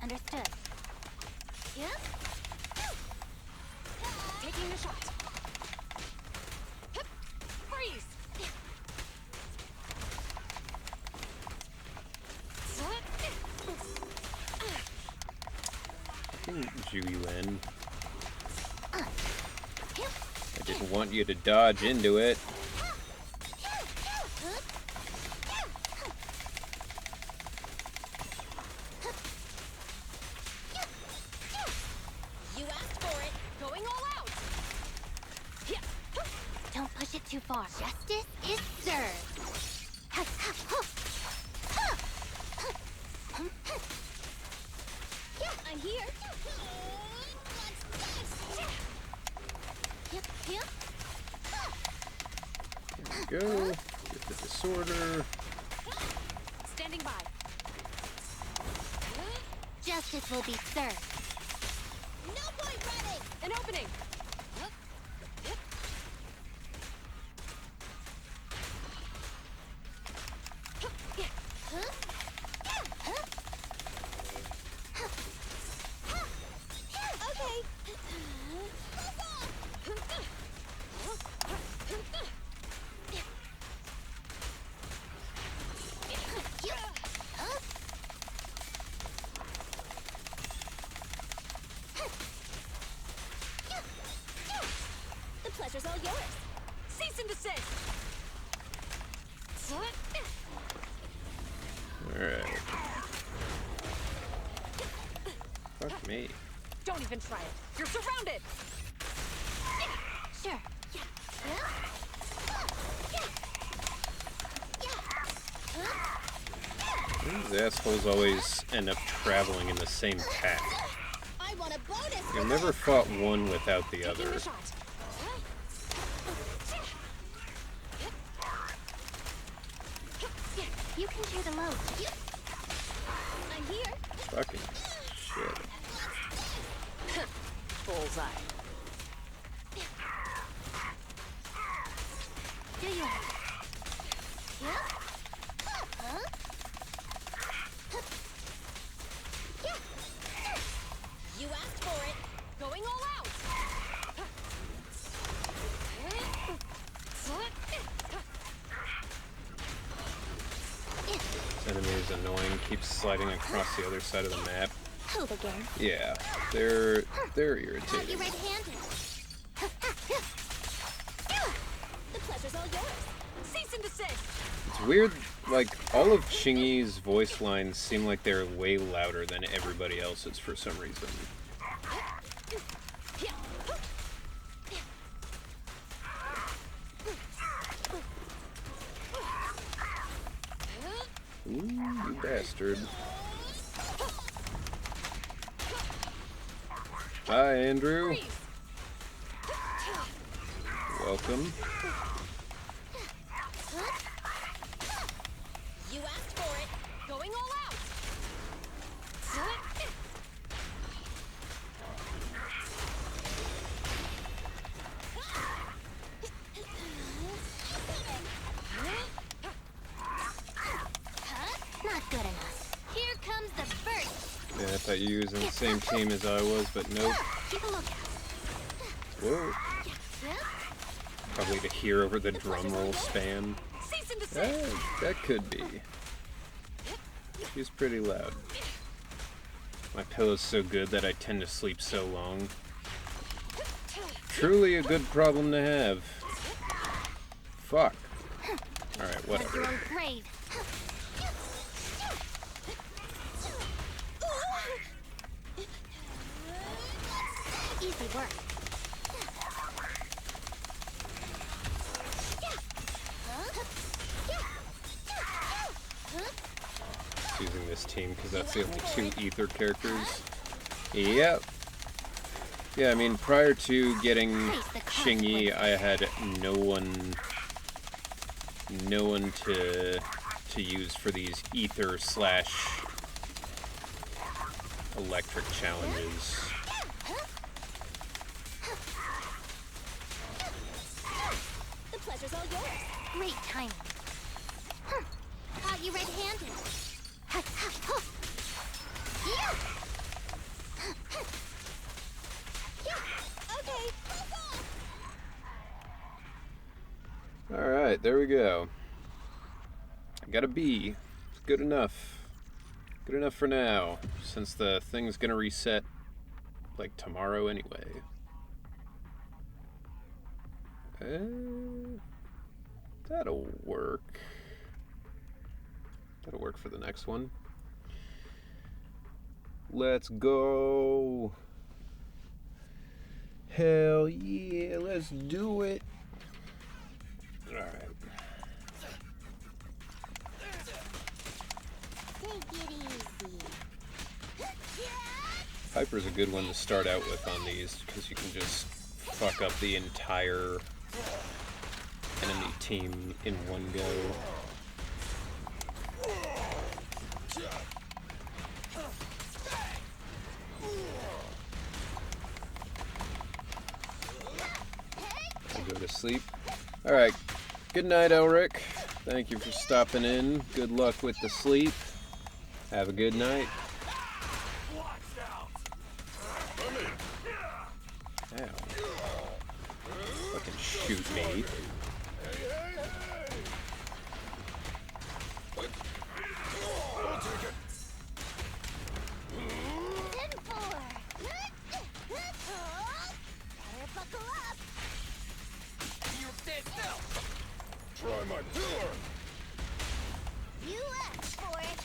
Understood. Yeah? Taking the shot. Freeze. Jew you in. I didn't want you to dodge into it. You asked for it. Going all out. Don't push it too far. Justice is served. I'm here. Yep. There we go. Get the disorder. Standing by. Justice will be served. No point running. An opening. The pleasure's all yours. Cease and desist. Alright. Fuck me. Don't even try it. You're surrounded. Sure. These assholes always end up traveling in the same path. I want a bonus. You've never fought one without the other. Taking the shot. You can share the load. I'm here. Fucking shit. Bullseye. Do you? Yeah? You asked for it. Going all out. This enemy is annoying. Keeps sliding across the other side of the map. Hold again. Yeah, they're I'll be irritating. red-handed. The pleasure's all yours. Cease and desist. It's weird, like, all of Chingy's voice lines seem like they're way louder than everybody else's for some reason. Ooh, you bastard. Hi, Andrew. Welcome. You asked for it. Going all out. Not good enough. Here comes the first. Yeah, I thought you was in the same team as I was, but nope. Keep a lookout. Whoa. Probably to hear over the drum roll span. Cease and desist. That could be. She's pretty loud. My pillow's so good that I tend to sleep so long. Truly a good problem to have. Fuck. Alright, Like your whatever. own grave. Easy work. Using this team because that's the only two ether characters. Yep. Yeah, I mean, prior to getting Xingyi, I had no one to use for these ether slash electric challenges. The pleasure's all yours. Great timing. Got you red-handed. Okay, Alright, there we go. I got a B. It's good enough. Good enough for now, since the thing's gonna reset, like, tomorrow anyway. That'll work. That'll work for the next one. Let's go. Hell yeah, let's do it. Alright. Take it easy. Piper's a good one to start out with on these, because you can just fuck up the entire enemy team in one go. I'll go to sleep. Alright, good night, Elric. Thank you for stopping in. Good luck with the sleep. Have a good night. Ow. Fucking shoot me. Try my pillar! You asked for it.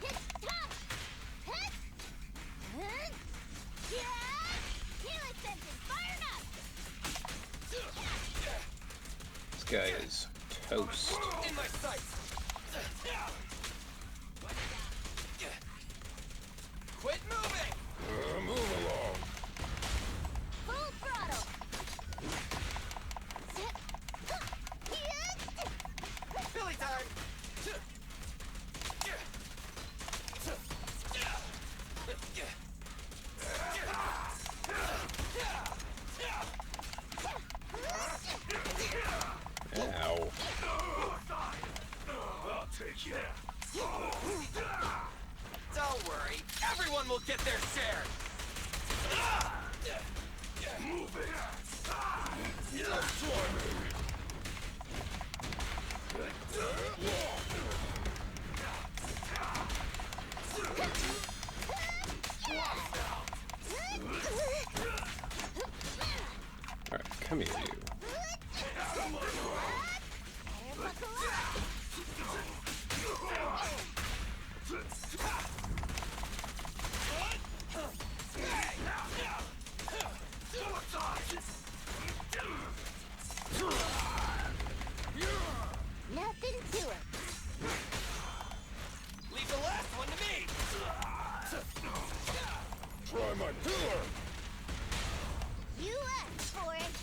It's tough. Healing sentence fired up. This guy is toast. In my sights. Quit moving. Move along. Full throttle. Billy time. Ow. I'll take you. Don't worry, everyone will get their share. Move it. Let's try me. Alright, come here, you. Nothing to it. Leave the last one to me. Try my pillar. You asked for it.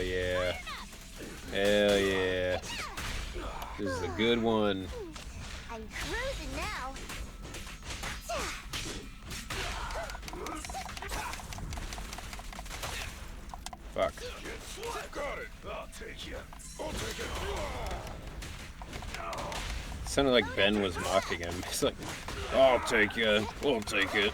yeah. Hell yeah. This is a good one. I'm cruising now. Fuck. Got it. I'll take you. I'll take it. It sounded like Ben was mocking him. He's like, I'll take you. I'll take it.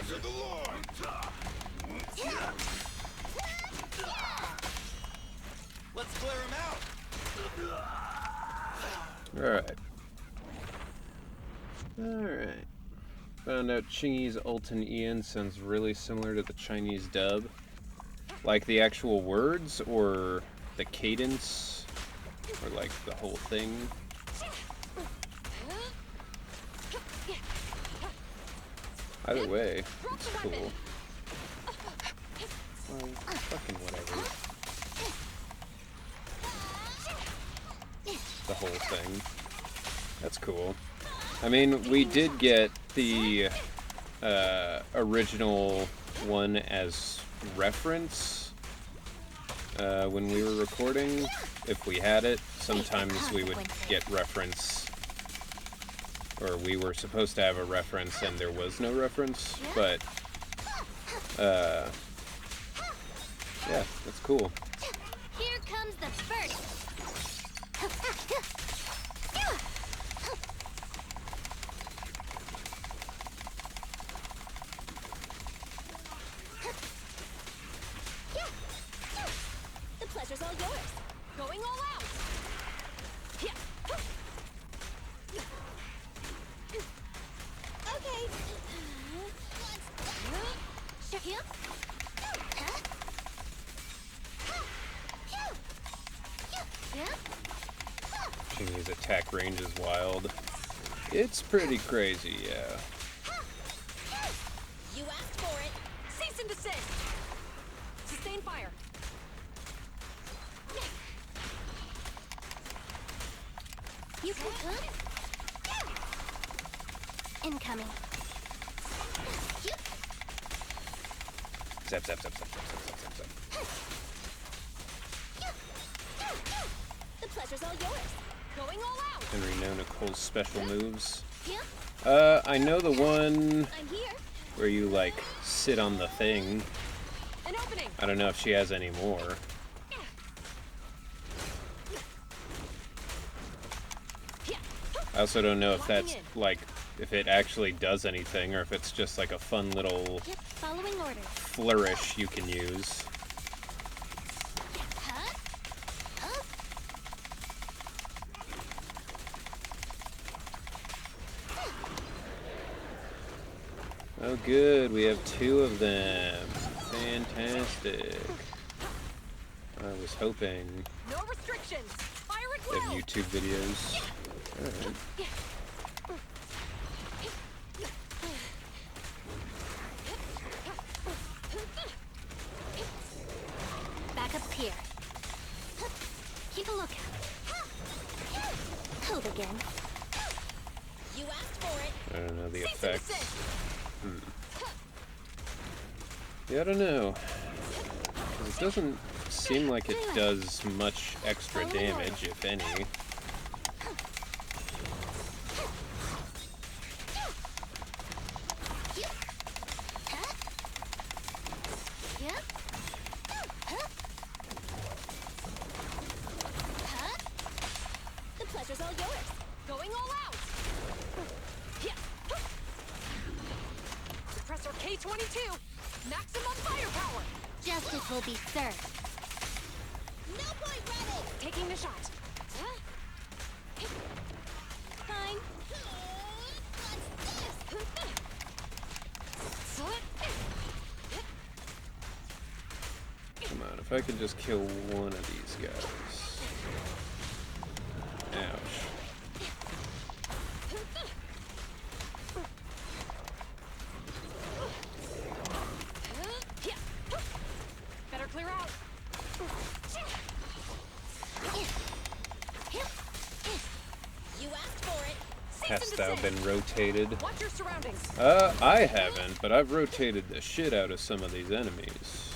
To the line. Let's clear him out. Alright. Alright. Found out Chingy's Ultan Ian sounds really similar to the Chinese dub. Like the actual words, or the cadence, or like the whole thing. Either way, it's cool. Well, fucking whatever. The whole thing. That's cool. I mean, we did get the original one as reference when we were recording. If we had it, sometimes we would get reference, or we were supposed to have a reference and there was no reference, but yeah, that's cool. Here comes the first. The pleasure's all yours. Going all out. Okay. Here. Chingy's attack range is wild. It's pretty crazy, yeah. You asked for it. Cease and desist. Sustain fire. You could. Incoming. Zap, zap, zap, zap, zap, zap, zap, zap. The pleasure's all yours. Going all out. Henry know Nicole's special moves. Here. I know the one I'm here. where you like sit on the thing. An opening. I don't know if she has any more. I also don't know if that's like, if it actually does anything, or if it's just like a fun little Following orders. flourish you can use. Oh good, we have 2 of them. Fantastic. I was hoping No restrictions. Fire at they have YouTube videos. Alright. Back up here. Keep a lookout. Hold again. You asked for it. I don't know the effects. Yeah, I don't know. 'Cause it doesn't seem like it does much extra damage, if any. The pleasure's all yours. Going all out. Suppressor K-22. Maximum firepower. Justice will be served. No point ready. Taking the shot. Fine. Come on, if I could just kill one of these guys. Ouch. Better clear out. You asked for it. Hast thou been rotated? Watch your surroundings. I haven't, but I've rotated the shit out of some of these enemies.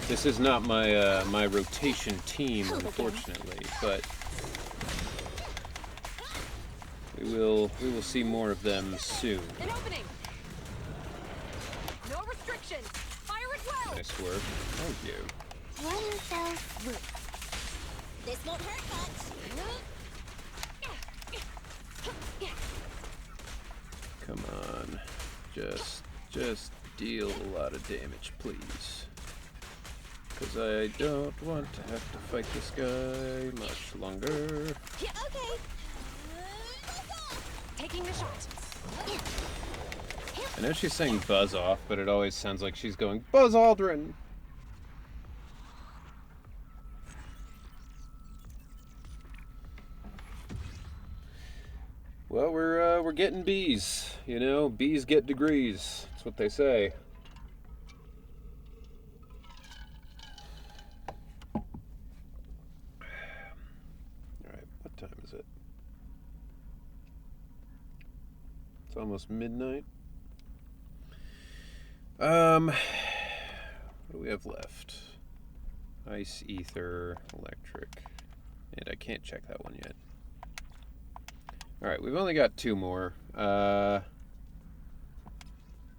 This is not my my rotation team, unfortunately, but we will see more of them soon. An opening. No restrictions. Fire at will. Nice work. Thank you. Running so smooth. This won't hurt much. Come on. Just deal a lot of damage, please. Because I don't want to have to fight this guy much longer. Yeah, okay. Taking the shot. I know she's saying buzz off, but it always sounds like she's going Buzz Aldrin. Well, we're getting B's, you know. B's get degrees. That's what they say. All right, what time is it? It's almost midnight. What do we have left? Ice, ether, electric. And I can't check that one yet. Alright, we've only got 2 more.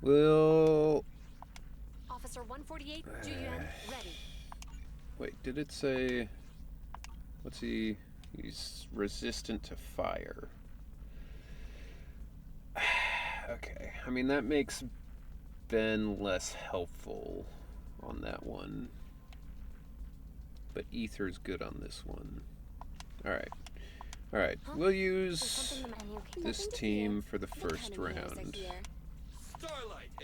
We'll... Officer 148, GM, ready. Wait, did it say... What's he... He's resistant to fire. Okay, I mean, that makes Ben less helpful on that one. But ether's good on this one. Alright. Alright, we'll use this team for the first round.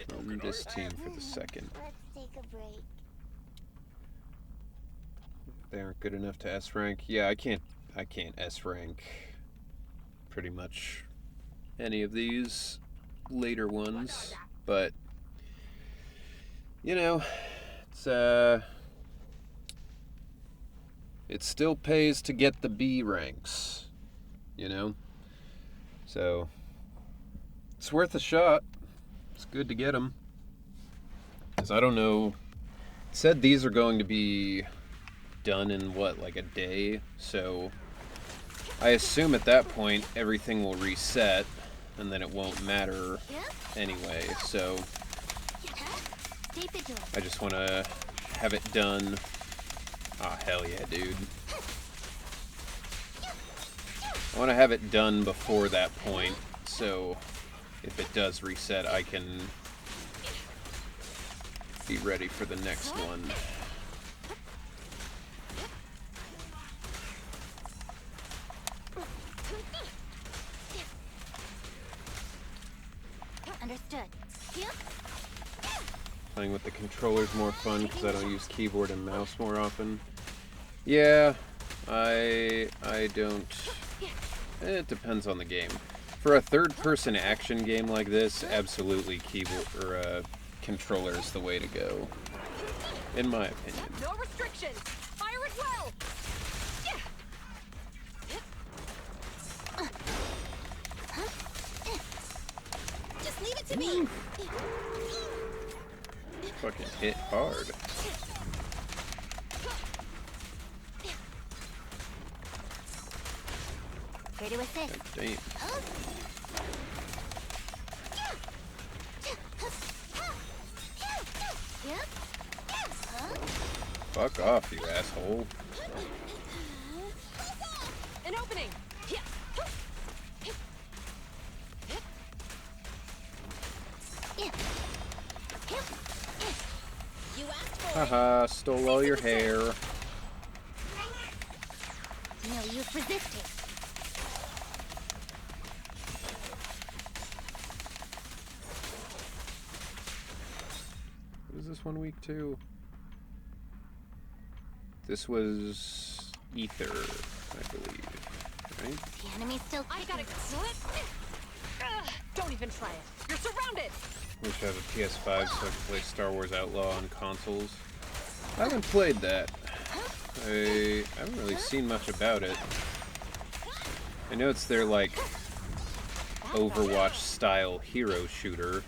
And this team for the second. Let's take a break. They aren't good enough to S rank. Yeah, I can't S rank pretty much any of these later ones, but you know, it still pays to get the B ranks, you know? So, it's worth a shot. It's good to get them. Because I don't know, it said these are going to be done in what, like a day? So, I assume at that point everything will reset, and then it won't matter anyway, so I just want to have it done. Ah, hell yeah, dude. I want to have it done before that point, so if it does reset, I can be ready for the next one. Understood. Playing with the controller's more fun because I don't use keyboard and mouse more often. Yeah, I don't... It depends on the game. For a third-person action game like this, absolutely keyboard or controller is the way to go, in my opinion. No restrictions. Fire at will. Just leave it to me. Fucking hit hard. Here to assist. Damn. Fuck off, you asshole. An opening. Haha, stole all your hair. No use resisting. Was this one week too? This was ether, I believe. Right? The enemy's still. I gotta go. Don't even try it. You're surrounded. Wish I have a PS5 so I can play Star Wars Outlaw on consoles. I haven't played that. I haven't really seen much about it. I know it's their, like, Overwatch-style hero shooter.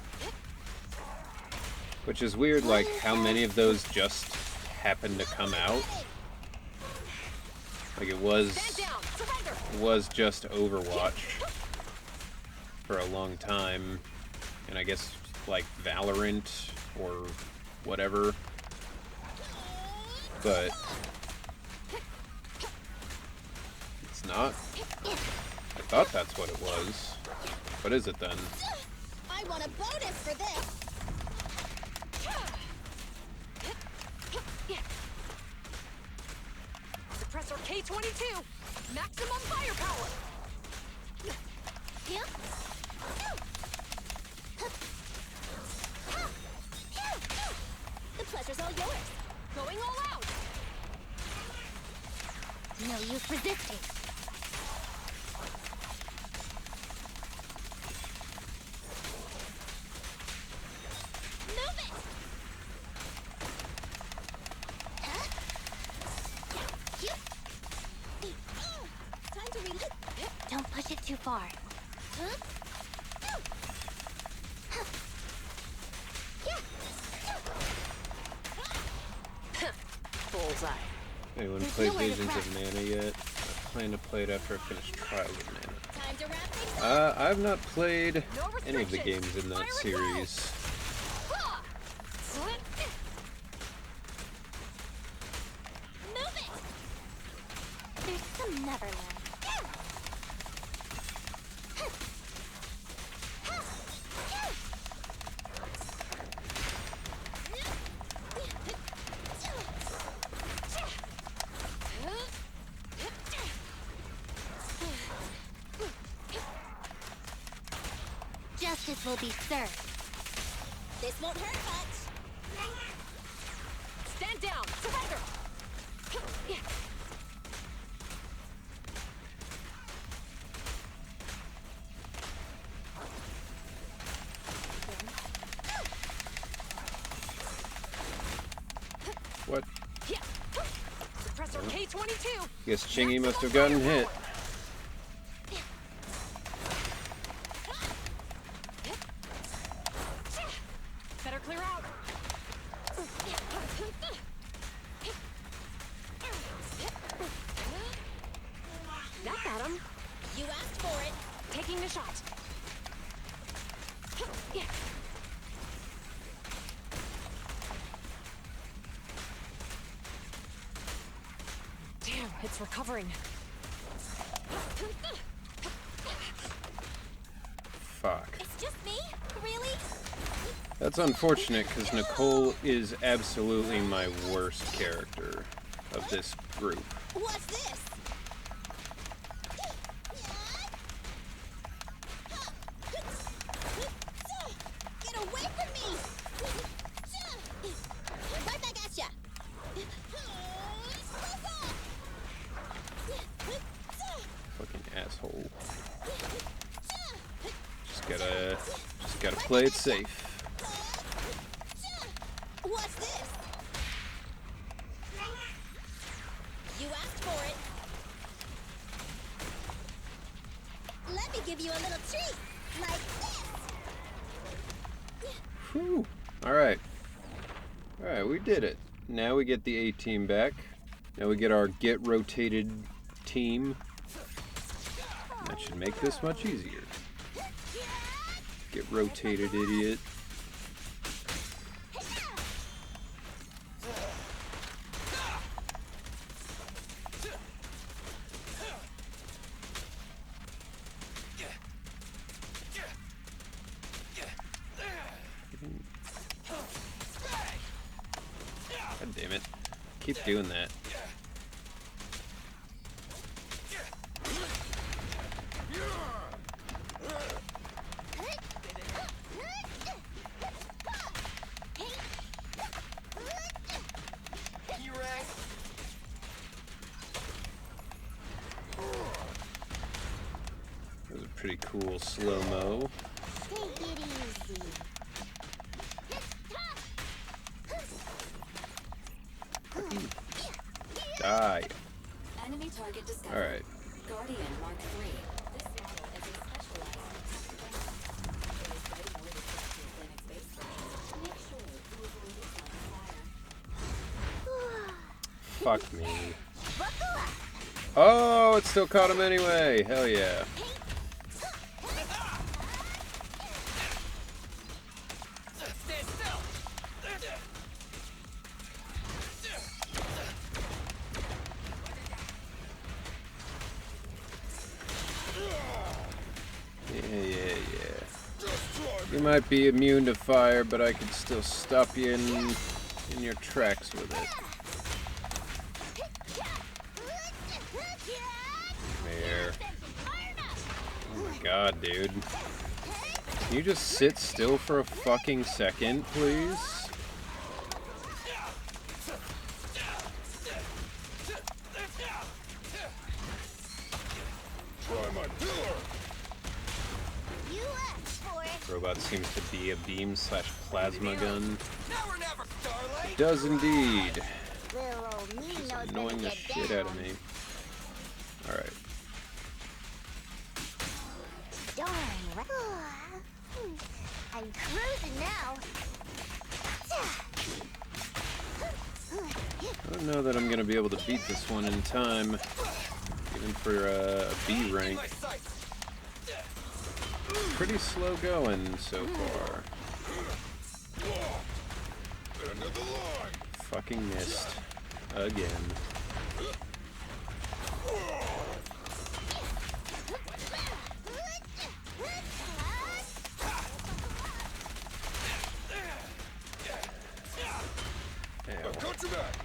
Which is weird, like, how many of those just happened to come out. Like, it was just Overwatch for a long time. And I guess, like, Valorant or whatever. But it's not. I thought that's what it was. What is it then? I want a bonus for this. Suppressor K-22! Maximum firepower! The pleasure's all yours. Going all out! No use resisting. Move it! Huh? Time to reload. Don't push it too far. Huh? Bullseye. Anyone played Visions of Mana yet? I plan to play it after I finish Trials of Mana. Time to wrap things up. I've not played any of the games in that series. Move it! There's some Neverland. Justice will be served. This won't hurt much. Stand down! Surrender! What? Suppressor K-22! Guess Chingy must have gotten hit. Better clear out! That got him. You asked for it. Taking the shot. Damn, it's recovering. Fuck. It's just me? Really? That's unfortunate, because Nicole is absolutely my worst character of this group. What's this? Get away from me! Right back at ya! Fucking asshole. Just gotta play it safe. What's this? You asked for it. Let me give you a little treat, like this. Whew. Alright. Alright, we did it. Now we get the A team back. Now we get our get rotated team. That should make this much easier. Get rotated, idiot. God damn it. Keep doing that. That was a pretty cool slow-mo. Take it easy. Die. Enemy target discovered. Alright. Guardian Mark 3. This model is a specialized fuck me. Oh, it still caught him anyway. Hell yeah. Yeah. You might be immune to fire, but I could still stop you in your tracks with it. There. Oh my god, dude. Can you just sit still for a fucking second, please? Try my pillar. Robot seems to be a beam/plasma gun. Never, never, Starlight. It does indeed. Little old me It's knows annoying when the to shit get out of down. me. Alright. Darn right. I'm cruising now. I don't know that I'm gonna be able to beat this one in time, even for a B rank. Pretty slow going so far. End of the line. Fucking missed. Again. I've got your back.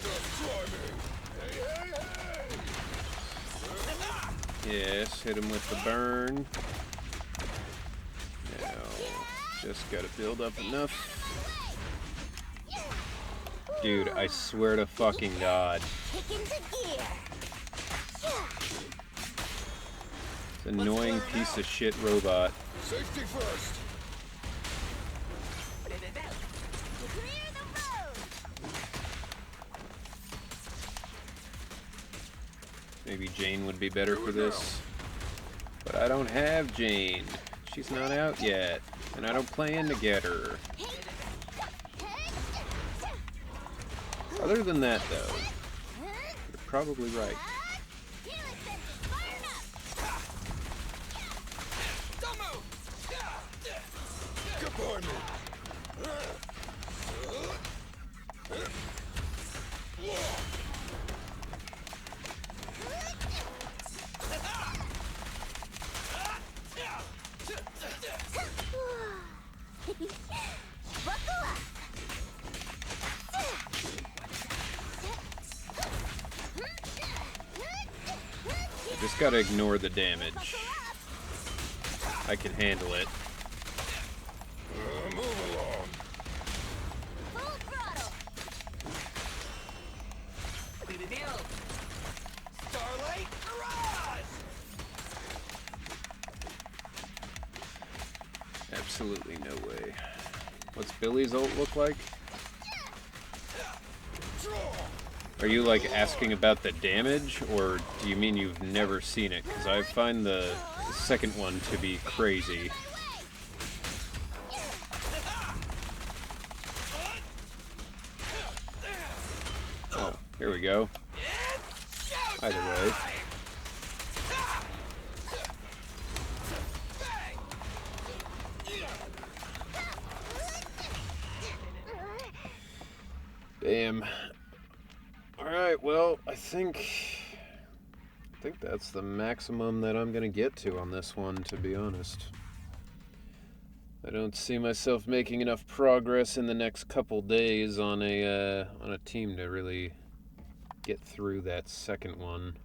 Just try me. Hey. Yes, hit him with the burn. Now, just gotta build up enough. Dude, I swear to fucking God. Kick into gear. This annoying piece of shit robot. Safety first. Clear the road. Maybe Jane would be better for this. But I don't have Jane. She's not out yet. And I don't plan to get her. Other than that, though, you're probably right. Get behind me. Buckle up. I just gotta ignore the damage. I can handle it. Move along. Full throttle. Starlight, garage. Absolutely no way. What's Billy's ult look like? Are you like asking about the damage, or do you mean you've never seen it? Because I find the second one to be crazy. Oh, here we go. Either way. Damn. Alright, well, I think that's the maximum that I'm gonna get to on this one, to be honest. I don't see myself making enough progress in the next couple days on a team to really get through that second one.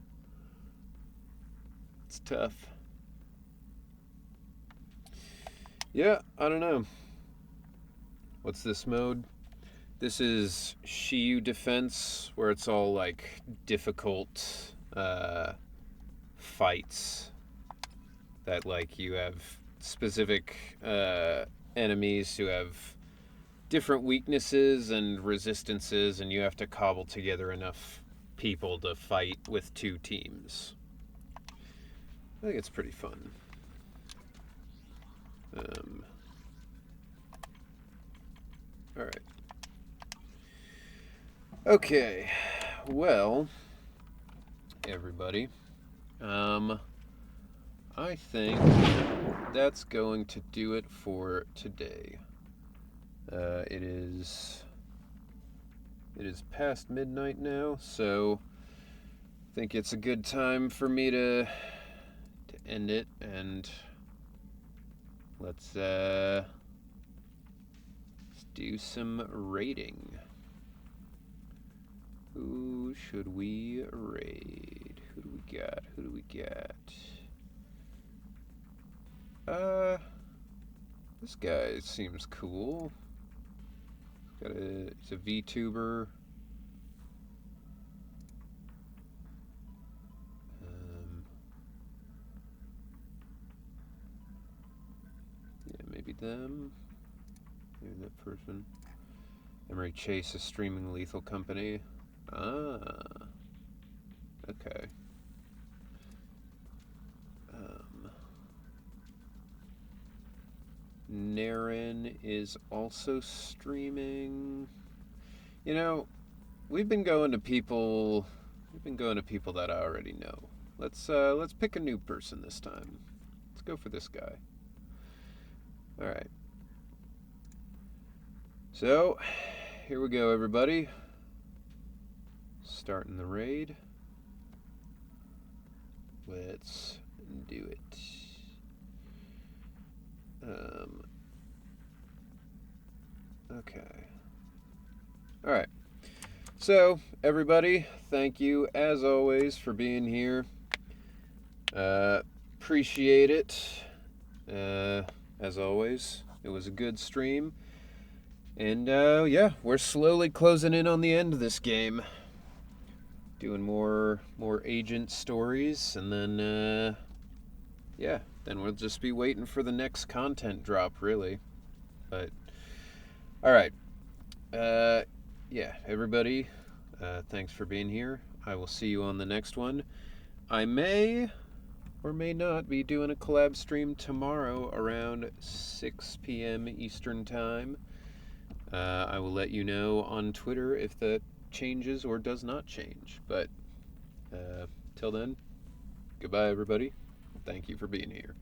It's tough. Yeah, I don't know. What's this mode? This is Shiyu Defense, where it's all like difficult fights that like you have specific enemies who have different weaknesses and resistances, and you have to cobble together enough people to fight with two teams. I think it's pretty fun. Alright. Okay, well, everybody, I think that's going to do it for today. It is past midnight now, so I think it's a good time for me to end it, and let's do some rating. Who should we raid? Who do we got? Who do we got? This guy seems cool. He's a VTuber. Yeah, maybe them. Maybe that person. Emery Chase is streaming Lethal Company. Ah. Okay. Naren is also streaming. You know, we've been going to people that I already know. Let's pick a new person this time. Let's go for this guy. All right. So, here we go, everybody. Starting the raid. Let's do it. Okay. All right. So, everybody, thank you as always for being here. Appreciate it. As always, it was a good stream. And yeah, we're slowly closing in on the end of this game. Doing more agent stories, and then yeah, then we'll just be waiting for the next content drop, really. But all right. Yeah, everybody, thanks for being here. I will see you on the next one. I may or may not be doing a collab stream tomorrow around 6 p.m. Eastern Time. I will let you know on Twitter if that changes or does not change. But till then, goodbye, everybody. Thank you for being here.